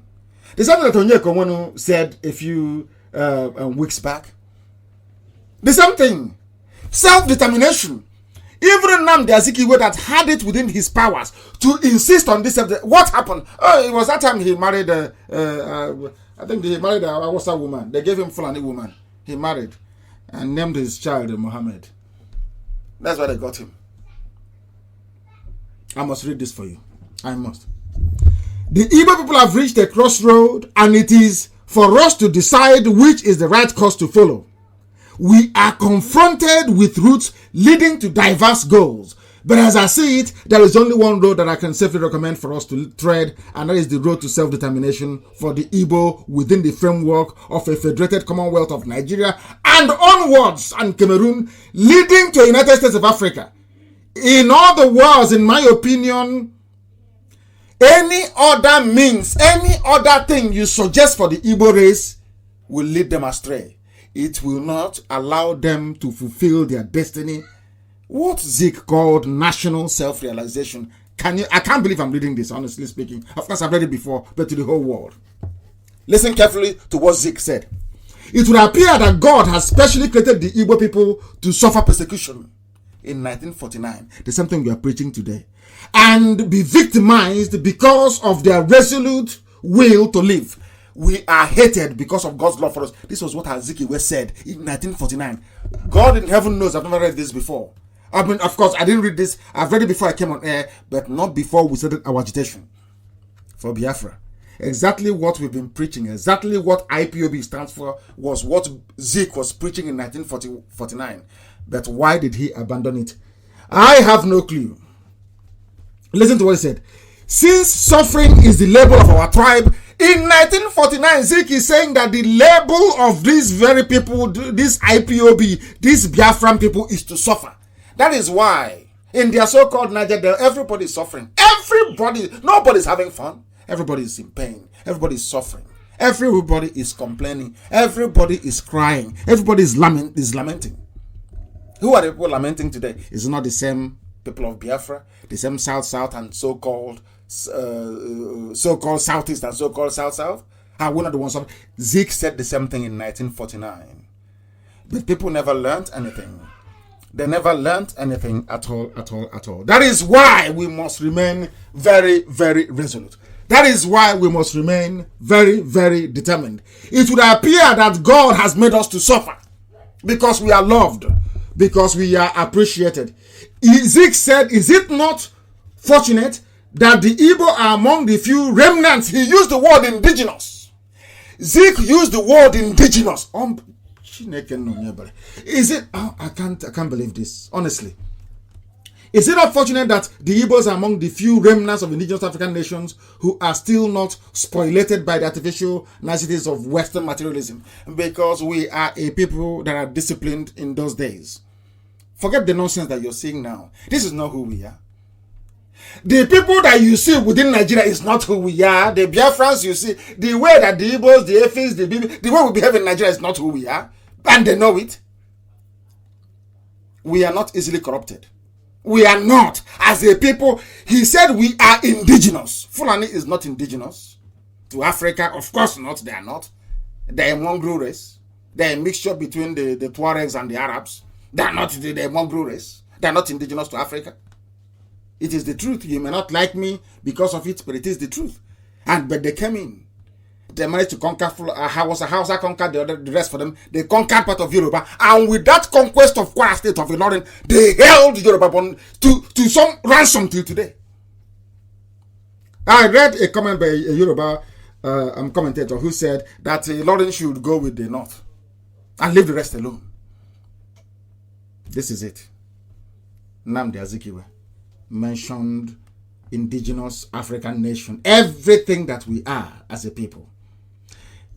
The same thing that Onyeka Onwenu said a few weeks back. The same thing. Self-determination. Even Nnamdi Azikiwe that had it within his powers to insist on this. What happened? Oh, it was that time he married I think he married a Hausa woman. They gave him Fulani woman. He married and named his child Mohammed. That's why they got him. I must read this for you. I must. The Igbo people have reached a crossroad, and it is for us to decide which is the right course to follow. We are confronted with routes leading to diverse goals. But as I see it, there is only one road that I can safely recommend for us to tread, and that is the road to self-determination for the Igbo within the framework of a federated Commonwealth of Nigeria and onwards, and Cameroon, leading to the United States of Africa. In other words, in my opinion, any other means, any other thing you suggest for the Igbo race will lead them astray. It will not allow them to fulfill their destiny. What Zeke called national self-realization. I can't believe I'm reading this, honestly speaking. Of course, I've read it before, but to the whole world. Listen carefully to what Zeke said. It would appear that God has specially created the Igbo people to suffer persecution in 1949, the same thing we are preaching today, and be victimized because of their resolute will to live. We are hated because of God's love for us. This was what Azikiwe said in 1949. God in heaven knows I've never read this before. I mean, of course, I didn't read this. I've read it before I came on air, but not before we started our agitation for Biafra. Exactly what we've been preaching, exactly what IPOB stands for, was what Zeke was preaching in 1949. But why did he abandon it? I have no clue. Listen to what he said. Since suffering is the label of our tribe, in 1949, Zeke is saying that the label of these very people, this IPOB, these Biafran people, is to suffer. That is why in their so-called Nigeria, everybody is suffering. Nobody's having fun. Everybody is in pain. Everybody is suffering. Everybody is complaining. Everybody is crying. Everybody is lamenting. Who are the people lamenting today? Is it not the same people of Biafra, the same South and so-called Southeast and so-called South? Are we not the ones? Zeke said the same thing in 1949. But people never learned anything. They never learned anything at all. That is why we must remain very, very resolute. That is why we must remain very, very determined. It would appear that God has made us to suffer because we are loved, because we are appreciated. Zeke said, is it not fortunate that the Igbo are among the few remnants? He used the word indigenous. Zeke used the word indigenous. Is it? Oh, I can't believe this. Honestly, Is it unfortunate that the Igbos are among the few remnants of indigenous African nations who are still not spoilated by the artificial niceties of Western materialism? Because we are a people that are disciplined in those days. Forget the nonsense that you're seeing now. This is not who we are. The people that you see within Nigeria is not who we are. The Biafrans you see, the way that the Igbos, the Efis, the way we behave in Nigeria is not who we are. And they know it. We are not easily corrupted. We are not. As a people, he said we are indigenous. Fulani is not indigenous to Africa. Of course not. They are not. They are a mongrel race. They are a mixture between the Tuaregs and the Arabs. They are not the mongrel race. They are not indigenous to Africa. It is the truth. You may not like me because of it, but it is the truth. But they came in. They managed to conquer Hausa conquered the rest for them. They conquered part of Yoruba. And with that conquest of Kwara State of Ilorin, they held Yoruba to some ransom till today. I read a comment by a Yoruba commentator who said that Ilorin should go with the North and leave the rest alone. This is it. Nnamdi Azikiwe mentioned indigenous African nation, everything that we are as a people.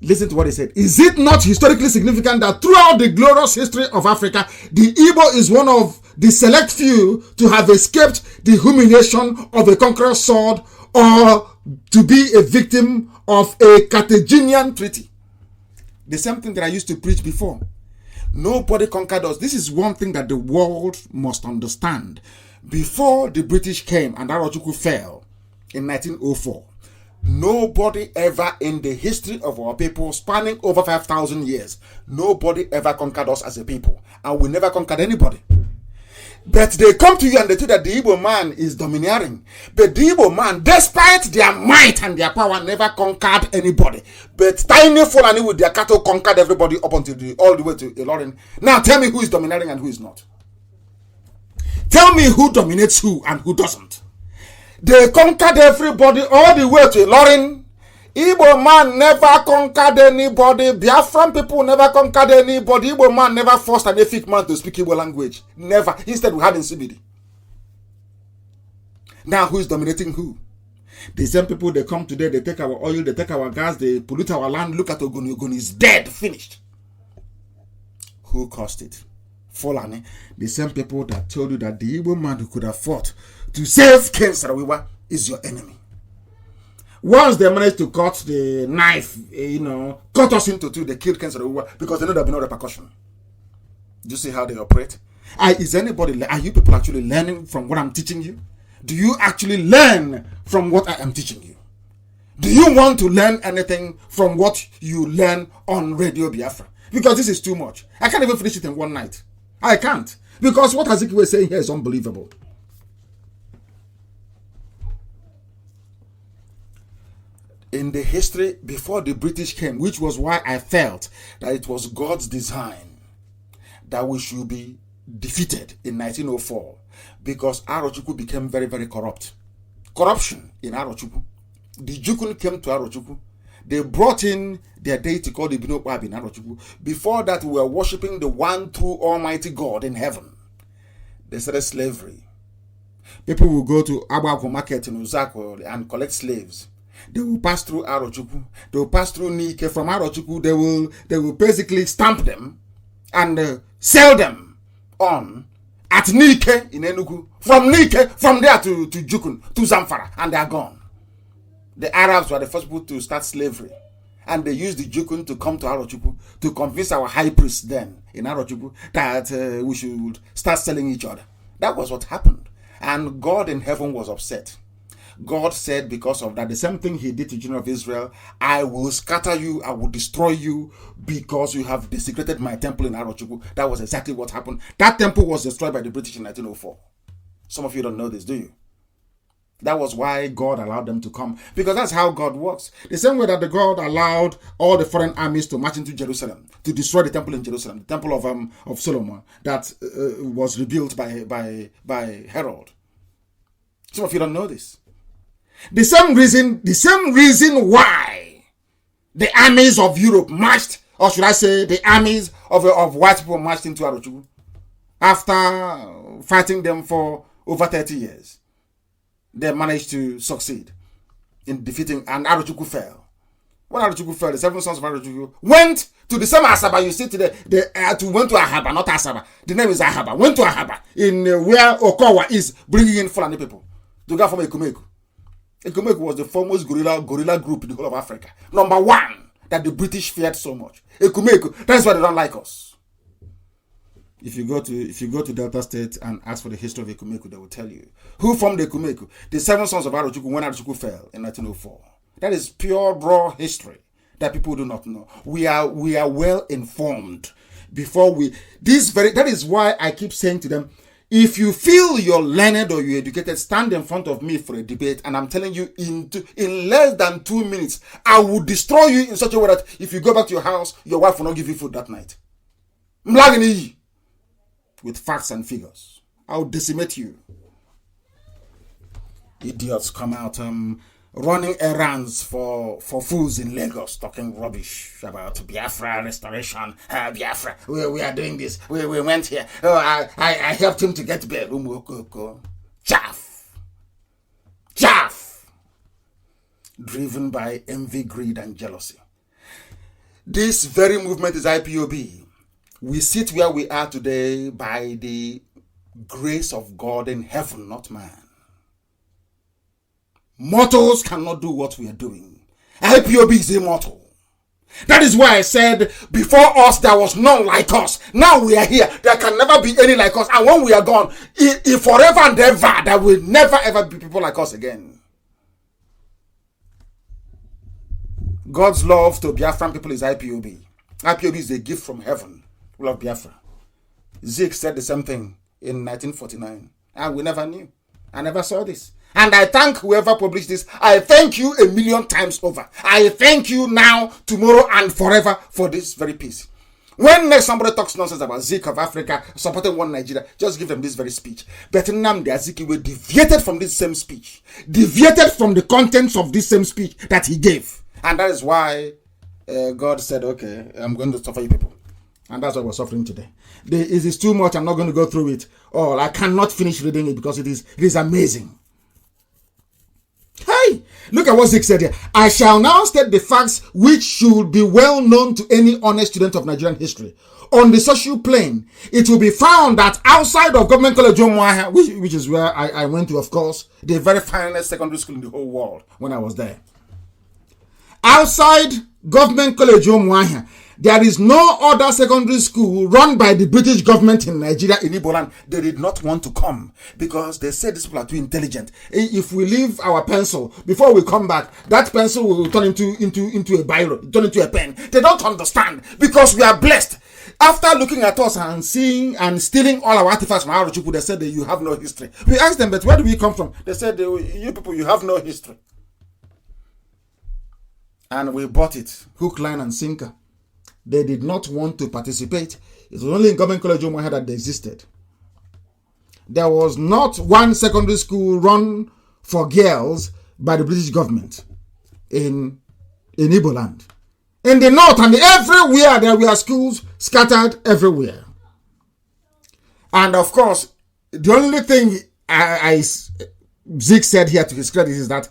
Listen to what he said. Is it not historically significant that throughout the glorious history of Africa, the Igbo is one of the select few to have escaped the humiliation of a conqueror's sword or to be a victim of a Carthaginian treaty? The same thing that I used to preach before. Nobody conquered us. This is one thing that the world must understand. Before the British came and Arochukwu fell in 1904, nobody ever in the history of our people, spanning over 5,000 years, nobody ever conquered us as a people. And we never conquered anybody. But they come to you and they tell that the Igbo man is domineering. But the Igbo man, despite their might and their power, never conquered anybody. But tiny Fulani with their cattle conquered everybody up until all the way to Ilorin. Now tell me who is domineering and who is not. Tell me who dominates who and who doesn't. They conquered everybody all the way to Ilorin. Igbo man never conquered anybody. Biafran people never conquered anybody. Igbo man never forced an Efik man to speak Igbo language. Never. Instead, we had in CBD. Now, who is dominating who? The same people, they come today, they take our oil, they take our gas, they pollute our land. Look at Ogoni. Ogoni is dead, finished. Who caused it? Fulani. The same people that told you that the Igbo man who could have fought to save Ken Sarawiwa is your enemy. Once they managed to cut the knife, cut us into two, they killed Ken Sarawiwa because they know there'll be no repercussion. Do you see how they operate? Are you people actually learning from what I'm teaching you? Do you actually learn from what I am teaching you? Do you want to learn anything from what you learn on Radio Biafra? Because this is too much. I can't even finish it in one night. I can't. Because what Azikiwe is saying here is unbelievable. In the history before the British came, which was why I felt that it was God's design that we should be defeated in 1904, because Arochukwu became very, very corrupt. Corruption in Arochukwu. The Jukun came to Arochukwu. They brought in their deity called Ibinokwa in Arochukwu. Before that, we were worshipping the one true Almighty God in heaven. They started slavery. People will go to Abaku market in Uzako and collect slaves. They will pass through Arochukwu. They will pass through Nike. From Arochukwu, they will basically stamp them and sell them on at Nike in Enugu. From Nike, from there to Jukun, to Zamfara, and they are gone. The Arabs were the first people to start slavery. And they used the Jukun to come to Arochukwu to convince our high priest then in Arochukwu that we should start selling each other. That was what happened. And God in heaven was upset. God said because of that, the same thing he did to the children of Israel, I will scatter you, I will destroy you because you have desecrated my temple in Arochukwu. That was exactly what happened. That temple was destroyed by the British in 1904. Some of you don't know this, do you? That was why God allowed them to come. Because that's how God works. The same way that the God allowed all the foreign armies to march into Jerusalem, to destroy the temple in Jerusalem, the temple of Solomon, that was rebuilt by Herod. Some of you don't know this. The same reason why the armies of Europe marched, or should I say the armies of white people marched into Arochukwu after fighting them for over 30 years, they managed to succeed in defeating, and Arochukwu fell. When Arochukwu fell, the 7 sons of Arochukwu went to the same Asaba you see today. They went to Ahaba, not Asaba. The name is Ahaba. Went to Ahaba, in where Okowa is, bringing in Fulani people to go from Ekumeku. Ekumeku was the foremost guerrilla group in the whole of Africa. Number 1 that the British feared so much. Ekumeku. That's why they don't like us. If you go to Delta State and ask for the history of Ekumeku, they will tell you who formed Ekumeku. The 7 sons of Arochukwu when Arochukwu fell in 1904. That is pure raw history that people do not know. We are well informed before we. That is why I keep saying to them, if you feel you're learned or you're educated, stand in front of me for a debate, and I'm telling you, in less than 2 minutes, I will destroy you in such a way that if you go back to your house, your wife will not give you food that night. With facts and figures, I will decimate you. Idiots come out running errands for fools in Lagos, talking rubbish about Biafra restoration. Biafra, we are doing this. We went here. Oh, I helped him to get bail. Chaff. Driven by envy, greed, and jealousy. This very movement is IPOB. We sit where we are today by the grace of God in heaven, not man. Mortals cannot do what we are doing. IPOB is immortal. That is why I said, before us there was none like us. Now we are here. There can never be any like us. And when we are gone, if forever and ever, there will never ever be people like us again. God's love to Biafran people is IPOB. IPOB is a gift from heaven. We love Biafra. Zeke said the same thing in 1949. And we never knew. I never saw this. And I thank whoever published this. I thank you 1,000,000 times over. I thank you now, tomorrow, and forever for this very piece. When next somebody talks nonsense about Zeke of Africa supporting one Nigeria, just give them this very speech. But Nnamdi Azikiwe deviated from this same speech. Deviated from the contents of this same speech that he gave. And that is why God said, okay, I'm going to suffer you people. And that's what we're suffering today. It is too much. I'm not going to go through it all. I cannot finish reading it because it is amazing. Hey, look at what Zeke said here. I shall now state the facts which should be well known to any honest student of Nigerian history. On the social plane, it will be found that outside of Government College Umuahia, which is where I went to, of course, the very finest secondary school in the whole world when I was there. Outside Government College Umuahia, there is no other secondary school run by the British government in Nigeria, in Igbo land. They did not want to come because they said these people are too intelligent. If we leave our pencil, before we come back, that pencil will turn into a biro, turn into a pen. They don't understand because we are blessed. After looking at us and seeing and stealing all our artifacts from Arochukwu, they said that you have no history. We asked them, but where do we come from? They said, you people, you have no history. And we bought it, hook, line, and sinker. They did not want to participate. It was only in Government College Umuahia that they existed. There was not one secondary school run for girls by the British government in Igbo land. In the north and everywhere there were schools scattered everywhere. And of course, the only thing Zeke said here to his credit is that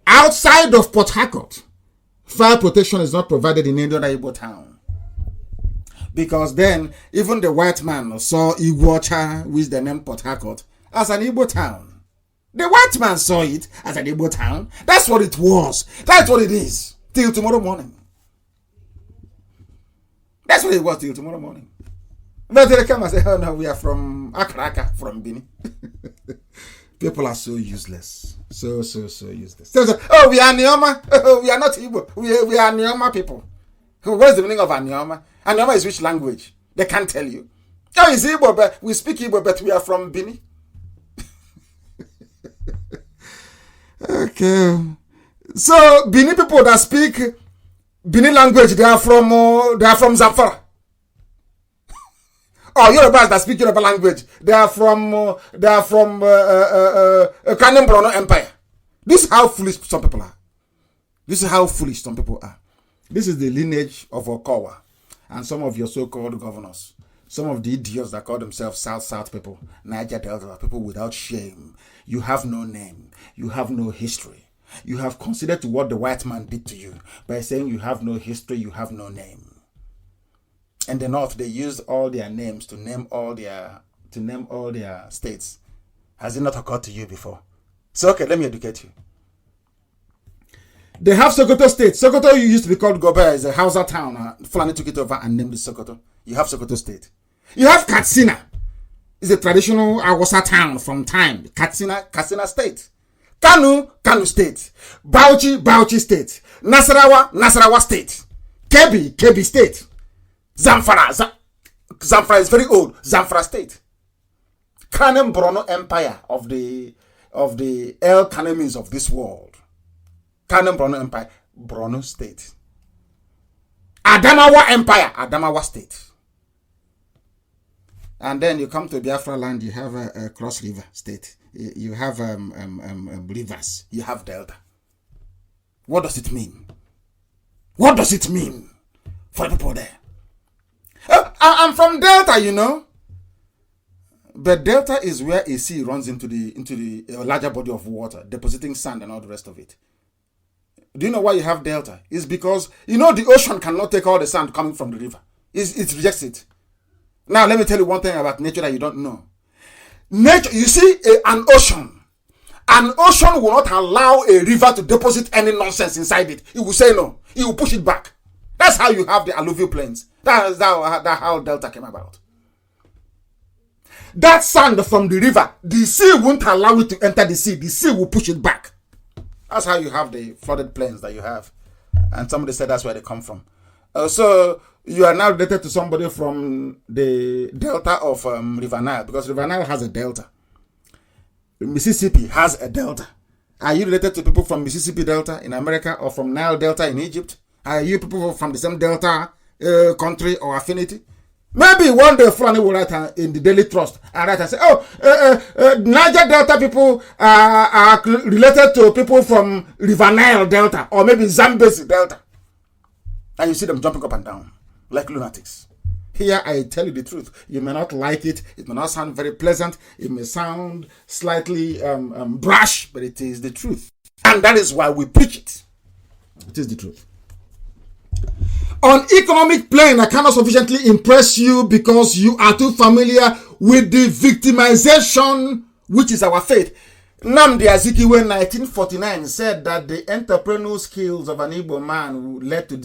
outside of Port Harcourt, fire protection is not provided in any other Igbo town. Because then, even the white man saw Iguacha, with the name Port Harcourt, as an Igbo town. The white man saw it as an Igbo town. That's what it was. That's what it is. Till tomorrow morning. That's what it was till tomorrow morning. But they come and say, oh no, we are from Akraka, from Bini. People are so useless. So useless. So, oh, we are Nioma. Oh, we are not Igbo. We are Nioma people. What's the meaning of Anioma? Anioma is which language? They can't tell you. Oh, it's Igbo, but we speak Igbo, but we are from Bini. Okay. So, Bini people that speak Bini language, they are from Zamfara. Oh, Yorubas that speak Yoruba language, they are from Kanu Brono Empire. This is how foolish some people are. This is how foolish some people are. This is the lineage of Okowa and some of your so-called governors. Some of the idiots that call themselves South people, Niger Delta, people without shame. You have no name. You have no history. You have considered to what the white man did to you by saying you have no history, you have no name. In the North, they used all their names to name all their states. Has it not occurred to you before? So okay, let me educate you. They have Sokoto State. Sokoto used to be called Gobe. It's a Hausa town. Fulani took it over and named it Sokoto. You have Sokoto State. You have Katsina. It's a traditional Hausa town from time. Katsina State. Kanu State. Bauchi State. Nasarawa State. Kebbi State. Zamfara is very old. Zamfara State. Kanem Brono Empire of the El Kanemins of this world. Kanem Brono Empire, Brono State. Adamawa Empire, Adamawa State. And then you come to Biafra land, you have a Cross River State. You have rivers. You have Delta. What does it mean? What does it mean for people there? I'm from Delta, you know. But Delta is where a sea runs into the larger body of water, depositing sand and all the rest of it. Do you know why you have Delta? It's because, you know, the ocean cannot take all the sand coming from the river. It rejects it. Now, let me tell you one thing about nature that you don't know. Nature, you see, an ocean will not allow a river to deposit any nonsense inside it. It will say no. It will push it back. That's how you have the alluvial plains. That's how Delta came about. That sand from the river, the sea won't allow it to enter the sea. The sea will push it back. That's how you have the flooded plains that you have. And somebody said that's where they come from. So you are now related to somebody from the delta of River Nile, because River Nile has a delta. Mississippi has a delta. Are you related to people from Mississippi Delta in America or from Nile Delta in Egypt? Are you people from the same delta country or affinity? Maybe one day Fulani will write in the Daily Trust and write and say, Niger Delta people are related to people from River Nile Delta or maybe Zambezi Delta. And you see them jumping up and down like lunatics. Here I tell you the truth. You may not like it. It may not sound very pleasant. It may sound slightly brash, but it is the truth. And that is why we preach it. It is the truth. On economic plane, I cannot sufficiently impress you because you are too familiar with the victimization, which is our faith. Nnamdi Azikiwe in 1949 said that the entrepreneurial skills of an Igbo man led to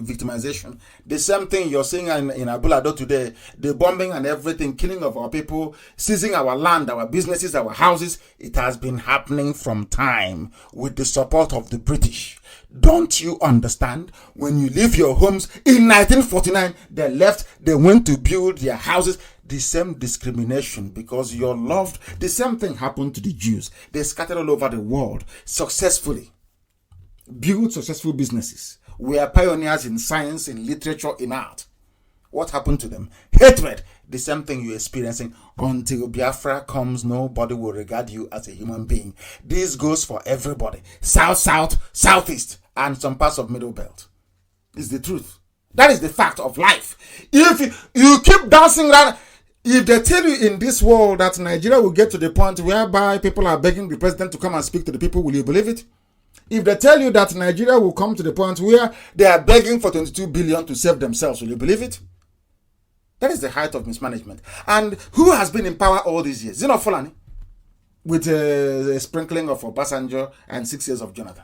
victimization. The same thing you're seeing in Abulado today, the bombing and everything, killing of our people, seizing our land, our businesses, our houses. It has been happening from time with the support of the British. Don't you understand? When you leave your homes in 1949, they left, they went to build their houses. The same discrimination because you're loved. The same thing happened to the Jews. They scattered all over the world successfully. Built successful businesses. We are pioneers in science, in literature, in art. What happened to them? Hatred. The same thing you're experiencing. Until Biafra comes, nobody will regard you as a human being. This goes for everybody. South, southeast, and some parts of Middle Belt. It's the truth. That is the fact of life. If you keep dancing around, if they tell you in this world that Nigeria will get to the point whereby people are begging the president to come and speak to the people, will you believe it? If they tell you that Nigeria will come to the point where they are begging for 22 billion to save themselves, will you believe it? That is the height of mismanagement. And who has been in power all these years? Zino Fulani, with a sprinkling of Obasanjo and 6 years of Jonathan.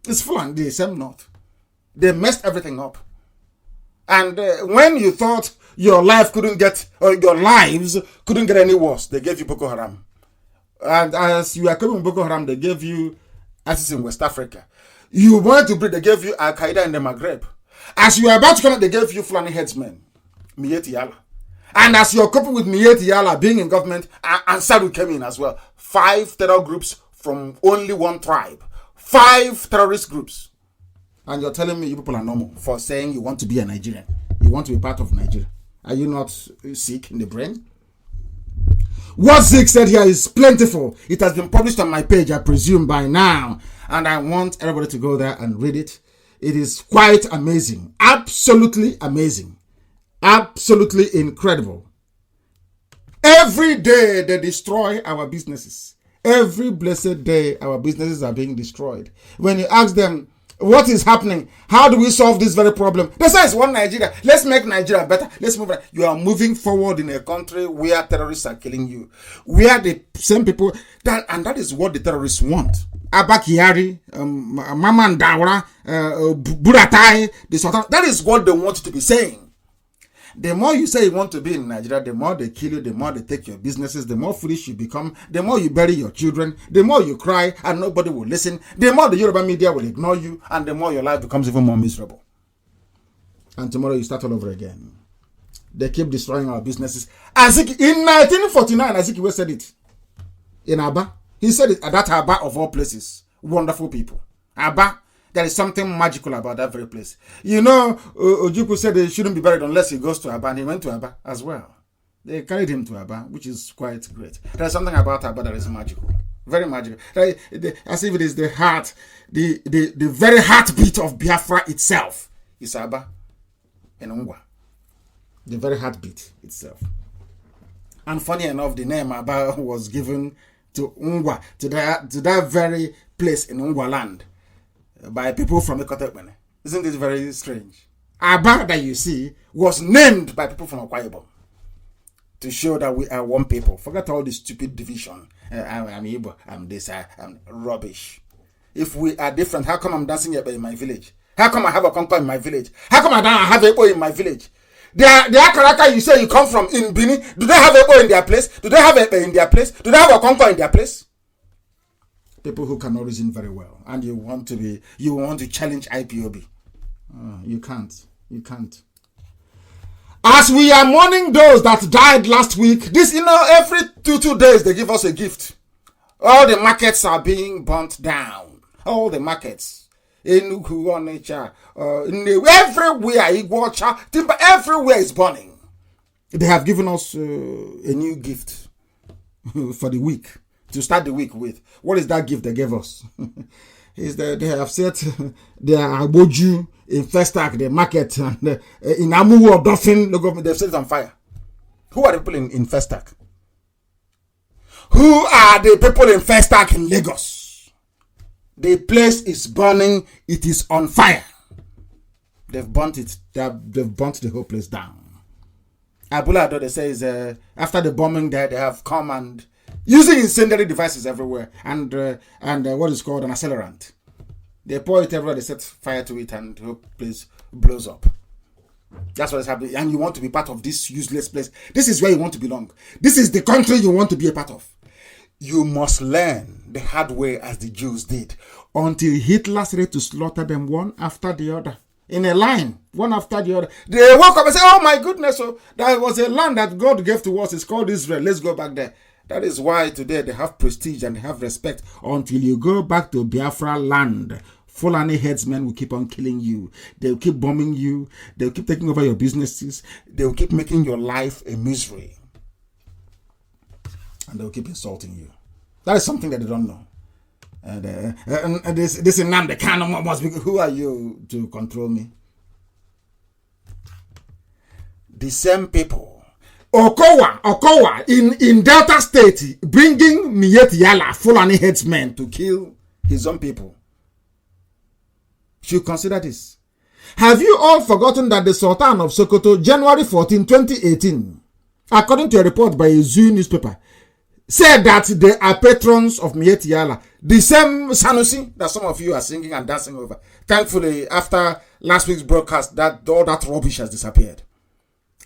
It's Fulani, the same North. They messed everything up. And when you thought your life couldn't get, or your lives couldn't get any worse, they gave you Boko Haram. And as you are coming with Boko Haram, they gave you ISIS in West Africa. You wanted to breed, they gave you Al Qaeda in the Maghreb. As you are about to come out, they gave you Fulani headsmen, Miyetti Yala. And as you're coping with Miyetti Yala being in government, Ansari came in as well. 5 terror groups from only one tribe. 5 terrorist groups. And you're telling me you people are normal for saying you want to be a Nigerian. You want to be part of Nigeria. Are you not sick in the brain? What Zeke said here is plentiful. It has been published on my page, I presume, by now. And I want everybody to go there and read it. It is quite amazing. Absolutely amazing. Absolutely incredible. Every day they destroy our businesses. Every blessed day our businesses are being destroyed. When you ask them, what is happening? How do we solve this very problem? They say it's one Nigeria. Let's make Nigeria better. Let's move on. You are moving forward in a country where terrorists are killing you. Where the same people, and that is what the terrorists want. Abakiyari, Mama Ndawra, Buratai, the Sultan. That is what they want to be saying. The more you say you want to be in Nigeria, the more they kill you, the more they take your businesses, the more foolish you become, the more you bury your children, the more you cry and nobody will listen, the more the Yoruba media will ignore you, and the more your life becomes even more miserable. And tomorrow you start all over again. They keep destroying our businesses. In 1949, Azikiwe said it. In Aba. He said it at that Aba of all places. Wonderful people. Aba. There is something magical about that very place. You know, Ojukwu said he shouldn't be buried unless he goes to Aba, and he went to Aba as well. They carried him to Aba, which is quite great. There's something about Aba that is magical. Very magical. As if it is the heart, the very heartbeat of Biafra itself is Aba and Ungwa. The very heartbeat itself. And funny enough, the name Aba was given to Ungwa, to that very place in Ungwa land, by people from Ekotepene. Isn't this very strange? Aba that you see was named by people from Akwa Ibom to show that we are one people. Forget all this stupid division. I'm Igbo, I'm this, I'm rubbish. If we are different, how come I'm dancing in my village? How come I have a conquer in my village? How come I don't have a Igbo in my village? The Akaraka you say you come from in Bini, do they have a Igbo in their place? Do they have a in their place? Do they have a conquer in their place? People who cannot reason very well, and you want to challenge IPOB. You can't. As we are mourning those that died last week, every two days they give us a gift. All the markets are being burnt down. All the markets. Everywhere, everywhere is burning. They have given us a new gift for the week. To start the week with. What is that gift they gave us? Is that they have set their Aboju in Festac, the market, and in Amu or Dolphin, they've set it on fire. Who are the people in Festac? Who are the people in Festac in Lagos? The place is burning. It is on fire. They've burnt it. They've burnt the whole place down. Abula, they say, is after the bombing there, they have come and using incendiary devices everywhere and what is called an accelerant. They pour it everywhere, they set fire to it, and the whole place blows up. That's what is happening. And you want to be part of this useless place. This is where you want to belong. This is the country you want to be a part of. You must learn the hard way as the Jews did, until Hitler started to slaughter them one after the other. In a line, one after the other. They woke up and said, oh my goodness, so there was a land that God gave to us. It's called Israel. Let's go back there. That is why today they have prestige and they have respect until you go back to Biafra land. Fulani headsmen will keep on killing you. They will keep bombing you. They will keep taking over your businesses. They will keep making your life a misery. And they will keep insulting you. That is something that they don't know. And this Nnamdi Kanu must be, who are you to control me? The same people. Okowa in Delta State bringing Miyet Yala Fulani headsmen to kill his own people. Should consider this. Have you all forgotten that the Sultan of Sokoto, January 14, 2018, according to a report by a Zoo newspaper, said that they are patrons of Miyet Yala, the same Sanusi that some of you are singing and dancing over. Thankfully, after last week's broadcast, all that rubbish has disappeared.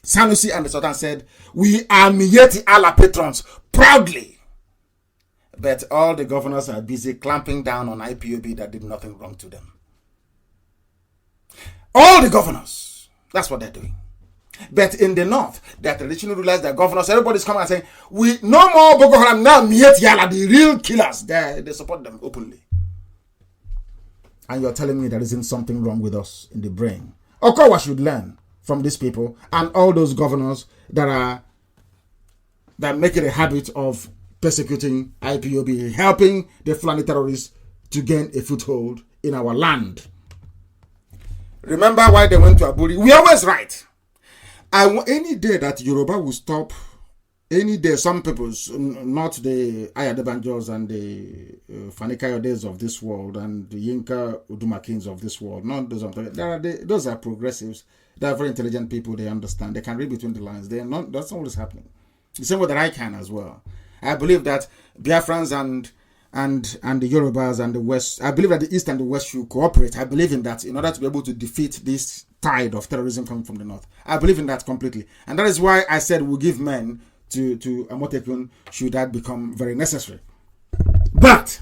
Sanusi and the Sultan said, we are Miyeti Allah patrons, proudly. But all the governors are busy clamping down on IPOB that did nothing wrong to them. All the governors, that's what they're doing. But in the north, the traditional rulers, the governors, everybody's coming and saying, we no more Boko Haram, now Miyeti Allah, the real killers. They support them openly. And you're telling me there isn't something wrong with us in the brain. Okowa should learn from these people and all those governors that make it a habit of persecuting IPOB, helping the Fulani terrorists to gain a foothold in our land. Remember why they went to Aburi? We always right. Any day that Yoruba will stop, any day, some people, not the Ayadebanjos and the Fani Kayodes of this world and the Yinka Uduma Kings of this world, not those of those are progressives. They are very intelligent people. They understand. They can read between the lines. They are not. That's not what is happening. The same way that I can as well. I believe that Biafrans and the Yorubas and the West, I believe that the East and the West should cooperate. I believe in that in order to be able to defeat this tide of terrorism coming from the North. I believe in that completely. And that is why I said we'll give men to Amotekun should that become very necessary. But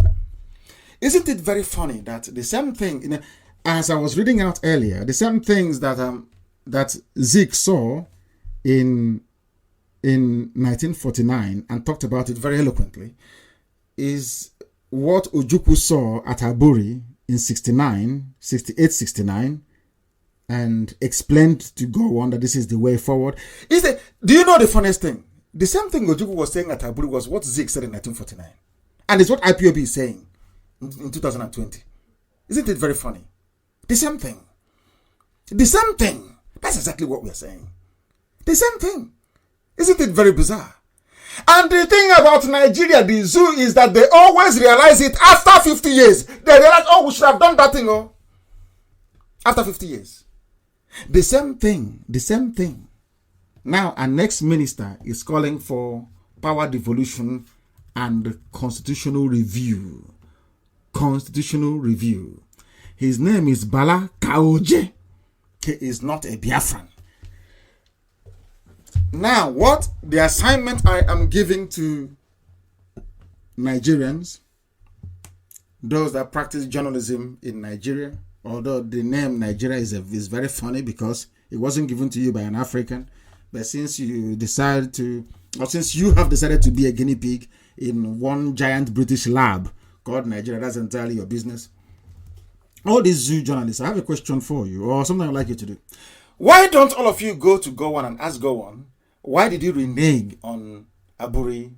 isn't it very funny that the same thing, as I was reading out earlier, the same things that Zeke saw in 1949 and talked about it very eloquently is what Ojukwu saw at Aburi in 68-69 and explained to go on that this is the way forward. Do you know the funniest thing? The same thing Ojukwu was saying at Aburi was what Zeke said in 1949. And it's what IPOB is saying in 2020. Isn't it very funny? The same thing. The same thing. That's exactly what we're saying. The same thing. Isn't it very bizarre? And the thing about Nigeria, the zoo, is that they always realize it after 50 years. They realize, oh, we should have done that thing, oh. After 50 years. The same thing. Now, our next minister is calling for power devolution and constitutional review. His name is Bala Kaoje. He is not a Biafran. Now, what the assignment I am giving to Nigerians, those that practice journalism in Nigeria, although the name Nigeria is very funny because it wasn't given to you by an African, but since you have decided to be a guinea pig in one giant British lab called Nigeria, that's entirely your business. All these zoo journalists, I have a question for you, or something I'd like you to do. Why don't all of you go to Gowon and ask Gowon, why did you renege on Aburi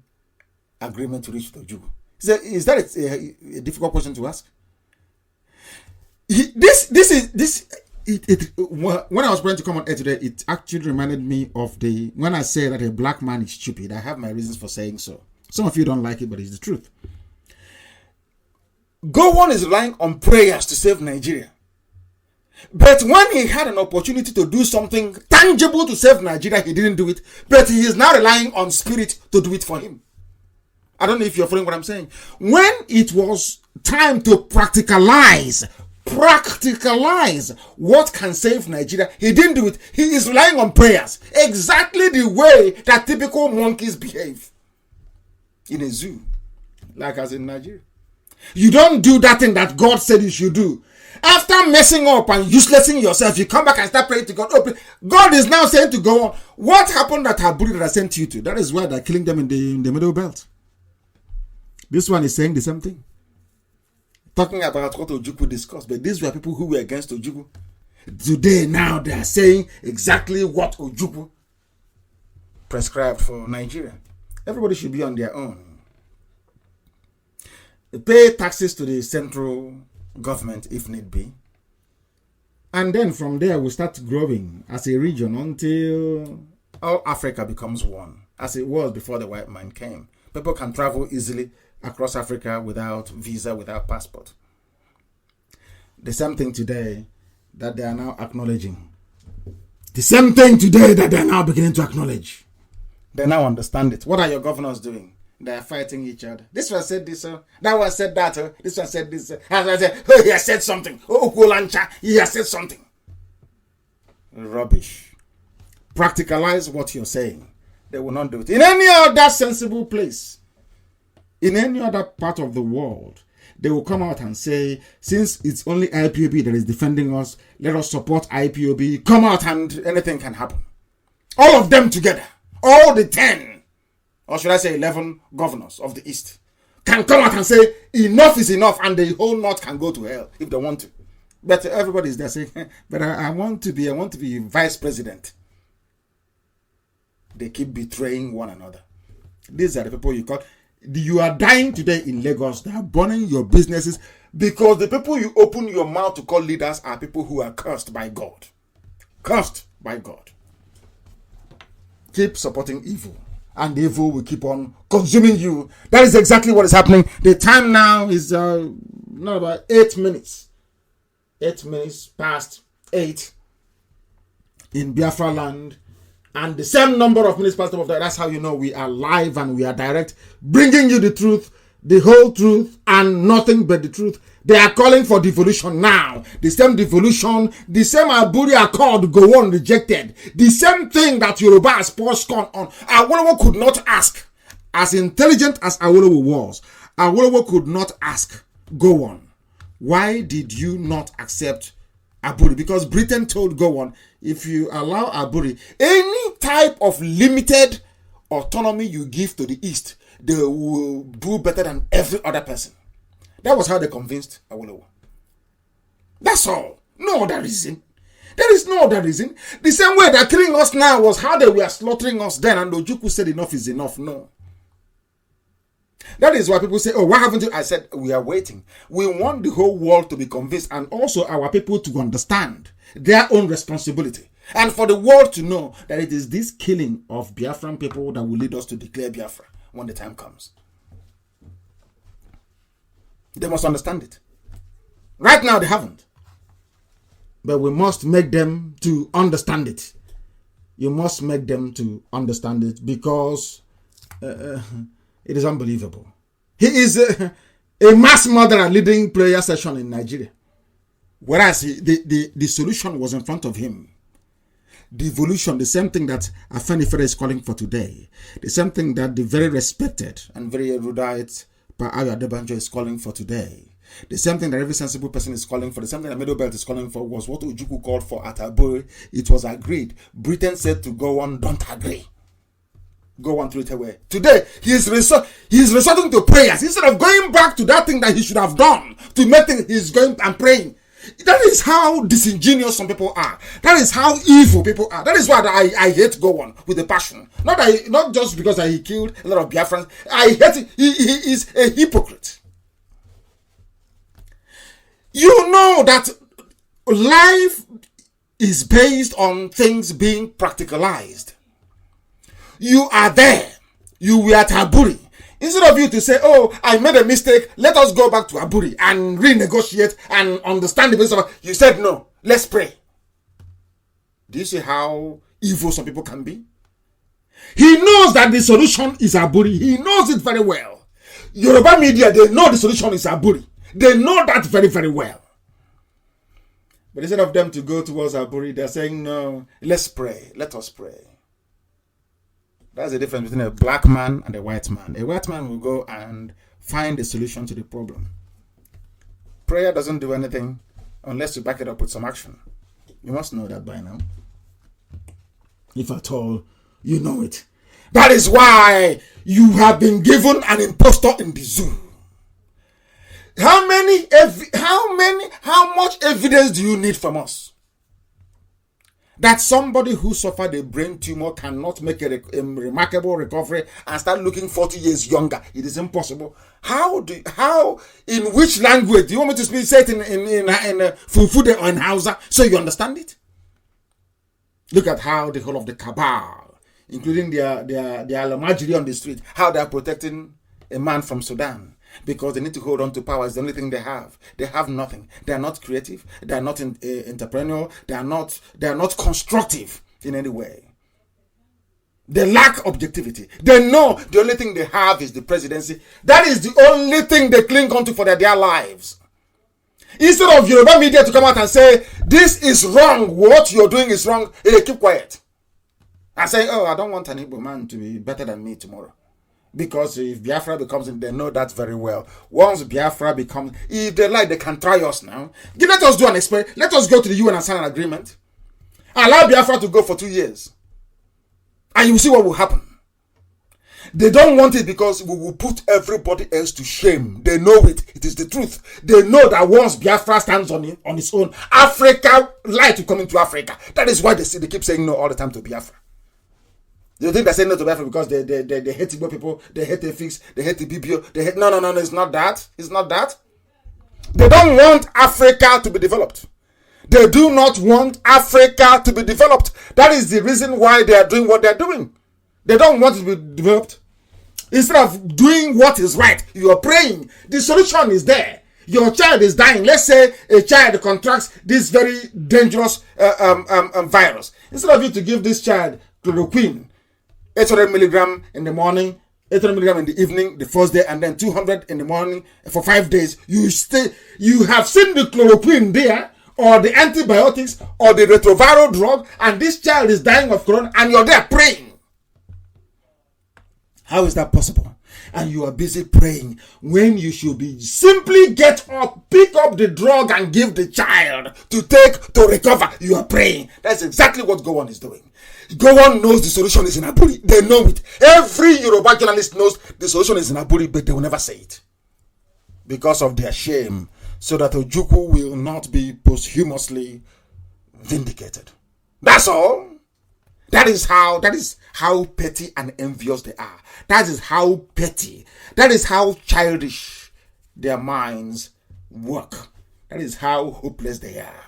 agreement to reach the Ojukwu? Is that a difficult question to ask? When I was going to come on air today, it actually reminded me of when I say that a black man is stupid. I have my reasons for saying so. Some of you don't like it, but it's the truth. Gowon is relying on prayers to save Nigeria. But when he had an opportunity to do something tangible to save Nigeria, he didn't do it. But he is now relying on spirit to do it for him. I don't know if you're following what I'm saying. When it was time to practicalize what can save Nigeria, he didn't do it. He is relying on prayers. Exactly the way that typical monkeys behave in a zoo, like as in Nigeria. You don't do that thing that God said you should do. After messing up and uselessing yourself, you come back and start praying to God. God is now saying to go on. What happened at Aburi that I sent you to? That is why they're killing them in the middle belt. This one is saying the same thing. Talking about what Ojukwu discussed. But these were people who were against Ojukwu. Today, now, they are saying exactly what Ojukwu prescribed for Nigeria. Everybody should be on their own. They pay taxes to the central government if need be. And then from there, we start growing as a region until all Africa becomes one, as it was before the white man came. People can travel easily across Africa without visa, without passport. The same thing today that they are now acknowledging. The same thing today that they are now beginning to acknowledge. They now understand it. What are your governors doing? They are fighting each other. This one said this, that one said that, this one said this. As I said, oh, he has said something. Oh, Kulancha, he has said something. Rubbish. Practicalize what you're saying. They will not do it. In any other sensible place, in any other part of the world, they will come out and say, since it's only IPOB that is defending us, let us support IPOB. Come out and anything can happen. All of them together. All the 10. Or should I say 11 governors of the East can come out and say, enough is enough, and the whole North can go to hell if they want to. But everybody is there saying, but I want to be vice president. They keep betraying one another. These are the people you call. You are dying today in Lagos. They are burning your businesses because the people you open your mouth to call leaders are people who are cursed by God. Cursed by God. keep supporting evil, and the evil will keep on consuming you. That is exactly what is happening. The time now is not about 8 minutes. 8 minutes past 8 in Biafra land. And the same number of minutes past of that. That's how you know we are live and we are direct, bringing you the truth, the whole truth, and nothing but the truth. They are calling for devolution now. The same devolution, the same Aburi Accord go on rejected. The same thing that Yoruba has poured scorn on. Awolowo could not ask. As intelligent as Awolowo was, Awolowo could not ask, go on. Why did you not accept Aburi? Because Britain told go on, if you allow Aburi, any type of limited autonomy you give to the East, they will do better than every other person. That was how they convinced Awolowo. That's all. No other reason. There is no other reason. The same way they're killing us now was how they were slaughtering us then, and Ojukwu said enough is enough. No. That is why people say, oh, why haven't you? I said, we are waiting. We want the whole world to be convinced and also our people to understand their own responsibility. And for the world to know that it is this killing of Biafran people that will lead us to declare Biafra when the time comes. They must understand it. Right now they haven't. But we must make them to understand it. You must make them to understand it because it is unbelievable. He is a mass murderer leading prayer session in Nigeria. Whereas the solution was in front of him. Devolution, the same thing that Afenifere is calling for today. The same thing that the very respected and very erudite Ayo Adebanjo is calling for today. The same thing that every sensible person is calling for, the same thing that Middle Belt is calling for was what Ojukwu called for at Aburi. It was agreed. Britain said to go on, don't agree. Go on, throw it away. Today, he is resorting to prayers. Instead of going back to that thing that he should have done, to make things, he's going and praying. That is how disingenuous some people are. That is how evil people are. That is why I hate Go On with a passion. Not just because he killed a lot of Biafrans. I hate it. He is a hypocrite. You know that life is based on things being practicalized. You are there. You were at Aburi. Instead of you to say, oh, I made a mistake, let us go back to Aburi and renegotiate and understand the basis of it. You said, no, let's pray. Do you see how evil some people can be? He knows that the solution is Aburi. He knows it very well. Yoruba media, they know the solution is Aburi. They know that very, very well. But instead of them to go towards Aburi, they're saying, no, let's pray. Let us pray. That's the difference between a black man and a white man. A white man will go and find a solution to the problem. Prayer doesn't do anything unless you back it up with some action. You must know that by now. If at all, you know it. That is why you have been given an impostor in the zoo. How much evidence do you need from us? That somebody who suffered a brain tumor cannot make a remarkable recovery and start looking 40 years younger. It is impossible. How, in which language? Do you want me to say it in Fulfude or in Hausa so you understand it? Look at how the whole of the cabal, including their Alamajiri on the street, how they are protecting a man from Sudan. Because they need to hold on to power. It's the only thing they have. They have nothing. They are not creative. They are not entrepreneurial. They are not constructive in any way. They lack objectivity. They know the only thing they have is the presidency. That is the only thing they cling on to for their dear lives. Instead of Yoruba media to come out and say, this is wrong, what you're doing is wrong, they keep quiet. And say, oh, I don't want an Igbo man to be better than me tomorrow. Because if Biafra becomes, they know that very well. Once Biafra becomes, if they like, they can try us now. Let us do an experiment. Let us go to the UN and sign an agreement. Allow Biafra to go for 2 years. And you will see what will happen. They don't want it because we will put everybody else to shame. They know it. It is the truth. They know that once Biafra stands on its own, Africa, light will come into Africa. That is why they keep saying no all the time to Biafra. You think they say no to Biafra because they hate Igbo people, they hate the fix, they hate the BBO, they hate... No, it's not that. It's not that. They don't want Africa to be developed. They do not want Africa to be developed. That is the reason why they are doing what they are doing. They don't want to be developed. Instead of doing what is right, you are praying. The solution is there. Your child is dying. Let's say a child contracts this very dangerous virus. Instead of you to give this child chloroquine, 800 milligram in the morning, 800 milligram in the evening, the first day, and then 200 in the morning for 5 days, you have seen the chloroquine there, or the antibiotics, or the retroviral drug, and this child is dying of corona, and you're there praying. How is that possible? And you are busy praying when you should be simply get up, pick up the drug and give the child to take to recover. You are praying. That's exactly what Gowon is doing. Gowon knows the solution is in Aburi. They know it. Every Yoruba journalist knows the solution is in Aburi, but they will never say it because of their shame, so that Ojukwu will not be posthumously vindicated. That's all. That is how petty and envious they are. That is how petty. That is how childish their minds work. That is how hopeless they are.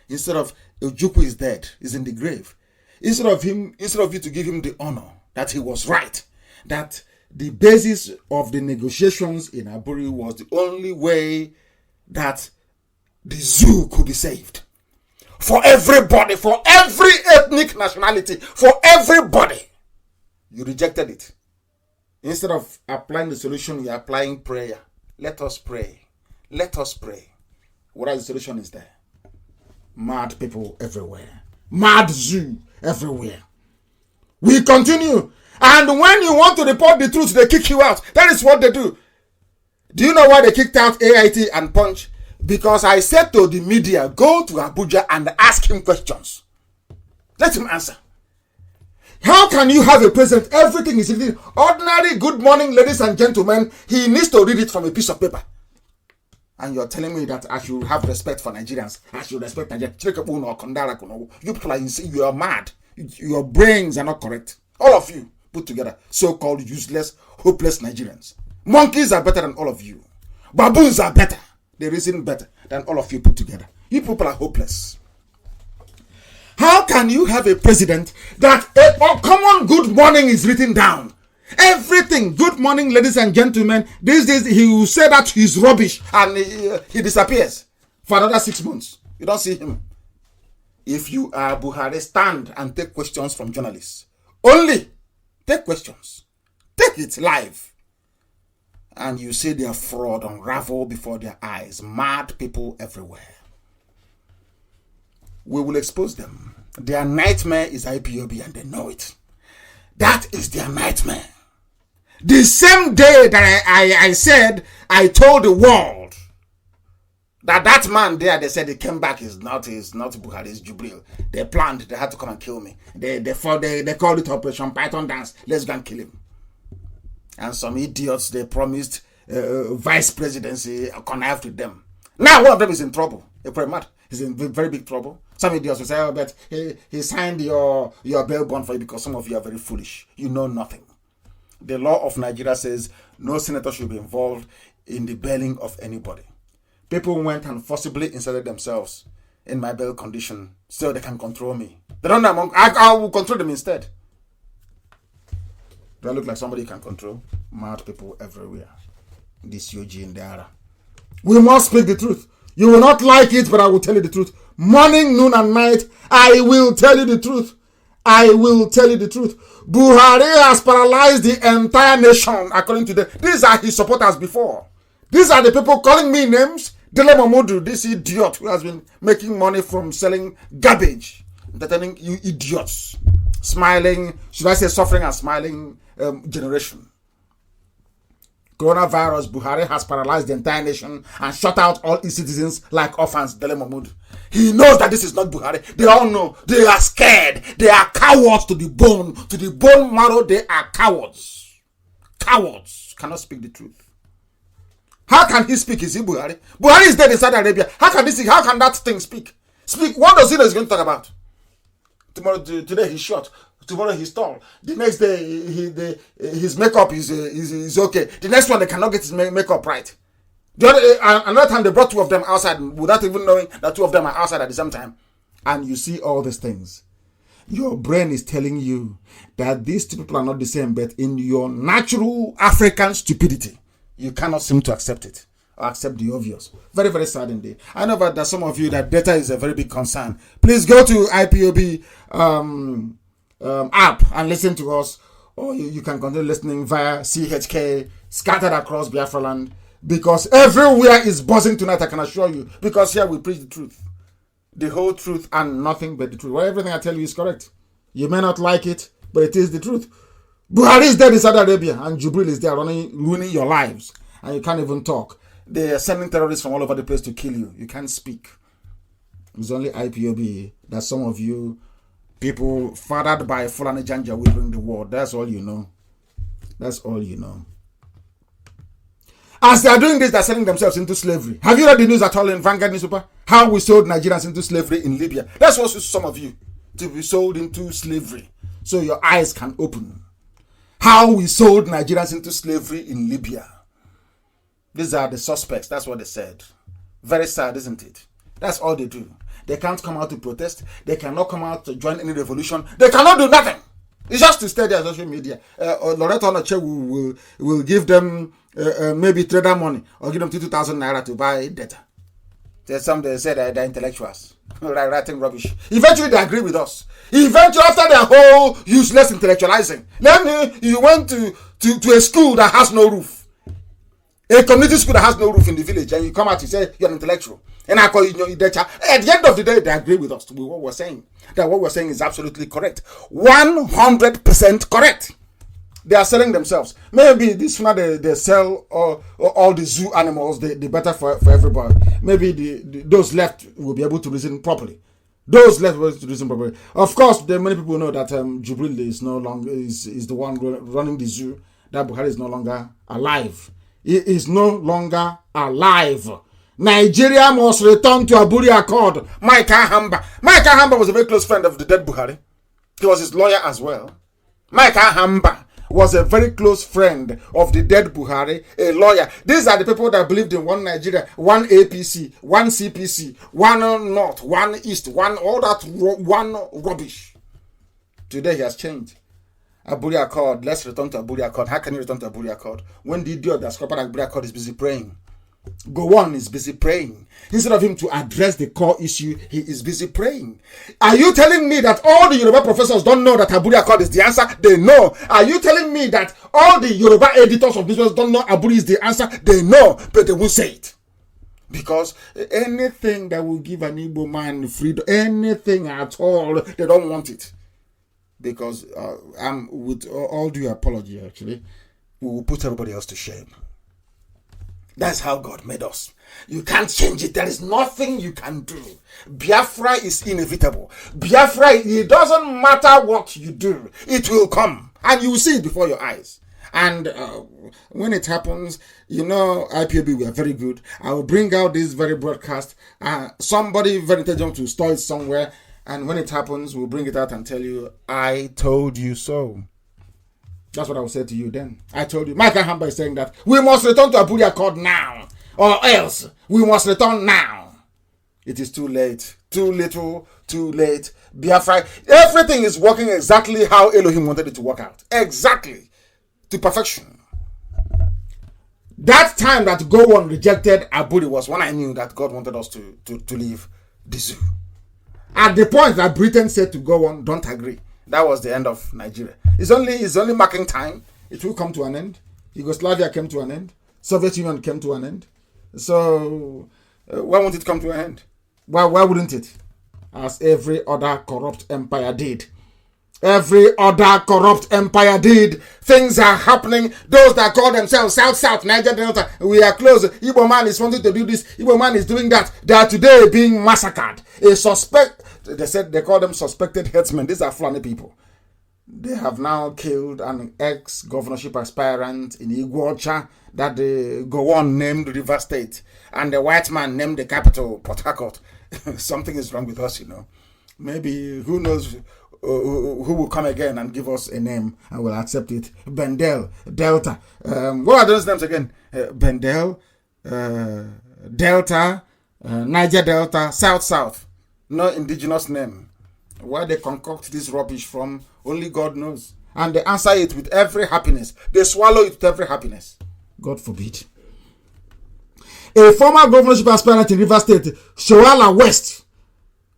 Instead of Ojukwu is dead, is in the grave. Instead of you to give him the honor that he was right, that the basis of the negotiations in Aburi was the only way that the zoo could be saved. For everybody, for every ethnic nationality, for everybody. You rejected it. Instead of applying the solution, you're applying prayer. Let us pray. Let us pray. What the solution is there? Mad people everywhere. Mad zoo everywhere. We continue. And when you want to report the truth, they kick you out. That is what they do. Do you know why they kicked out AIT and Punch? Because I said to the media, go to Abuja and ask him questions. Let him answer. How can you have a president? Everything is written. Ordinary good morning, ladies and gentlemen. He needs to read it from a piece of paper. And you're telling me that I should have respect for Nigerians. I should respect Nigerians. You people are insane. You are mad. Your brains are not correct. All of you put together. So-called useless, hopeless Nigerians. Monkeys are better than all of you. Baboons are better. They reason better than all of you put together. You people are hopeless. How can you have a president that a common good morning is written down? Everything, good morning, ladies and gentlemen. These days he will say that he's rubbish and he disappears for another 6 months. You don't see him. If you are Buhari, stand and take questions from journalists. Only take questions. Take it live. And you see their fraud unravel before their eyes. Mad people everywhere. We will expose them. Their nightmare is IPOB and they know it. That is their nightmare. The same day that I said, I told the world that man there, they said he came back, is not Buhari, it's Jubril. They planned, they had to come and kill me. They called it Operation Python Dance. Let's go and kill him. And some idiots, they promised vice presidency, connived with them. Now one of them is in trouble. He's in very big trouble. Some idiots will say, oh, but he signed your bail bond for you because some of you are very foolish. You know nothing. The law of Nigeria says no senator should be involved in the bailing of anybody. People went and forcibly inserted themselves in my bail condition so they can control me. They don't know, I will control them instead. Do I look like somebody you can control? Mad people everywhere. This UG in Dara. We must speak the truth. You will not like it, but I will tell you the truth. Morning, noon, and night, I will tell you the truth. I will tell you the truth. Buhari has paralyzed the entire nation, according to them. These are his supporters before. These are the people calling me names. Dele Momodu, this idiot who has been making money from selling garbage. Entertaining you idiots. Smiling, should I say suffering and smiling generation. Coronavirus, Buhari has paralyzed the entire nation and shut out all its citizens like orphans, Dele Momodu. He knows that this is not Buhari. They all know. They are scared. They are cowards to the bone. To the bone marrow, they are cowards. Cowards cannot speak the truth. How can he speak? Is he Buhari? Buhari is dead in Saudi Arabia. How can that thing speak? What does he know he's going to talk about? Today he's short. Tomorrow he's tall. The next day his makeup is okay. The next one they cannot get his makeup right. Another time they brought two of them outside without even knowing that two of them are outside at the same time. And you see all these things. Your brain is telling you that these two people are not the same, but in your natural African stupidity, you cannot seem to accept it or accept the obvious. Very, very sad indeed. I know that some of you, that data is a very big concern. Please go to IPOB app and listen to us, or you can continue listening via CHK scattered across Biafra land, because everywhere is buzzing tonight, I can assure you, because here we preach the truth. The whole truth and nothing but the truth. Well, everything I tell you is correct. You may not like it, but it is the truth. Buhari is dead in Saudi Arabia, and Jubril is there ruining your lives, and you can't even talk. They are sending terrorists from all over the place to kill you. You can't speak. It's only IPOB that some of you people fathered by Fulani Janja will bring the war. That's all you know. That's all you know. As they are doing this, they're selling themselves into slavery. Have you read the news at all in Vanguard newspaper? How we sold Nigerians into slavery in Libya. That's what some of you to be sold into slavery, so your eyes can open. How we sold Nigerians into slavery in Libya. These are the suspects. That's what they said. Very sad, isn't it? That's all they do. They can't come out to protest. They cannot come out to join any revolution. They cannot do nothing. It's just to stay there on social media. Loretta Onoche will give them maybe trader money, or give them 2,000 naira to buy data. There's some they say that they're intellectuals, writing rubbish. Eventually they agree with us. Eventually, after their whole useless intellectualizing, then you went to a school that has no roof, a community school that has no roof in the village, and you come out and say you're an intellectual. And I call you at the end of the day, they agree with us with what we're saying. That what we're saying is absolutely correct. 100% correct. They are selling themselves. Maybe this one they sell all the zoo animals, the better for everybody. Maybe those left will be able to reason properly. Those left will be able to reason properly. Of course, many people know that Jubril is no longer is the one running the zoo. That Buhari is no longer alive. He is no longer alive. Nigeria must return to Aburi Accord. Mike Ahamba. Mike Ahamba was a very close friend of the dead Buhari. He was his lawyer as well. Mike Ahamba was a very close friend of the dead Buhari, a lawyer. These are the people that believed in one Nigeria, one APC, one CPC, one North, one East, all that one rubbish. Today he has changed. Aburi Accord. Let's return to Aburi Accord. How can you return to Aburi Accord when the idiot that scuppered Aburi Accord is busy praying? Gowon is busy praying. Instead of him to address the core issue, he is busy praying. Are you telling me that all the Yoruba professors don't know that Aburi Accord is the answer? They know. Are you telling me that all the Yoruba editors of newspapers don't know Aburi is the answer? They know, but they won't say it. Because anything that will give an Igbo man freedom, anything at all, they don't want it. Because I'm with all due apology, actually, we will put everybody else to shame. That's how God made us. You can't change it. There is nothing you can do. Biafra is inevitable. Biafra, it doesn't matter what you do. It will come. And you will see it before your eyes. And when it happens, you know, IPOB, we are very good. I will bring out this very broadcast. Somebody very intelligent will store it somewhere. And when it happens, we'll bring it out and tell you, I told you so. That's what I will say to you then. I told you. Michael Hamba is saying that we must return to Aburi Accord now, or else we must return now. It is too late. Too little, too late. Biafra, everything is working exactly how Elohim wanted it to work out. Exactly. To perfection. That time that Gowon rejected Aburi was when I knew that God wanted us to leave the zoo. At the point that Britain said to Gowon, don't agree. That was the end of Nigeria. It's only marking time. It will come to an end. Yugoslavia came to an end. Soviet Union came to an end. So why won't it come to an end? Why wouldn't it? As every other corrupt empire did. Every other corrupt empire did. Things are happening. Those that call themselves South, Niger Delta, we are close. Igbo man is wanting to do this. Igbo man is doing that. They are today being massacred. They call them suspected headsmen. These are Fulani people. They have now killed an ex-governorship aspirant in Iguacha that the Gowon named River State. And the white man named the capital Port Harcourt. Something is wrong with us, you know. Maybe, who knows who will come again and give us a name and we'll accept it. Bendel, Delta. What are those names again? Bendel, Delta, Niger Delta, South. No indigenous name. Where they concoct this rubbish from, only God knows. And they answer it with every happiness. They swallow it with every happiness. God forbid. A former governorship aspirant in Rivers State, Shoala West,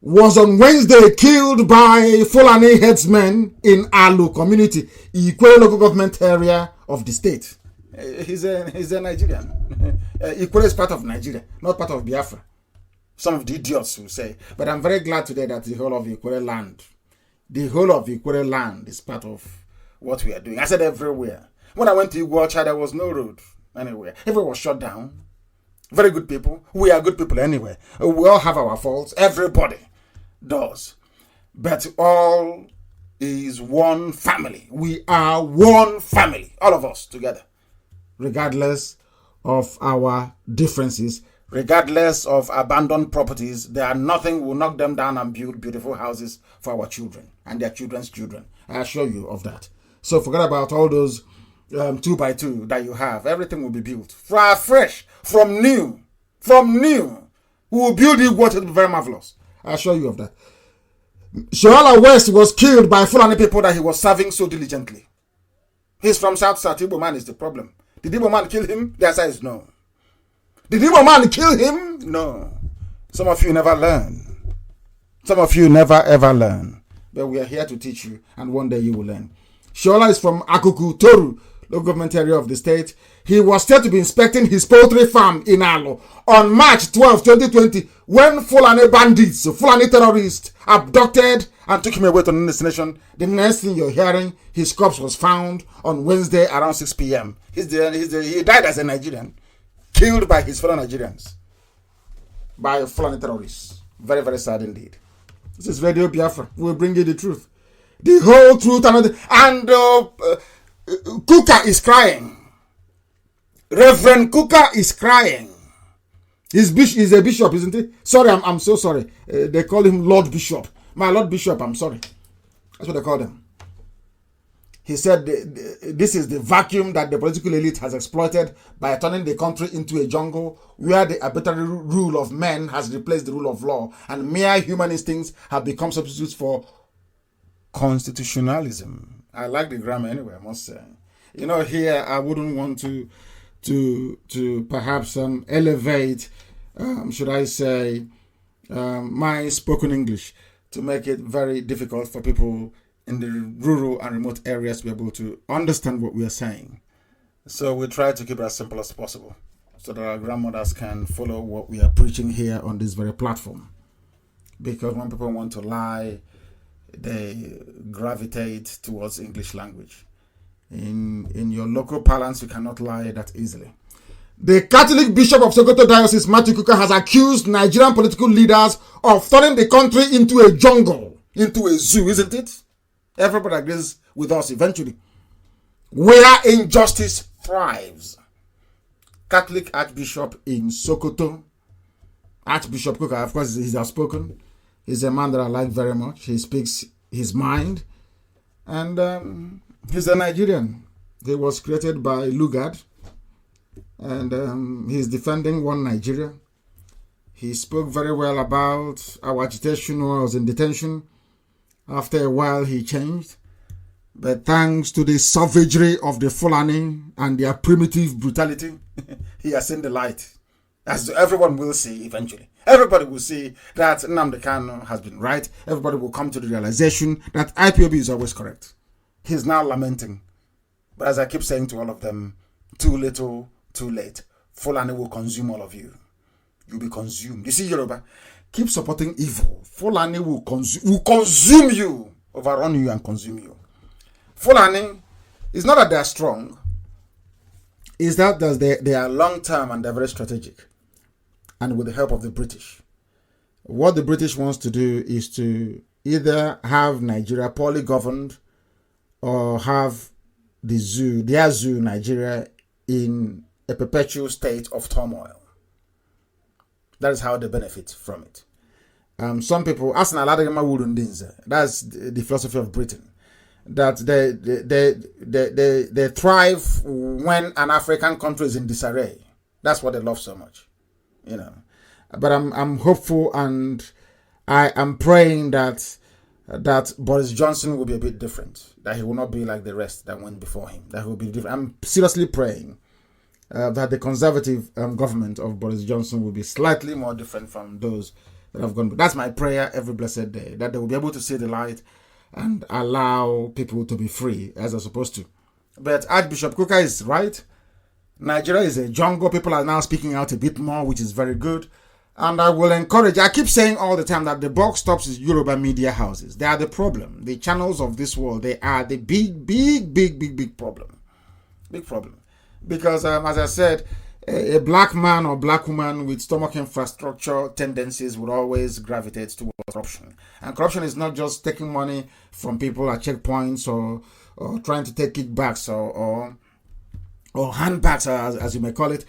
was on Wednesday killed by Fulani headsmen in Alu community, Ikwe local government area of the state. He's a Nigerian. Ikwe is part of Nigeria, not part of Biafra. Some of the idiots will say. But I'm very glad today that the whole of Ikwe land, is part of what we are doing. I said everywhere. When I went to Iguacha, there was no road anywhere. Everywhere was shut down. Very good people. We are good people anyway. We all have our faults. Everybody does. But all is one family. We are one family. All of us together. Regardless of our differences, regardless of abandoned properties, nothing will knock them down and build beautiful houses for our children and their children's children. I assure you of that. So forget about all those 2x2 that you have. Everything will be built fresh, from new. We will build it what will be very marvelous. I assure you of that. Shoala West was killed by Fulani people that he was serving so diligently. He's from South. Igbo man is the problem. Did Igbo man kill him? The answer is no. Did Igbo man kill him? No. Some of you never learn. Some of you never ever learn. But we are here to teach you, and one day you will learn. Shola is from Akuku, Toru, local government area of the state. He was said to be inspecting his poultry farm in Alo on March 12, 2020, when Fulani bandits, Fulani terrorists, abducted and took him away to the destination. The next thing you're hearing, his corpse was found on Wednesday around 6 p.m. He died as a Nigerian, killed by his fellow Nigerians, by Fulani terrorists. Very, very sad indeed. This is Radio Biafra. We'll bring you the truth. The whole truth. And Kuka is crying. Reverend Kuka is crying. He's a bishop, isn't he? Sorry, I'm so sorry. They call him Lord Bishop. My Lord Bishop, I'm sorry. That's what they call him. He said this is the vacuum that the political elite has exploited by turning the country into a jungle where the arbitrary rule of men has replaced the rule of law, and mere human instincts have become substitutes for constitutionalism. I like the grammar anyway, I must say. You know, here I wouldn't want to perhaps elevate, should I say, my spoken English to make it very difficult for people in the rural and remote areas to be able to understand what we are saying. So we try to keep it as simple as possible so that our grandmothers can follow what we are preaching here on this very platform. Because when people want to lie, they gravitate towards English language. In your local parlance, you cannot lie that easily. The Catholic Bishop of Sokoto Diocese, Matthew Kuka, has accused Nigerian political leaders of turning the country into a jungle, into a zoo, isn't it? Everybody agrees with us eventually. Where injustice thrives. Catholic Archbishop in Sokoto, Archbishop Kuka, of course, he's outspoken. He's a man that I like very much. He speaks his mind. And he's a Nigerian. He was created by Lugard. And he's defending one Nigeria. He spoke very well about our agitation when I was in detention. After a while, he changed. But thanks to the savagery of the Fulani and their primitive brutality, he has seen the light. As everyone will see eventually. Everybody will see that Nnamdi Kanu has been right. Everybody will come to the realization that IPOB is always correct. He's now lamenting. But as I keep saying to all of them, too little, too late. Fulani will consume all of you. You'll be consumed. You see, Yoruba, keep supporting evil. Fulani will consume you, overrun you and consume you. Fulani, it's not that they are strong. It's that they are long-term and they're very strategic. And with the help of the British. What the British wants to do is to either have Nigeria poorly governed or have their zoo, Nigeria, in a perpetual state of turmoil. That is how they benefit from it. Some people, that's the philosophy of Britain, that they thrive when an African country is in disarray. That's what they love so much, But I'm hopeful, and I am praying that that Boris Johnson will be a bit different, that he will not be like the rest that went before him, that he will be different. I'm seriously praying that the conservative government of Boris Johnson will be slightly more different from those that have gone. That's my prayer every blessed day, that they will be able to see the light and allow people to be free as they're supposed to. But Archbishop Kuka is right. Nigeria is a jungle. People are now speaking out a bit more, which is very good. And I will encourage, I keep saying all the time that the buck stops is Yoruba media houses. They are the problem. The channels of this world, they are the big problem. Big problem. Because, as I said, a black man or black woman with stomach infrastructure tendencies would always gravitate towards corruption. And corruption is not just taking money from people at checkpoints or trying to take kickbacks or handbacks, as you may call it.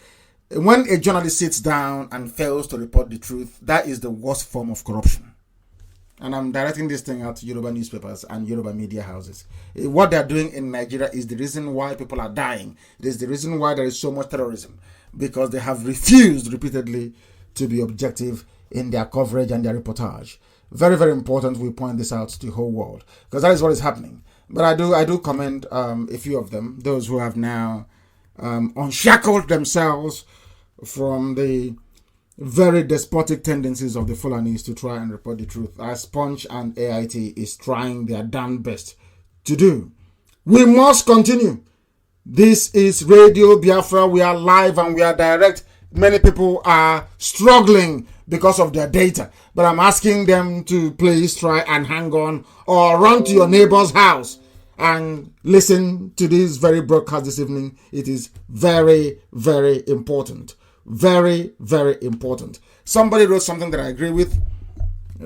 When a journalist sits down and fails to report the truth, that is the worst form of corruption. And I'm directing this thing out to Yoruba newspapers and Yoruba media houses. What they're doing in Nigeria is the reason why people are dying. It is the reason why there is so much terrorism. Because they have refused repeatedly to be objective in their coverage and their reportage. Very, very important we point this out to the whole world. Because that is what is happening. But I do commend a few of them, those who have now unshackled themselves from the very despotic tendencies of the Fulanis to try and report the truth, as Punch and AIT is trying their damn best to do. We must continue. This is Radio Biafra. We are live and we are direct. Many people are struggling because of their data, but I'm asking them to please try and hang on or run to your neighbor's house and listen to this very broadcast this evening. It is very, very important. Very, very important. Somebody wrote something that I agree with,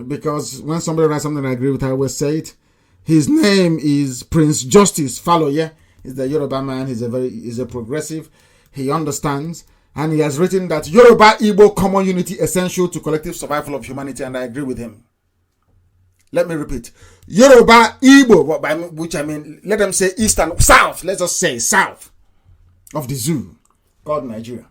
because when somebody writes something I agree with, I always say it. His name is Prince Justice Faloye. He's the Yoruba man. He's a progressive. He understands. And he has written that Yoruba Igbo common unity essential to collective survival of humanity, and I agree with him. Let me repeat. Yoruba Igbo, by which I mean, let them say east and south. Let's just say south of the zoo called Nigeria.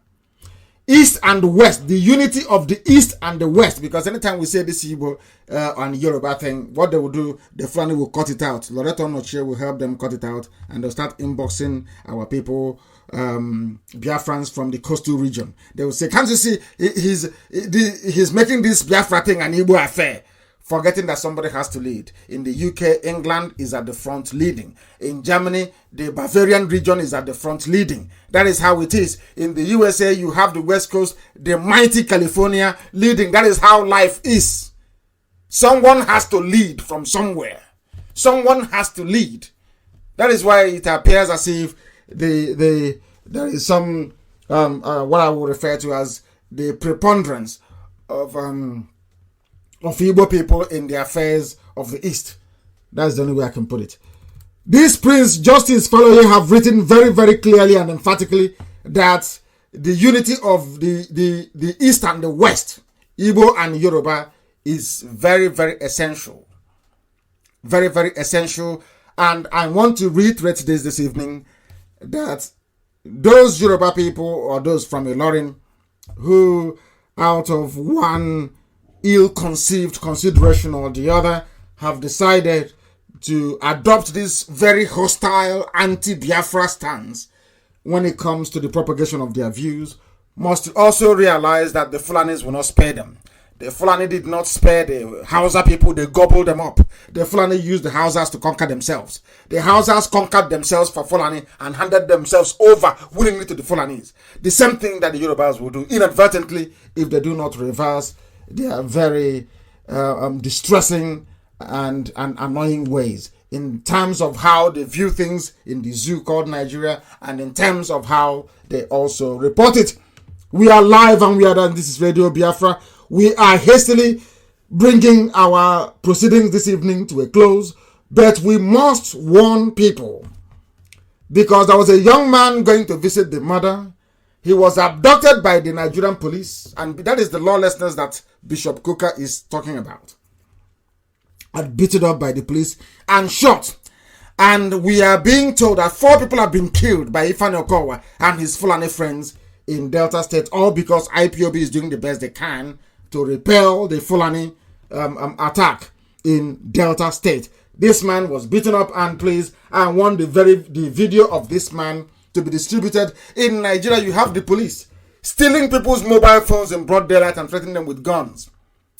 East and West, the unity of the East and the West, because anytime we say this Igbo and Yoruba thing, what they will do, the Fulani will cut it out. Loreto Noche will help them cut it out, and they'll start inboxing our people, Biafrans from the coastal region. They will say, can't you see, he's making this Biafra thing an Igbo affair, forgetting that somebody has to lead. In the UK, England is at the front leading. In Germany, the Bavarian region is at the front leading. That is how it is. In the USA, you have the West Coast, the mighty California leading. That is how life is. Someone has to lead from somewhere. Someone has to lead. That is why it appears as if there is some, what I would refer to as the preponderance of Igbo people in the affairs of the East. That's the only way I can put it. This Prince Justice Faloye have written very, very clearly and emphatically that the unity of the East and the West, Igbo and Yoruba, is very, very essential. Very, very essential. And I want to reiterate this evening, that those Yoruba people or those from Ilorin who, out of one ill-conceived consideration or the other, have decided to adopt this very hostile anti-Biafra stance when it comes to the propagation of their views, must also realize that the Fulanis will not spare them. The Fulani did not spare the Hausa people, they gobbled them up. The Fulani used the Hausas to conquer themselves. The Hausas conquered themselves for Fulani and handed themselves over willingly to the Fulanis. The same thing that the Yorubas will do inadvertently if they do not reverse their very distressing and annoying ways in terms of how they view things in the zoo called Nigeria, and in terms of how they also report it. We are live and we are done. This is Radio Biafra. We are hastily bringing our proceedings this evening to a close, but we must warn people, because there was a young man going to visit the mother. He was abducted by the Nigerian police, and that is the lawlessness that Bishop Kuka is talking about. And beaten up by the police and shot. And we are being told that 4 people have been killed by Ifeanyi Okowa and his Fulani friends in Delta State, all because IPOB is doing the best they can to repel the Fulani attack in Delta State. This man was beaten up, and please, I want the video of this man to be distributed. In Nigeria, you have the police stealing people's mobile phones in broad daylight and threatening them with guns.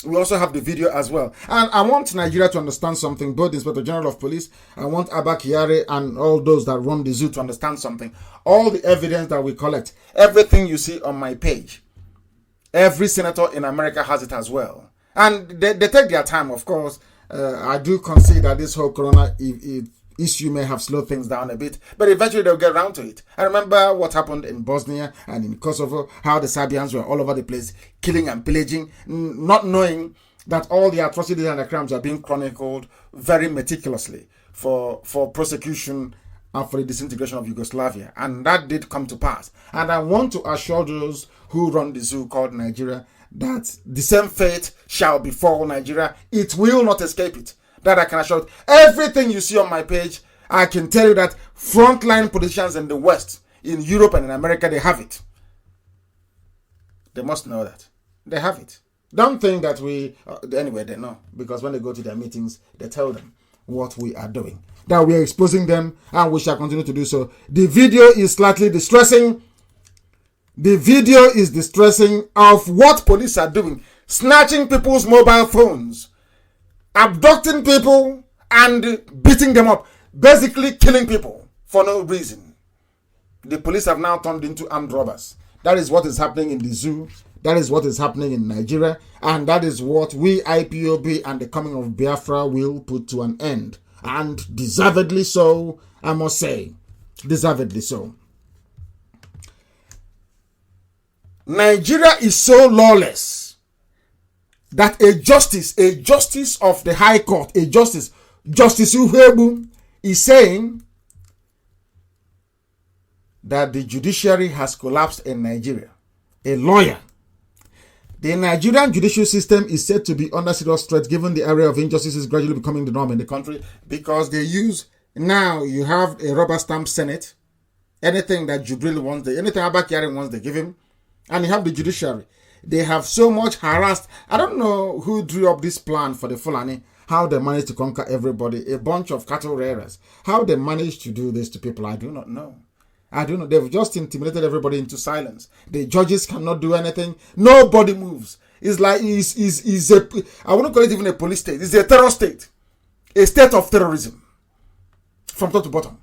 We also have the video as well. And I want Nigeria to understand something, both the Inspector General of Police, I want Abba Kyari and all those that run the zoo to understand something. All the evidence that we collect, everything you see on my page, every senator in America has it as well. And they take their time, of course. I do concede that this whole corona issue may have slowed things down a bit, but eventually they'll get around to it. I remember what happened in Bosnia and in Kosovo, how the Serbians were all over the place, killing and pillaging, not knowing that all the atrocities and the crimes are being chronicled very meticulously for prosecution and for the disintegration of Yugoslavia. And that did come to pass. And I want to assure those who run the zoo called Nigeria that the same fate shall befall Nigeria. It will not escape it. That I can assure. Everything you see on my page, I can tell you that frontline politicians in the West, in Europe and in America, they have it. They must know that. They have it. Don't think that anyway, they know. Because when they go to their meetings, they tell them what we are doing. That we are exposing them, and we shall continue to do so. The video is slightly distressing. The video is distressing of what police are doing. Snatching people's mobile phones, abducting people and beating them up, basically killing people for no reason. The police have now turned into armed robbers. That is what is happening in the zoo. That is what is happening in Nigeria. And that is what we IPOB and the coming of Biafra will put to an end. And deservedly so, I must say. Deservedly so. Nigeria is so lawless that a justice of the High Court, Justice Uhebu, is saying that the judiciary has collapsed in Nigeria. A lawyer. The Nigerian judicial system is said to be under serious threat given the area of injustice is gradually becoming the norm in the country, because now you have a rubber stamp Senate. Anything that Jubril wants, anything Abba Kyari wants, they give him. And you have the judiciary. They have so much harassed. I don't know who drew up this plan for the Fulani, how they managed to conquer everybody, a bunch of cattle rearers. How they managed to do this to people, I do not know. I don't know. They've just intimidated everybody into silence. The judges cannot do anything. Nobody moves. It's like, I wouldn't call it even a police state. It's a terror state. A state of terrorism. From top to bottom.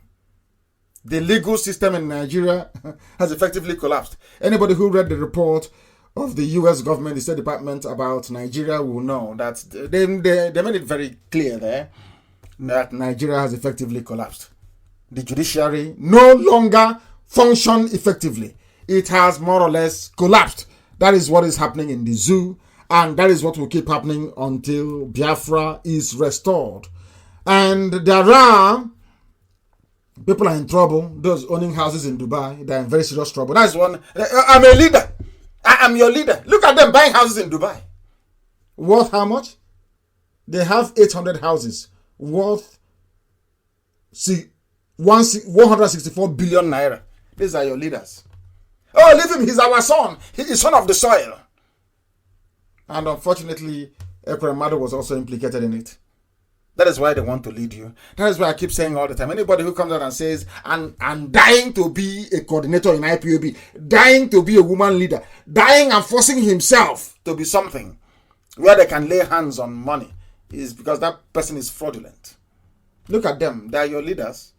The legal system in Nigeria has effectively collapsed. Anybody who read the report of the U.S. government, the State Department about Nigeria will know that they made it very clear there that Nigeria has effectively collapsed. The judiciary no longer functions effectively. It has more or less collapsed. That is what is happening in the zoo, and that is what will keep happening until Biafra is restored. And people are in trouble. Those owning houses in Dubai, they're in very serious trouble. That's one. I'm a leader. I am your leader. Look at them buying houses in Dubai. Worth how much? They have 800 houses worth 164 billion naira. These are your leaders. Oh, leave him. He's our son. He is son of the soil. And unfortunately, Ekremadu was also implicated in it. That is why they want to lead you. That is why I keep saying all the time. Anybody who comes out and says, I'm dying to be a coordinator in IPOB, dying to be a woman leader, dying and forcing himself to be something where they can lay hands on money, is because that person is fraudulent. Look at them. They are your leaders.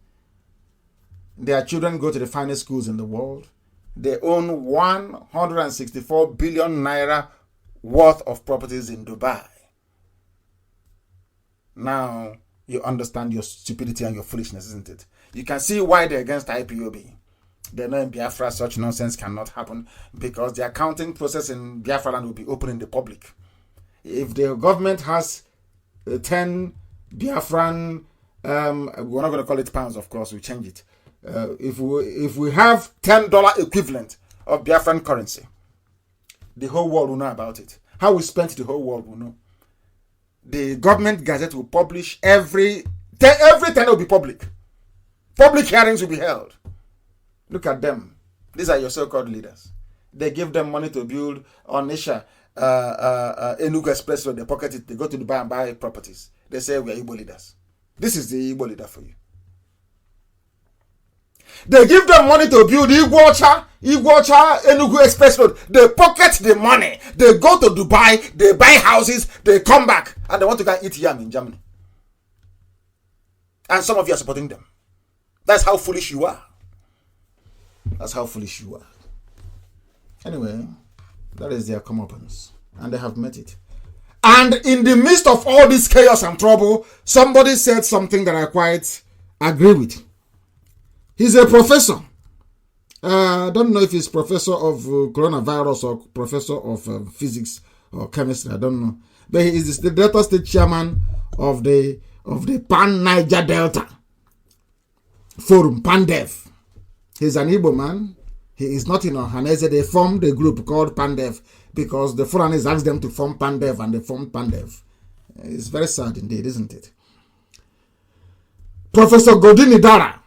Their children go to the finest schools in the world. They own 164 billion naira worth of properties in Dubai. Now you understand your stupidity and your foolishness, isn't it? You can see why they're against IPOB. They know in Biafra such nonsense cannot happen, because the accounting process in Biafra land will be open in the public. If the government has 10 Biafran, we're not going to call it pounds, of course, we change it. If we have $10 equivalent of Biafran currency, the whole world will know about it. How we spent, the whole world will know. The government gazette will publish every 10 will be public. Public hearings will be held. Look at them. These are your so-called leaders. They give them money to build Onisha, Enugu Express Road, they pocket it, they go to Dubai and buy properties. They say we are Igbo leaders. This is the Igbo leader for you. They give them money to build Igwocha, Enugu Express Road. They pocket the money. They go to Dubai, they buy houses, they come back, and they want to go and eat yam in Germany. And some of you are supporting them. That's how foolish you are. That's how foolish you are. Anyway, that is their comeuppance. And they have met it. And in the midst of all this chaos and trouble, somebody said something that I quite agree with. He's a professor. I don't know if he's professor of coronavirus or professor of physics or chemistry. I don't know. But he is the Delta State chairman of the Pan-Niger Delta Forum, PANDEF. He's an Igbo man. He is not in Ohanese. They formed a group called PANDEF because the foreigners asked them to form PANDEF and they formed PANDEF. It's very sad indeed, isn't it? Professor Godini Dara,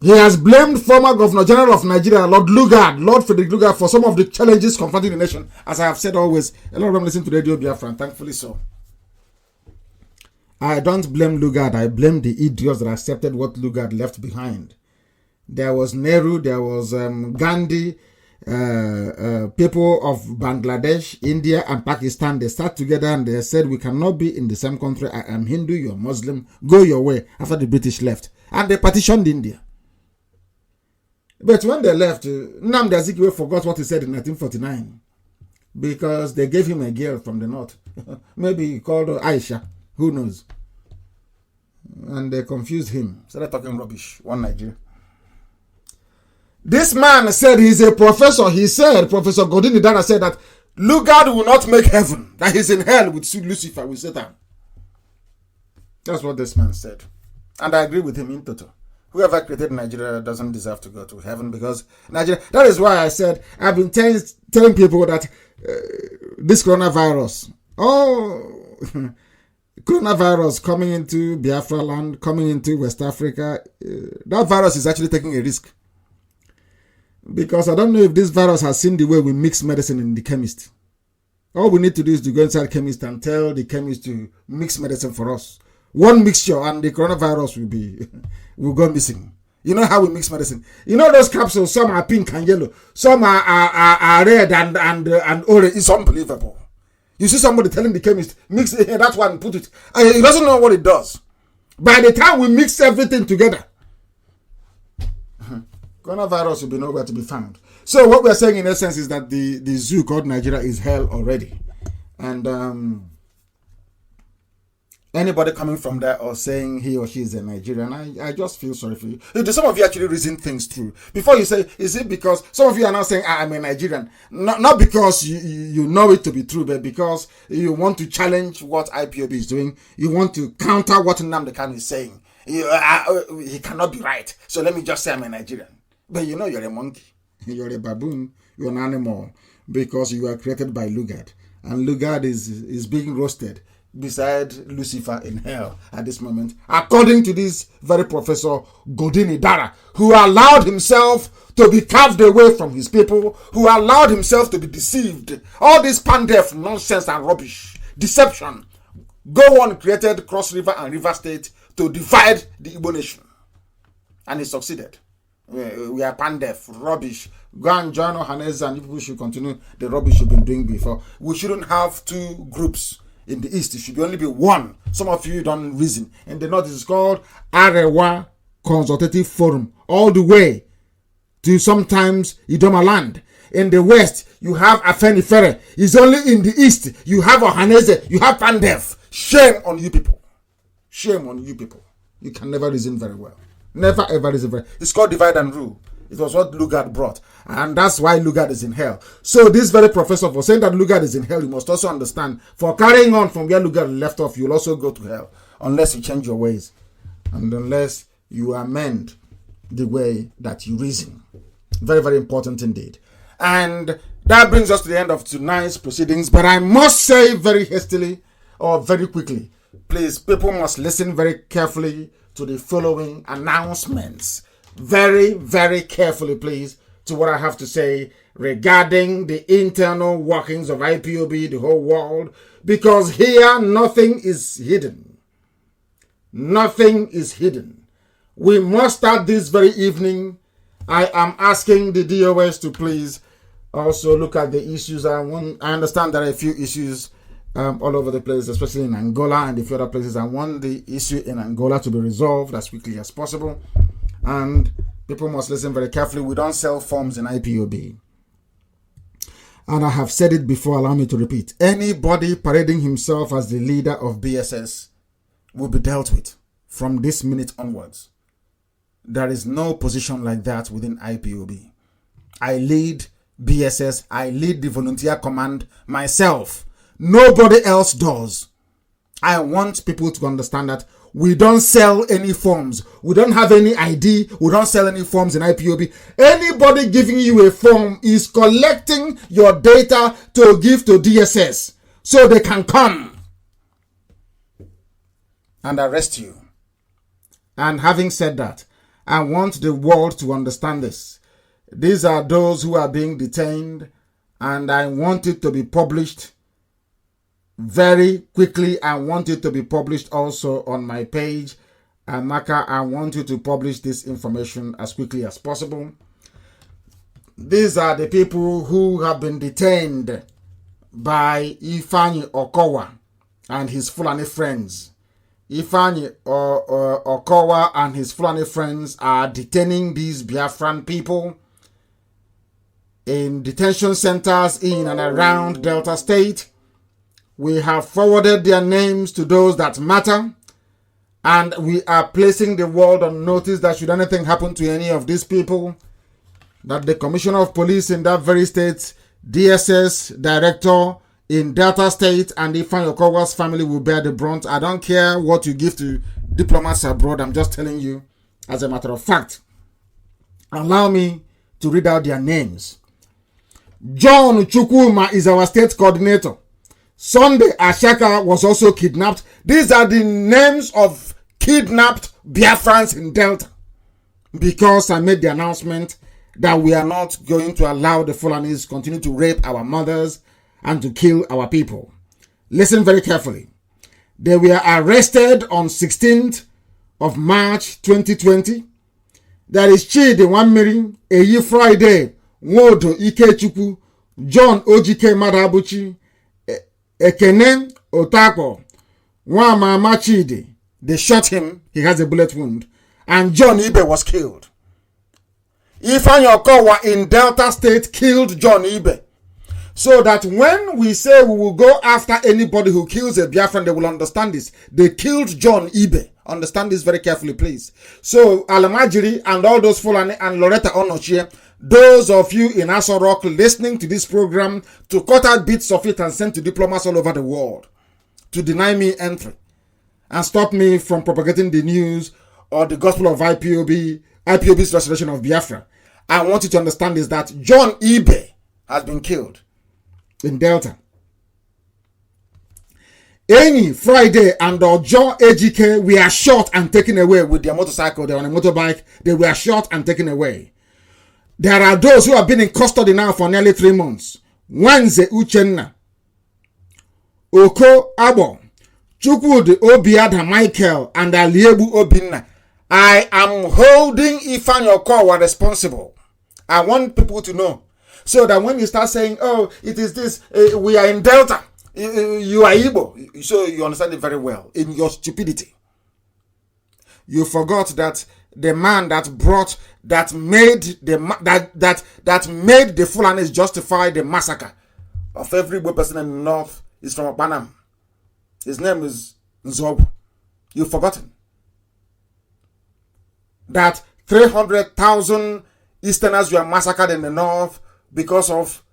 he has blamed former Governor General of Nigeria, Lord Frederick Lugard, for some of the challenges confronting the nation. As I have said always, a lot of them listen to Radio Biafra, and thankfully so. I don't blame Lugard. I blame the idiots that accepted what Lugard left behind. There was Nehru, there was Gandhi, people of Bangladesh, India, and Pakistan. They sat together and they said, we cannot be in the same country. I am Hindu, you are Muslim. Go your way, after the British left. And they partitioned India. But when they left, Nnamdi Azikiwe forgot what he said in 1949 because they gave him a girl from the north. Maybe he called her Aisha. Who knows? And they confused him. Started talking rubbish. One Nigeria. This man said he's a professor. He said, Professor Godini Dara said that Lugard will not make heaven. That he's in hell with Lucifer, with Satan. That's what this man said. And I agree with him in total. Whoever created Nigeria doesn't deserve to go to heaven because Nigeria. That is why I said I've been telling people that this coronavirus, coronavirus coming into Biafra land, coming into West Africa, that virus is actually taking a risk. Because I don't know if this virus has seen the way we mix medicine in the chemist. All we need to do is to go inside the chemist and tell the chemist to mix medicine for us. One mixture and the coronavirus will go missing. You know how we mix medicine. You know those capsules, some are pink and yellow, some are red and orange. It's unbelievable. You see somebody telling the chemist, mix that one and put it. And he doesn't know what it does. By the time we mix everything together, coronavirus will be nowhere to be found. So what we're saying in essence is that the zoo called Nigeria is hell already. And anybody coming from there or saying he or she is a Nigerian, I just feel sorry for you. Do some of you actually reason things through? Before you say, is it because some of you are now saying, I'm a Nigerian? Not because you know it to be true, but because you want to challenge what IPOB is doing. You want to counter what Nnamdi Kanu is saying. He cannot be right. So let me just say I'm a Nigerian. But you know you're a monkey. You're a baboon. You're an animal. Because you are created by Lugard. And Lugard is being roasted beside Lucifer in hell at this moment, according to this very Professor Godini Dara, who allowed himself to be carved away from his people, who allowed himself to be deceived. All this pandef nonsense and rubbish, deception. Go on created Cross River and River State to divide the Igbo nation. And he succeeded. We are pandef, rubbish. Go and join Ohanese and people should continue the rubbish you've been doing before. We shouldn't have two groups. In the east, it should only be one. Some of you don't reason. In the north, it's called Arewa Consultative Forum. All the way to sometimes Idoma land. In the west, you have Afenifere. It's only in the east. You have Ohanese. You have Pandef. Shame on you people. Shame on you people. You can never reason very well. Never ever reason very well. It's called divide and rule. It was what Lugard brought. And that's why Lugard is in hell. So this very professor, for saying that Lugard is in hell, you must also understand, for carrying on from where Lugard left off, you'll also go to hell. Unless you change your ways. And unless you amend the way that you reason. Very, very important indeed. And that brings us to the end of tonight's proceedings. But I must say very hastily, or very quickly, please, people must listen very carefully to the following announcements. Very, very carefully, please, to what I have to say regarding the internal workings of IPOB, the whole world, because here nothing is hidden. Nothing is hidden. We must start this very evening. I am asking the DOS to please also look at the issues. I understand there are a few issues all over the place, especially in Angola and a few other places. I want the issue in Angola to be resolved as quickly as possible. And people must listen very carefully. We don't sell forms in IPOB. And I have said it before, allow me to repeat. Anybody parading himself as the leader of BSS will be dealt with from this minute onwards. There is no position like that within IPOB. I lead BSS. I lead the volunteer command myself. Nobody else does. I want people to understand that we don't sell any forms. We don't have any ID. We don't sell any forms in IPOB. Anybody giving you a form is collecting your data to give to DSS so they can come and arrest you. And having said that, I want the world to understand this. These are those who are being detained, and I want it to be published very quickly. I want it to be published also on my page. Amaka, I want you to publish this information as quickly as possible. These are the people who have been detained by Ifeanyi Okowa and his Fulani friends. Ifeanyi Okowa and his Fulani friends are detaining these Biafran people in detention centers in and around Delta State. We have forwarded their names to those that matter, and we are placing the world on notice that should anything happen to any of these people, that the Commissioner of Police in that very state, DSS Director in Delta State, and Ifeanyi Okowa's family will bear the brunt. I don't care what you give to diplomats abroad. I'm just telling you as a matter of fact. Allow me to read out their names. John Chukwuma is our state coordinator. Sunday Ashaka was also kidnapped. These are the names of kidnapped Biafrans in Delta. Because I made the announcement that we are not going to allow the Fulanis continue to rape our mothers and to kill our people. Listen very carefully. They were arrested on 16th of March 2020. There is Chidi Wamiri, Eyi Friday, Wodo Ikechukwu, John Ojike Madabuchi, Ekene Otako, Wamama Chidi. They shot him. He has a bullet wound. And John Ibe was killed. Ifeanyi Okowa in Delta State killed John Ibe. So that when we say we will go after anybody who kills a Biafran, they will understand this. They killed John Ibe. Understand this very carefully, please. So, Alamajiri and all those Fulani and Loretta Onochie, those of you in Aso Rock listening to this program, to cut out bits of it and send to diplomats all over the world to deny me entry and stop me from propagating the news or the gospel of IPOB's restoration of Biafra. I want you to understand is that John Ibe has been killed in Delta. Any Friday and Ojo AGK were shot and taken away with their motorcycle. They were on a motorbike. They were shot and taken away. There are those who have been in custody now for nearly 3 months. Wanze Uchenna, Oko Abo, Chukwudi Obiada Michael, and Aliebu Obinna. I am holding Ifeanyi Okowa responsible. I want people to know. So that when you start saying, oh, it is this, we are in Delta, you are Igbo. So you understand it very well. In your stupidity, you forgot that the man that made the Fulanis justify the massacre of every Igbo person in the north is from Panam. His name is Nzob. You've forgotten that 300,000 Easterners were massacred in the north because of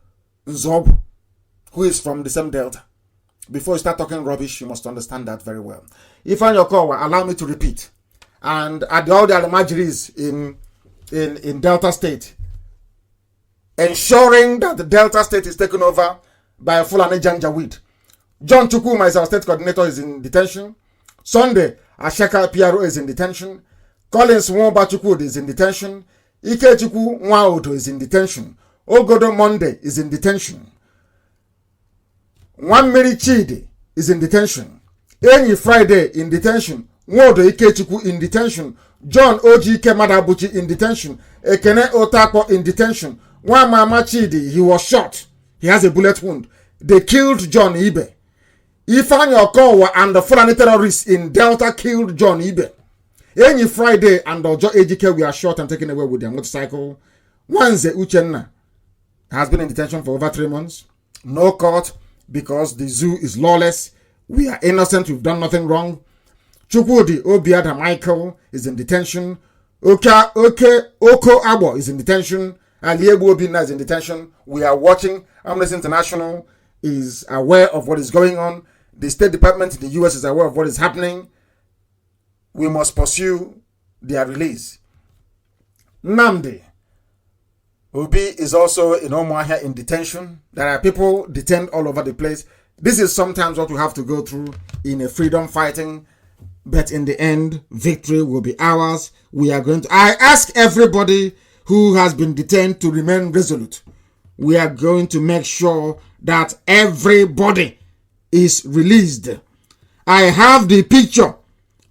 Nzob, who is from the same Delta. Before you start talking rubbish, you must understand that very well. Ifeanyi Okowa, allow me to repeat, and at all the Alamajiris in Delta State, ensuring that the Delta State is taken over by a Fulani Janjaweed. John Chukwuma is our state coordinator, is in detention. Sunday Ashaka PRO is in detention. Collins Nwomba Chukwudi is in detention. Ikechukwu Nwaodo is in detention. Ogodo Monday is in detention. Nwammiri Chidi is in detention. Enyi Friday in detention. Nwodo Ikechukwu in detention. John Ojike Madabuchi in detention. Ekene Otakpo in detention. Nwamama Chidi, he was shot. He has a bullet wound. They killed John Ibe. Ifeanyi Okowa and the Fulani terrorists in Delta killed John Ibe. Enyi Friday and Ojo Ejike were shot and taken away with their motorcycle. Wanze Uchenna has been in detention for over 3 months. No court because the zoo is lawless. We are innocent. We've done nothing wrong. Chukwudi Obiada Michael is in detention. Oko Abo is in detention. Aliebu Obina is in detention. We are watching. Amnesty International is aware of what is going on. The State Department in the US is aware of what is happening. We must pursue their release. Nnamdi Obi is also in Omoahia in detention. There are people detained all over the place. This is sometimes what we have to go through in a freedom fighting. But in the end, victory will be ours. We are going to... I ask everybody who has been detained to remain resolute. We are going to make sure that everybody is released. I have the picture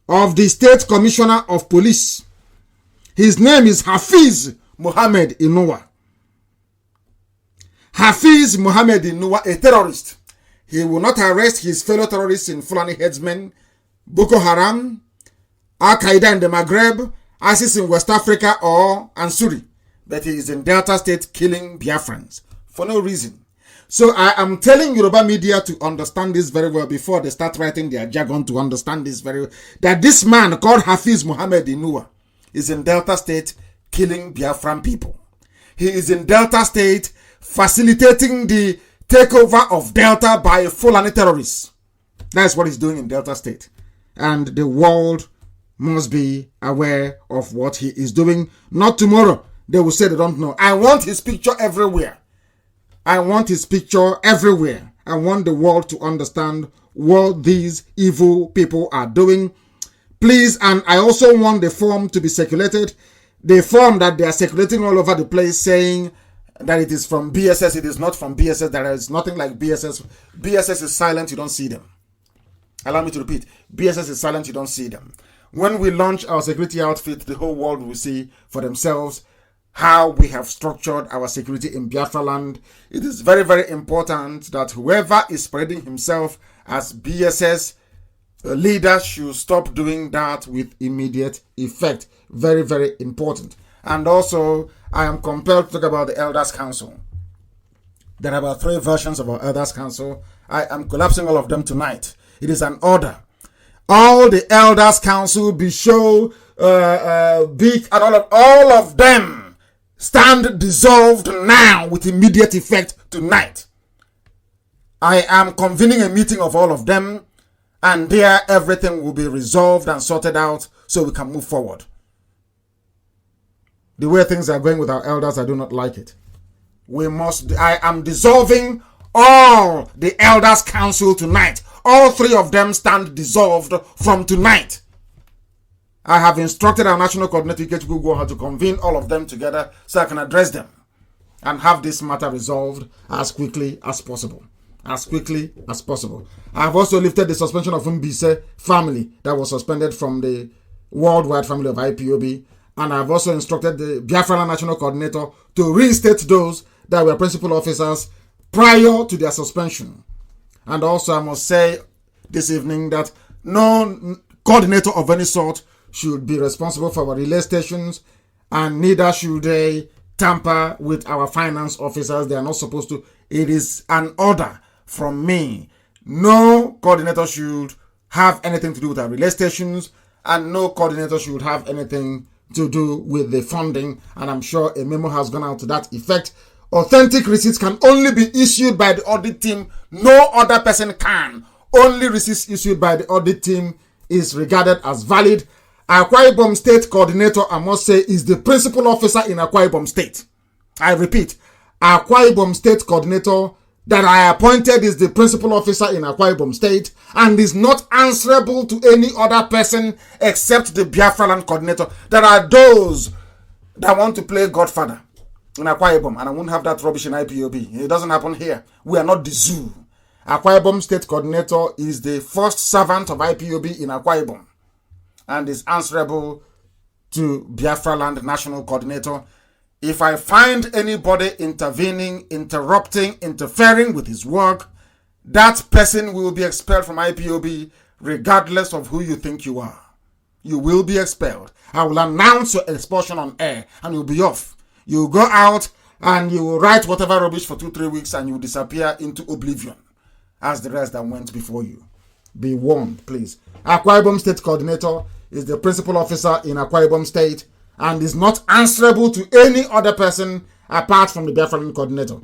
of the State Commissioner of Police. His name is Hafiz Mohammed Inuwa. Hafiz Mohammed Inuwa, a terrorist. He will not arrest his fellow terrorists in Fulani headsmen, Boko Haram, Al-Qaeda in the Maghreb, ISIS in West Africa or Ansuri. But he is in Delta State killing Biafrans for no reason. So I am telling Yoruba media to understand this very well before they start writing their jargon to understand this very well. That this man called Hafiz Mohammed Inuwa is in Delta State killing Biafran people. He is in Delta State facilitating the takeover of Delta by Fulani terrorists. That's what he's doing in Delta State. And the world must be aware of what he is doing. Not tomorrow. They will say they don't know. I want his picture everywhere. I want his picture everywhere. I want the world to understand what these evil people are doing. Please, and I also want the form to be circulated. The form that they are circulating all over the place saying that it is from BSS. It is not from BSS. There is nothing like BSS. BSS is silent. You don't see them. Allow me to repeat. BSS is silent. You don't see them. When we launch our security outfit, the whole world will see for themselves how we have structured our security in Biafra land. It is very, very important that whoever is spreading himself as BSS leader should stop doing that with immediate effect. Very, very important. And also, I am compelled to talk about the Elders Council. There are about 3 versions of our Elders Council. I am collapsing all of them tonight. It is an order. All the Elders Council, Bisho, Big, and all of them stand dissolved now with immediate effect tonight. I am convening a meeting of all of them, and there everything will be resolved and sorted out so we can move forward. The way things are going with our elders, I do not like it. I am dissolving all the Elders Council tonight. All 3 of them stand dissolved from tonight. I have instructed our national coordinator Ikechukwu to convene all of them together so I can address them and have this matter resolved as quickly as possible. As quickly as possible. I have also lifted the suspension of Mbise family that was suspended from the worldwide family of IPOB, and I have also instructed the Biafra national coordinator to reinstate those that were principal officers prior to their suspension. And also I must say this evening that no coordinator of any sort should be responsible for our relay stations, and neither should they tamper with our finance officers. They are not supposed to. It is an order from me. No coordinator should have anything to do with our relay stations, and no coordinator should have anything to do with the funding. And I'm sure a memo has gone out to that effect. Authentic receipts can only be issued by the audit team. No other person can. Only receipts issued by the audit team is regarded as valid. Akwa Ibom State Coordinator, I must say, is the principal officer in Akwa Ibom State. I repeat, Akwa Ibom State Coordinator that I appointed is the principal officer in Akwa Ibom State and is not answerable to any other person except the Biafra Land Coordinator. There are those that want to play Godfather in Akwa Ibom, and I won't have that rubbish in IPOB. It doesn't happen here. We are not the zoo. Akwa Ibom State Coordinator is the first servant of IPOB in Akwa Ibom and is answerable to Biafra Land National Coordinator. If I find anybody intervening, interrupting, interfering with his work, that person will be expelled from IPOB regardless of who you think you are. You will be expelled. I will announce your expulsion on air and you'll be off. You'll go out and you will write whatever rubbish for 2-3 weeks and you will disappear into oblivion as the rest that went before you. Be warned, please. Akwa Ibom State Coordinator is the principal officer in Akwa Ibom State and is not answerable to any other person apart from the Biafran Coordinator.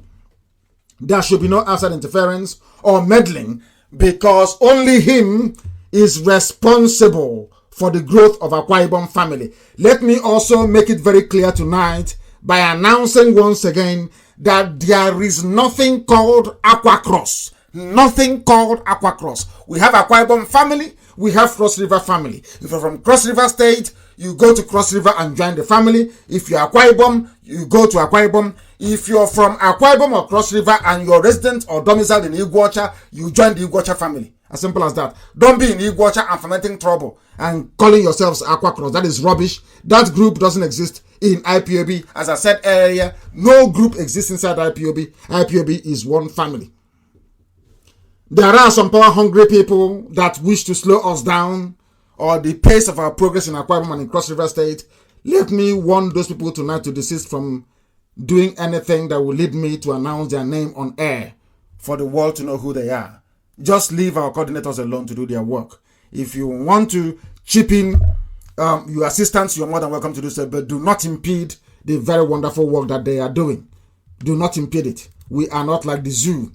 There should be no outside interference or meddling because only him is responsible for the growth of Akwa Ibom family. Let me also make it very clear tonight by announcing once again that there is nothing called Aqua Cross. Nothing called Aqua Cross. We have Akwa Ibom family, we have Cross River family. If you're from Cross River State, you go to Cross River and join the family. If you're Akwa Ibom, you go to Akwa Ibom. If you're from Akwa Ibom or Cross River and you're resident or domiciled in Iguacha, you join the Iguacha family. As simple as that. Don't be in Iguacha and fermenting trouble and calling yourselves Aqua Cross. That is rubbish. That group doesn't exist in IPOB. As I said earlier, no group exists inside IPOB. IPOB is one family. There are some power-hungry people that wish to slow us down or the pace of our progress in Akwa Ibom and in Cross River State. Let me warn those people tonight to desist from doing anything that will lead me to announce their name on air for the world to know who they are. Just leave our coordinators alone to do their work. If you want to chip in your assistance, you're more than welcome to do so, but do not impede the very wonderful work that they are doing. Do not impede it. We are not like the zoo.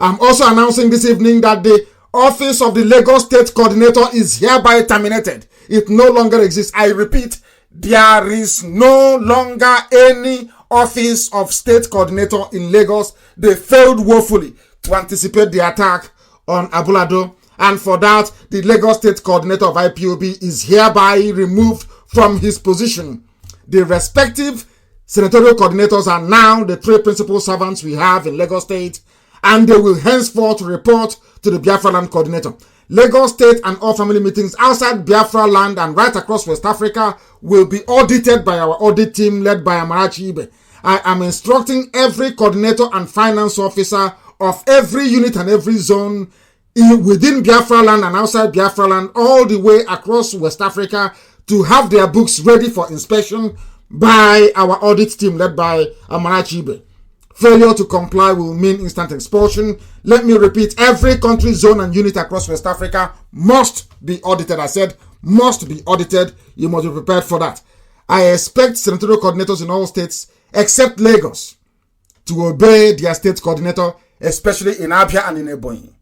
I'm also announcing this evening that the office of the Lagos State Coordinator is hereby terminated. It no longer exists. I repeat, there is no longer any office of State Coordinator in Lagos. They failed woefully to anticipate the attack on Abulado, and for that, the Lagos State Coordinator of IPOB is hereby removed from his position. The respective senatorial coordinators are now the 3 principal servants we have in Lagos State, and they will henceforth report to the Biafra Land Coordinator. Lagos State and all family meetings outside Biafra Land and right across West Africa will be audited by our audit team led by Amarachi Ibe. I am instructing every coordinator and finance officer of every unit and every zone within Biafra Land and outside Biafra Land all the way across West Africa to have their books ready for inspection by our audit team led by Amarachi Ibe. Failure to comply will mean instant expulsion. Let me repeat, every country, zone, and unit across West Africa must be audited. I said must be audited. You must be prepared for that. I expect senatorial coordinators in all states, except Lagos, to obey their state coordinator, especially in Abia and in Ebonyi.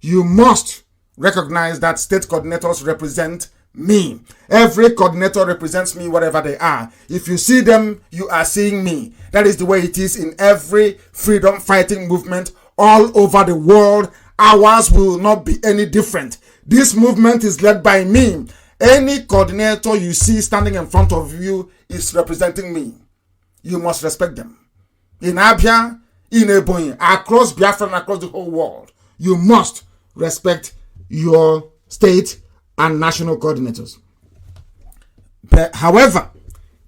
You must recognize that state coordinators represent me. Every coordinator represents me wherever they are. If you see them, you are seeing me. That is the way it is in every freedom fighting movement all over the world. Ours will not be any different. This movement is led by me. Any coordinator you see standing in front of you is representing me. You must respect them. In Abia, in Ebonyi, across Biafra and across the whole world, you must respect your state and national coordinators. But, however,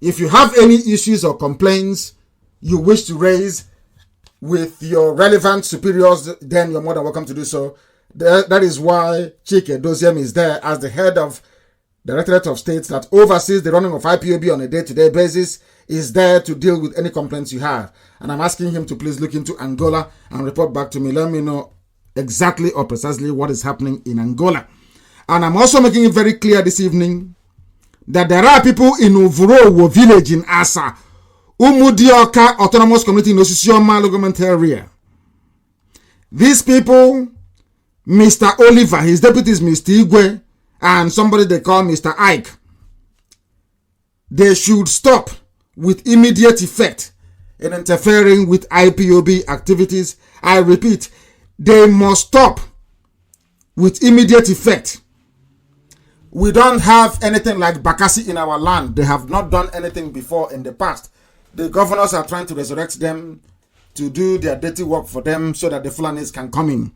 if you have any issues or complaints you wish to raise with your relevant superiors, then you're more than welcome to do so. That is why Chike Doziem is there as the head of the Directorate of States that oversees the running of IPOB on a day-to-day basis, is there to deal with any complaints you have. And I'm asking him to please look into Angola and report back to me. Let me know exactly or precisely what is happening in Angola. And I'm also making it very clear this evening that there are people in Uvurowo village in Asa, Umudioka Autonomous Community in Osisioma Government Area. These people, Mr. Oliver, his deputy is Mr. Igwe, and somebody they call Mr. Ike, they should stop with immediate effect in interfering with IPOB activities. I repeat, they must stop with immediate effect. We don't have anything like Bakassi in our land. They have not done anything before in the past. The governors are trying to resurrect them, to do their dirty work for them so that the Fulanis can come in.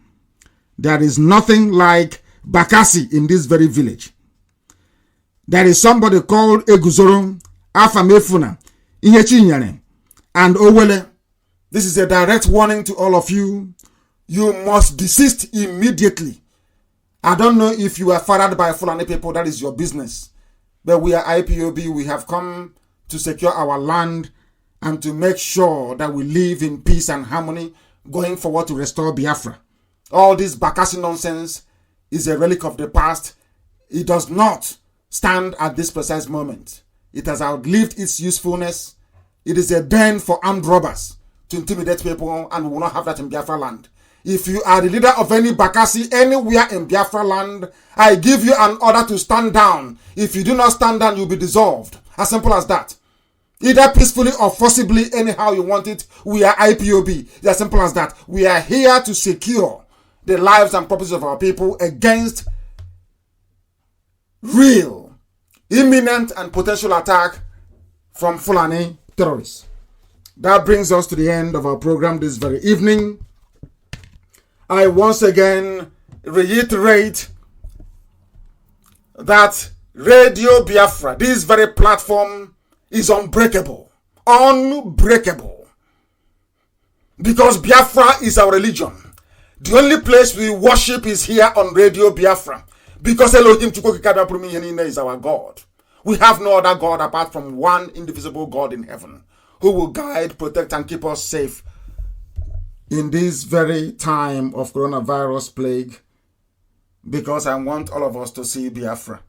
There is nothing like Bakassi in this very village. There is somebody called Eguzoro, Afamefuna, Ihechinyane, and Owele. This is a direct warning to all of you. You must desist immediately. I don't know if you are fathered by Fulani people, that is your business. But we are IPOB, we have come to secure our land and to make sure that we live in peace and harmony going forward to restore Biafra. All this Bakassi nonsense is a relic of the past. It does not stand at this precise moment. It has outlived its usefulness. It is a den for armed robbers to intimidate people, and we will not have that in Biafra land. If you are the leader of any Bakassi anywhere in Biafra land, I give you an order to stand down. If you do not stand down, you'll be dissolved. As simple as that. Either peacefully or forcibly, anyhow you want it. We are IPOB. It's as simple as that. We are here to secure the lives and properties of our people against real, imminent and potential attack from Fulani terrorists. That brings us to the end of our program this very evening. I once again reiterate that Radio Biafra, this very platform, is unbreakable. Unbreakable. Because Biafra is our religion. The only place we worship is here on Radio Biafra. Because Elohim Chukwukikadaprumi is our God. We have no other God apart from one indivisible God in heaven, who will guide, protect, and keep us safe in this very time of coronavirus plague, because I want all of us to see Biafra,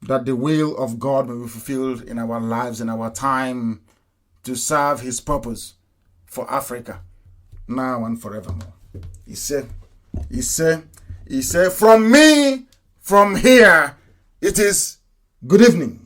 that the will of God may be fulfilled in our lives, in our time, to serve his purpose for Africa, now and forevermore. He said, from me, from here, it is good evening.